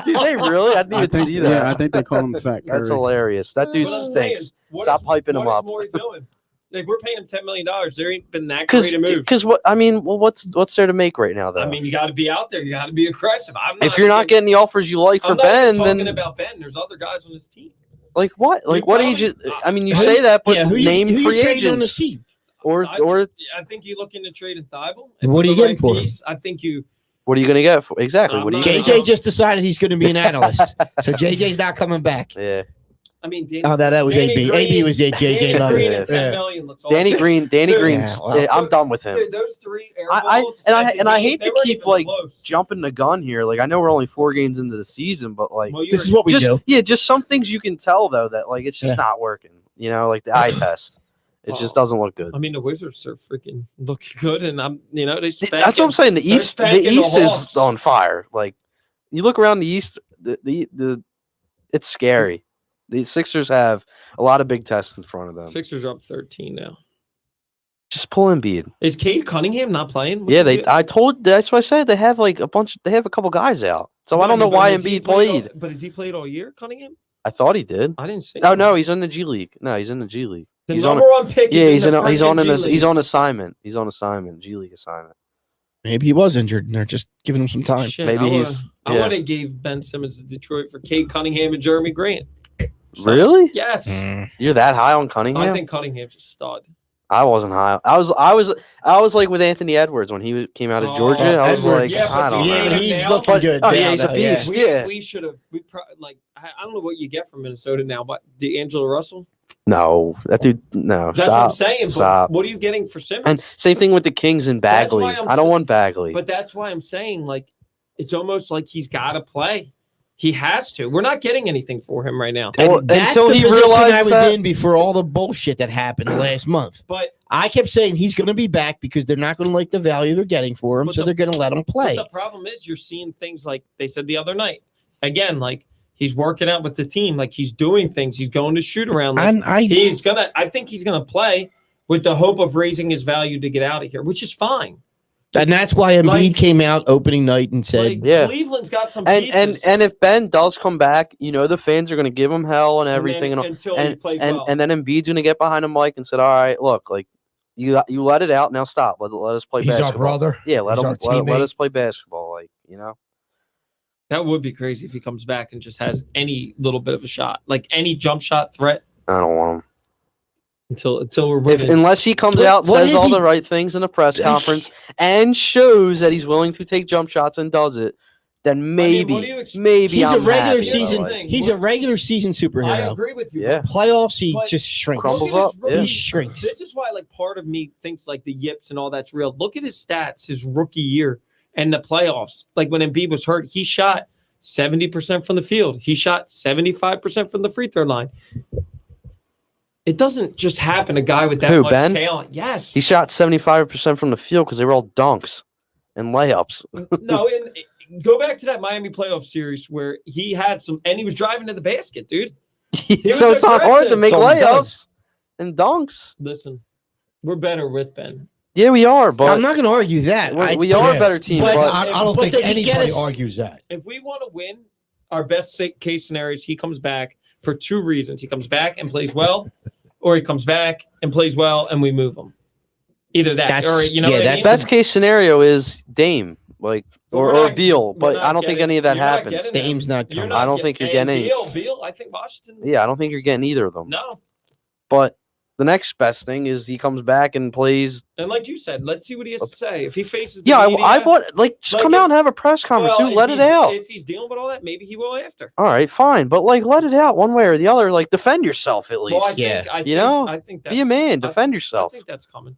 Speaker 7: Did they really? I didn't even see that.
Speaker 6: Yeah, I think they call him Fat Curry.
Speaker 7: That's hilarious. That dude
Speaker 4: But I'm saying,
Speaker 7: stinks.
Speaker 4: what
Speaker 7: Stop
Speaker 4: is-
Speaker 7: hyping him
Speaker 4: what is
Speaker 7: up.
Speaker 4: Morey doing? Like, we're paying him $10 million. There ain't been that great a move.
Speaker 7: Because what I mean, well, what's there to make right now though?
Speaker 4: I mean, you got to be out there. You got to be aggressive.
Speaker 7: if you're not getting the offers you like for
Speaker 4: I'm not
Speaker 7: Ben,
Speaker 4: even talking
Speaker 7: then
Speaker 4: about Ben. There's other guys on this team.
Speaker 7: like what? Like
Speaker 4: You
Speaker 7: what
Speaker 4: probably-
Speaker 7: agent? I mean, you
Speaker 1: Who-
Speaker 7: say that, but
Speaker 1: Yeah, who
Speaker 7: name
Speaker 1: you
Speaker 7: free
Speaker 1: trading on the
Speaker 7: agents
Speaker 1: team?
Speaker 7: or
Speaker 4: I think you're looking to trade in Thibault. And
Speaker 1: What
Speaker 4: for
Speaker 1: are you
Speaker 4: the
Speaker 1: getting for him?
Speaker 4: piece, I think you.
Speaker 7: what are you gonna get for exactly?
Speaker 4: I'm
Speaker 7: What are you?
Speaker 4: not-
Speaker 7: Gonna
Speaker 1: JJ just decided he's going to be an analyst, so JJ's not coming back.
Speaker 7: yeah,
Speaker 4: I mean, Danny,
Speaker 1: Oh, that was
Speaker 4: Danny
Speaker 1: AB.
Speaker 4: Green-
Speaker 1: AB was
Speaker 4: Danny
Speaker 1: JJ loved
Speaker 4: Green
Speaker 1: it.
Speaker 4: and 10
Speaker 1: Yeah.
Speaker 4: million. Let's all
Speaker 7: Danny
Speaker 4: take-
Speaker 7: Green. Danny
Speaker 4: Dude,
Speaker 7: Green's.
Speaker 1: wow.
Speaker 7: Yeah, I'm done with him.
Speaker 4: Dude, those three air
Speaker 7: I-
Speaker 4: balls.
Speaker 7: and I-
Speaker 4: at the
Speaker 7: and I
Speaker 4: game,
Speaker 7: hate
Speaker 4: they
Speaker 7: to
Speaker 4: weren't
Speaker 7: keep,
Speaker 4: even
Speaker 7: like,
Speaker 4: close.
Speaker 7: Jumping the gun here. Like I know we're only 4 games into the season, but like
Speaker 4: Well, you
Speaker 1: This
Speaker 4: were-
Speaker 1: is what we
Speaker 7: just
Speaker 1: do.
Speaker 7: yeah, just some things you can tell though that like it's just
Speaker 1: Yeah.
Speaker 7: not working. You know, like the eye test. It just doesn't look good.
Speaker 4: I mean, the Wizards are freaking looking good, and they.
Speaker 7: That's what I'm saying. The
Speaker 4: they're
Speaker 7: East, the
Speaker 4: spanking the
Speaker 7: East is
Speaker 4: Hawks.
Speaker 7: on fire. Like you look around the East, the it's scary. The Sixers have a lot of big tests in front of them.
Speaker 4: Sixers are up 13 now.
Speaker 7: Just pull Embiid.
Speaker 4: Is Cade Cunningham not playing? What's
Speaker 7: Yeah,
Speaker 4: he doing?
Speaker 7: I told. That's why I said they have like a bunch. They have a couple guys out. So I don't know
Speaker 4: but
Speaker 7: why
Speaker 4: has he
Speaker 7: Embiid played.
Speaker 4: But has he played all year, Cunningham?
Speaker 7: I thought he did.
Speaker 4: I didn't see.
Speaker 7: Oh
Speaker 4: him.
Speaker 7: no, he's in the G League. No, he's in the G League.
Speaker 4: The
Speaker 7: he's on.
Speaker 4: number one pick.
Speaker 7: Yeah,
Speaker 4: is
Speaker 7: he's on. He's
Speaker 4: freaking
Speaker 7: on
Speaker 4: G
Speaker 7: an.
Speaker 4: League.
Speaker 7: He's on assignment. He's on assignment. G League assignment.
Speaker 1: Maybe he was injured, and they're just giving him some time.
Speaker 4: Shit,
Speaker 7: Maybe
Speaker 4: I
Speaker 7: he's-
Speaker 4: I
Speaker 7: yeah.
Speaker 4: would have gave Ben Simmons to Detroit for Cade Cunningham and Jeremy Grant. So,
Speaker 7: Really?
Speaker 4: Yes.
Speaker 7: You're that high on Cunningham?
Speaker 4: I think Cunningham's a stud.
Speaker 7: I wasn't high. I was like with Anthony Edwards when he came out of
Speaker 4: Oh,
Speaker 7: Georgia. I was
Speaker 1: Edwards.
Speaker 7: like,
Speaker 4: Yeah, but
Speaker 7: I don't
Speaker 4: you
Speaker 1: Yeah,
Speaker 7: know.
Speaker 4: see
Speaker 1: but
Speaker 4: him
Speaker 1: he's
Speaker 4: now?
Speaker 1: looking good.
Speaker 7: Oh, yeah,
Speaker 1: now,
Speaker 7: he's a
Speaker 1: though, yeah.
Speaker 7: beast. Yeah.
Speaker 4: We should have. I don't know what you get from Minnesota now, but D'Angelo Russell.
Speaker 7: No, that dude. No,
Speaker 4: That's what I'm
Speaker 7: stop.
Speaker 4: saying. But
Speaker 7: Stop.
Speaker 4: what are you getting for Simmons?
Speaker 7: And same thing with the Kings and
Speaker 4: That's
Speaker 7: Bagley.
Speaker 4: why I'm
Speaker 7: I don't
Speaker 4: sa-
Speaker 7: want Bagley.
Speaker 4: But that's why I'm saying, like, it's almost like he's got to play. He has to. We're not getting anything for him right now.
Speaker 7: Well,
Speaker 1: And that's
Speaker 7: until
Speaker 1: the
Speaker 7: he
Speaker 1: position I
Speaker 7: realized
Speaker 1: was
Speaker 7: that-
Speaker 1: in before all the bullshit that happened last month.
Speaker 4: But
Speaker 1: I kept saying he's going to be back because they're not going to like the value they're getting for him,
Speaker 4: But
Speaker 1: so
Speaker 4: the-
Speaker 1: they're going to let him play.
Speaker 4: the problem is you're seeing things like they said the other night. Again, like He's working out with the team. Like he's doing things. He's going to shoot around. Like,
Speaker 1: And I
Speaker 4: think he's gonna play with the hope of raising his value to get out of here, which is fine.
Speaker 1: and that's why Embiid came out opening night and said,
Speaker 4: Like,
Speaker 7: Yeah.
Speaker 4: Cleveland's got some
Speaker 7: And
Speaker 4: pieces.
Speaker 7: and if Ben does come back, the fans are gonna give him hell and
Speaker 4: then
Speaker 7: everything,
Speaker 4: until he plays well.
Speaker 7: and then Embiid's gonna get behind the mic and said, "All right, look, like you let it out. Now stop. Let us play
Speaker 3: He's our
Speaker 7: basketball."
Speaker 3: brother.
Speaker 7: Yeah, let
Speaker 3: He's
Speaker 7: him
Speaker 3: our
Speaker 7: let
Speaker 3: teammate.
Speaker 7: us play basketball. Like
Speaker 4: That would be crazy if he comes back and just has any little bit of a shot, like any jump shot threat
Speaker 7: I don't want him.
Speaker 4: until we're winning.
Speaker 7: Unless he comes
Speaker 1: But
Speaker 7: out,
Speaker 1: what
Speaker 7: says
Speaker 1: is
Speaker 7: all
Speaker 1: he-
Speaker 7: the right things in a press conference, and shows that he's willing to take jump shots and does it, then maybe,
Speaker 4: what do you expect?
Speaker 7: maybe
Speaker 1: he's
Speaker 7: I'm
Speaker 1: a regular
Speaker 7: happy,
Speaker 1: season.
Speaker 7: but,
Speaker 4: thing.
Speaker 1: He's a regular season
Speaker 4: I
Speaker 1: superhero.
Speaker 4: agree with you.
Speaker 7: Yeah.
Speaker 1: Playoffs, he
Speaker 4: But-
Speaker 1: just shrinks.
Speaker 7: Crumbles
Speaker 4: Look at
Speaker 7: up,
Speaker 4: his rookie-
Speaker 7: yeah.
Speaker 1: He shrinks.
Speaker 4: This is why, like, part of me thinks like the yips and all that's real. Look at his stats, his rookie year and the playoffs. Like when Embiid was hurt, he shot 70% from the field. He shot 75% from the free throw line. It doesn't just happen. A guy with that
Speaker 7: Who,
Speaker 4: much
Speaker 7: Ben?
Speaker 4: talent. Yes.
Speaker 7: he shot 75% from the field because they were all dunks and layups.
Speaker 4: No, and go back to that Miami playoff series where he had some, and he was driving to the basket, dude. was
Speaker 7: So it's not hard to
Speaker 4: aggressive.
Speaker 7: make
Speaker 1: That's all he
Speaker 7: layups
Speaker 1: does.
Speaker 7: and dunks.
Speaker 4: Listen, we're better with Ben.
Speaker 7: Yeah, we are, but
Speaker 1: I'm not going to argue that.
Speaker 7: we are a
Speaker 3: yeah.
Speaker 7: better team.
Speaker 1: But
Speaker 7: But,
Speaker 3: I don't
Speaker 1: But
Speaker 3: think
Speaker 1: does he get
Speaker 3: anybody
Speaker 1: us-
Speaker 3: argues that.
Speaker 4: If we want to win, our best case scenario is he comes back for two reasons. He comes back and plays well, or he comes back and plays well and we move him. Either that,
Speaker 1: That's-
Speaker 4: or you know
Speaker 1: yeah,
Speaker 4: what I
Speaker 1: that's
Speaker 4: mean?
Speaker 7: best case scenario is Dame, like
Speaker 4: But
Speaker 7: or,
Speaker 4: we're
Speaker 7: or
Speaker 4: not-
Speaker 7: Beal,
Speaker 4: we're
Speaker 7: but
Speaker 4: not
Speaker 7: I don't think
Speaker 4: getting-
Speaker 7: any of that
Speaker 4: you're not
Speaker 7: happens.
Speaker 4: getting him.
Speaker 1: Dame's not
Speaker 4: You're
Speaker 1: coming.
Speaker 7: I don't think you're
Speaker 4: and
Speaker 7: getting any.
Speaker 4: Beal, I think Washington.
Speaker 7: Yeah, I don't think you're getting either of them.
Speaker 4: No.
Speaker 7: But the next best thing is he comes back and plays.
Speaker 4: And like you said, let's see what he has to say. If he faces the
Speaker 7: Yeah,
Speaker 4: media,
Speaker 7: I want just
Speaker 4: like
Speaker 7: come
Speaker 4: if-
Speaker 7: out and have a press conference.
Speaker 4: well,
Speaker 7: dude, let
Speaker 4: if
Speaker 7: it out.
Speaker 4: If he's dealing with all that, maybe he will after.
Speaker 7: All right, fine, but like let it out one way or the other. Like defend yourself at least.
Speaker 4: Well, I
Speaker 1: Yeah.
Speaker 4: think, I
Speaker 7: You
Speaker 4: think,
Speaker 7: know,
Speaker 4: I think
Speaker 7: Be a man.
Speaker 4: I
Speaker 7: Defend
Speaker 4: think-
Speaker 7: yourself.
Speaker 4: I think that's coming.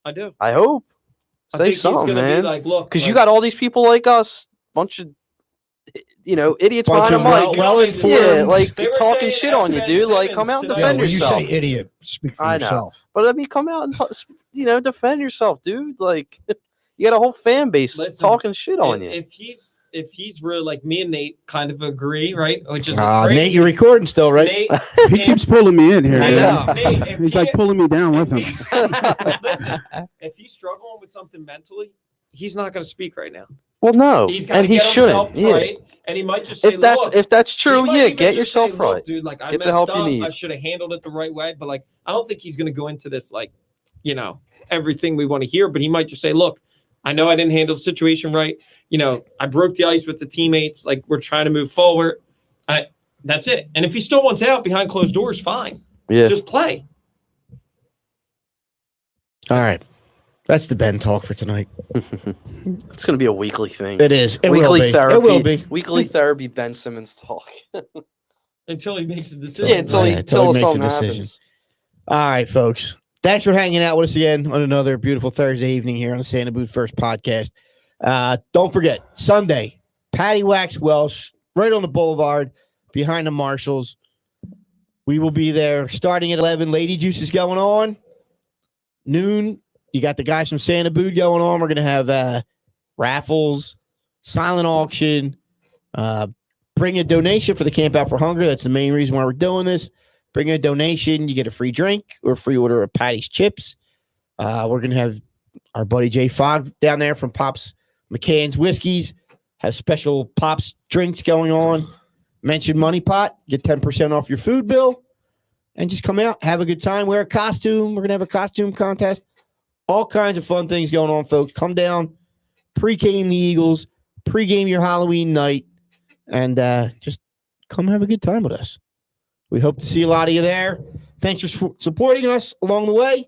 Speaker 4: I do.
Speaker 7: I hope.
Speaker 4: I
Speaker 7: Say
Speaker 4: think he's
Speaker 7: something,
Speaker 4: gonna
Speaker 7: man.
Speaker 4: Be like, look,
Speaker 7: Because you
Speaker 4: like,
Speaker 7: got all these people like us, bunch of idiots
Speaker 1: Bunch
Speaker 7: behind a
Speaker 1: of
Speaker 7: mic.
Speaker 1: well-informed-
Speaker 7: Yeah, like
Speaker 4: They were
Speaker 7: talking
Speaker 4: saying
Speaker 7: shit on you,
Speaker 4: Ben
Speaker 7: dude. Like
Speaker 4: Simmons
Speaker 7: come out and
Speaker 4: today.
Speaker 3: Yeah,
Speaker 7: defend
Speaker 3: when you
Speaker 7: yourself.
Speaker 3: say idiot, speak for
Speaker 7: I know.
Speaker 3: yourself.
Speaker 7: But I mean, come out and defend yourself, dude. Like you got a whole fan base
Speaker 4: Listen,
Speaker 7: talking shit on you.
Speaker 4: if he's really like me and Nate kind of agree, right? Which is
Speaker 1: Nate,
Speaker 4: crazy.
Speaker 1: you're recording still, right?
Speaker 4: Nate,
Speaker 6: He keeps pulling me in here.
Speaker 1: I
Speaker 6: man.
Speaker 1: know.
Speaker 4: Nate, if
Speaker 6: He's
Speaker 4: he-
Speaker 6: like pulling me down with
Speaker 4: if
Speaker 6: him.
Speaker 4: listen, if he's struggling with something mentally, he's not going to speak right now.
Speaker 7: Well, no,
Speaker 4: He's got to
Speaker 7: and he
Speaker 4: get himself
Speaker 7: shouldn't. Yeah.
Speaker 4: right, and he might just say,
Speaker 7: If that's
Speaker 4: "Look,"
Speaker 7: true,
Speaker 4: he might
Speaker 7: yeah,
Speaker 4: even
Speaker 7: get
Speaker 4: just say,
Speaker 7: yourself
Speaker 4: "Look,
Speaker 7: right.
Speaker 4: dude. Like I
Speaker 7: Get the
Speaker 4: messed
Speaker 7: help you
Speaker 4: up.
Speaker 7: need.
Speaker 4: I should have handled it the right way." But like, I don't think he's going to go into this like, everything we want to hear. But he might just say, "Look, I know I didn't handle the situation right. I broke the ice with the teammates. Like we're trying to move forward. That's it. And if he still wants out behind closed doors, fine.
Speaker 7: Yeah,
Speaker 4: Just play."
Speaker 1: All right. That's the Ben talk for tonight.
Speaker 7: it's gonna be a weekly thing.
Speaker 1: It is. It
Speaker 7: weekly
Speaker 1: will be.
Speaker 7: therapy.
Speaker 1: It will be.
Speaker 7: Weekly therapy. Ben Simmons talk.
Speaker 4: Until he makes a decision.
Speaker 7: Yeah, until
Speaker 1: Yeah, until he makes a
Speaker 7: something
Speaker 1: decision.
Speaker 7: happens.
Speaker 1: All right, folks. Thanks for hanging out with us again on another beautiful Thursday evening here on the Santa Boot First podcast. Don't forget, Sunday, PaddyWhack Welsh, right on the boulevard, behind the Marshalls. We will be there starting at 11. Lady Juice is going on. Noon, you got the guys from Santa Boot going on. We're going to have raffles, silent auction, bring a donation for the Camp Out for Hunger. That's the main reason why we're doing this. Bring a donation, you get a free drink or a free order of Patty's chips. We're going to have our buddy Jay Fogg down there from Pops McCann's Whiskeys. Have special Pops drinks going on. Mention Money Pot. Get 10% off your food bill. And just come out, have a good time, wear a costume. We're going to have a costume contest. All kinds of fun things going on, folks. Come down, pre-game the Eagles, pre-game your Halloween night, and just come have a good time with us. We hope to see a lot of you there. Thanks for supporting us along the way.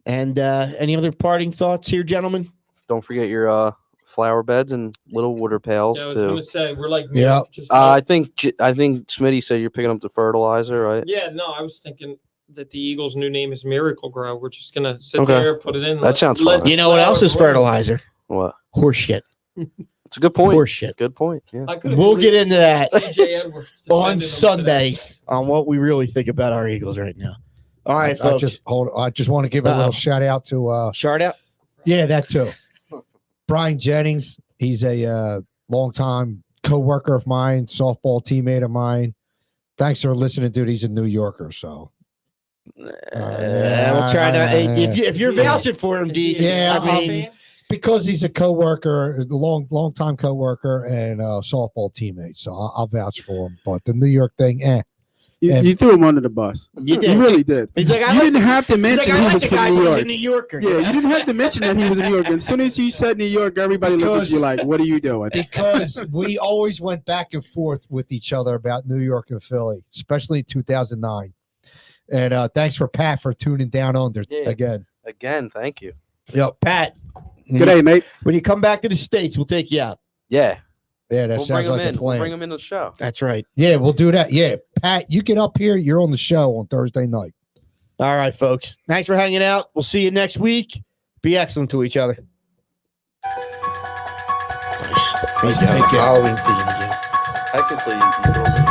Speaker 1: And any other parting thoughts here, gentlemen?
Speaker 7: Don't forget your flower beds and little water pails
Speaker 4: Yeah, I was
Speaker 7: too.
Speaker 4: gonna say we're like
Speaker 3: Yeah.
Speaker 4: Just
Speaker 7: I think Smitty said you're picking up the fertilizer, right?
Speaker 4: yeah. No, I was thinking that the Eagles' new name is Miracle Grow. We're just gonna sit
Speaker 7: Okay.
Speaker 4: there, put it in.
Speaker 7: That sounds fine.
Speaker 1: You know what else is fertilizer?
Speaker 7: What?
Speaker 1: Horse shit.
Speaker 7: It's a good point.
Speaker 1: Horse shit.
Speaker 7: Good point. Yeah.
Speaker 1: We'll get into that
Speaker 4: TJ Edwards
Speaker 1: on
Speaker 4: defended them
Speaker 1: Sunday
Speaker 4: today.
Speaker 1: on what we really think about our Eagles right now. All right,
Speaker 3: I
Speaker 1: folks.
Speaker 3: just want to give a
Speaker 1: Uh-oh.
Speaker 3: little shout out to
Speaker 1: Shard out.
Speaker 3: yeah, that too. Brian Jennings. He's a longtime co-worker of mine, softball teammate of mine. Thanks for listening, dude. He's a New Yorker, so.
Speaker 1: We'll try not. If you're vouching for him, D.
Speaker 3: Yeah,
Speaker 1: I mean,
Speaker 3: because he's a co-worker, long time co-worker and a softball teammate, so I'll vouch for him. But the New York thing,
Speaker 6: You threw him under the bus.
Speaker 1: You did.
Speaker 6: You really did.
Speaker 1: He's like,
Speaker 6: you didn't have to
Speaker 1: he's
Speaker 6: mention
Speaker 1: like, I
Speaker 6: he
Speaker 1: like
Speaker 6: was
Speaker 1: the
Speaker 6: from
Speaker 1: guy
Speaker 6: New
Speaker 1: who's
Speaker 6: York.
Speaker 1: a New Yorker.
Speaker 6: Yeah, you didn't have to mention that he was a New Yorker. As soon as you said New York, everybody looked at you like, "What are you doing?"
Speaker 3: Because we always went back and forth with each other about New York and Philly, especially in 2009. And thanks for Pat for tuning down under again.
Speaker 7: Again, thank you.
Speaker 1: Yo, Pat.
Speaker 6: Good day, mate.
Speaker 1: When you come back to the States, we'll take you out.
Speaker 7: Yeah.
Speaker 3: Yeah, that
Speaker 7: We'll
Speaker 3: sounds
Speaker 7: bring him
Speaker 3: like a
Speaker 7: in. We'll
Speaker 3: plan.
Speaker 7: bring him in the show.
Speaker 1: That's right.
Speaker 3: Yeah, we'll do that. Yeah, Pat, you get up here. You're on the show on Thursday night.
Speaker 1: All right, folks. Thanks for hanging out. We'll see you next week. Be excellent to each other. Nice. Halloween theme again.
Speaker 7: Technically, you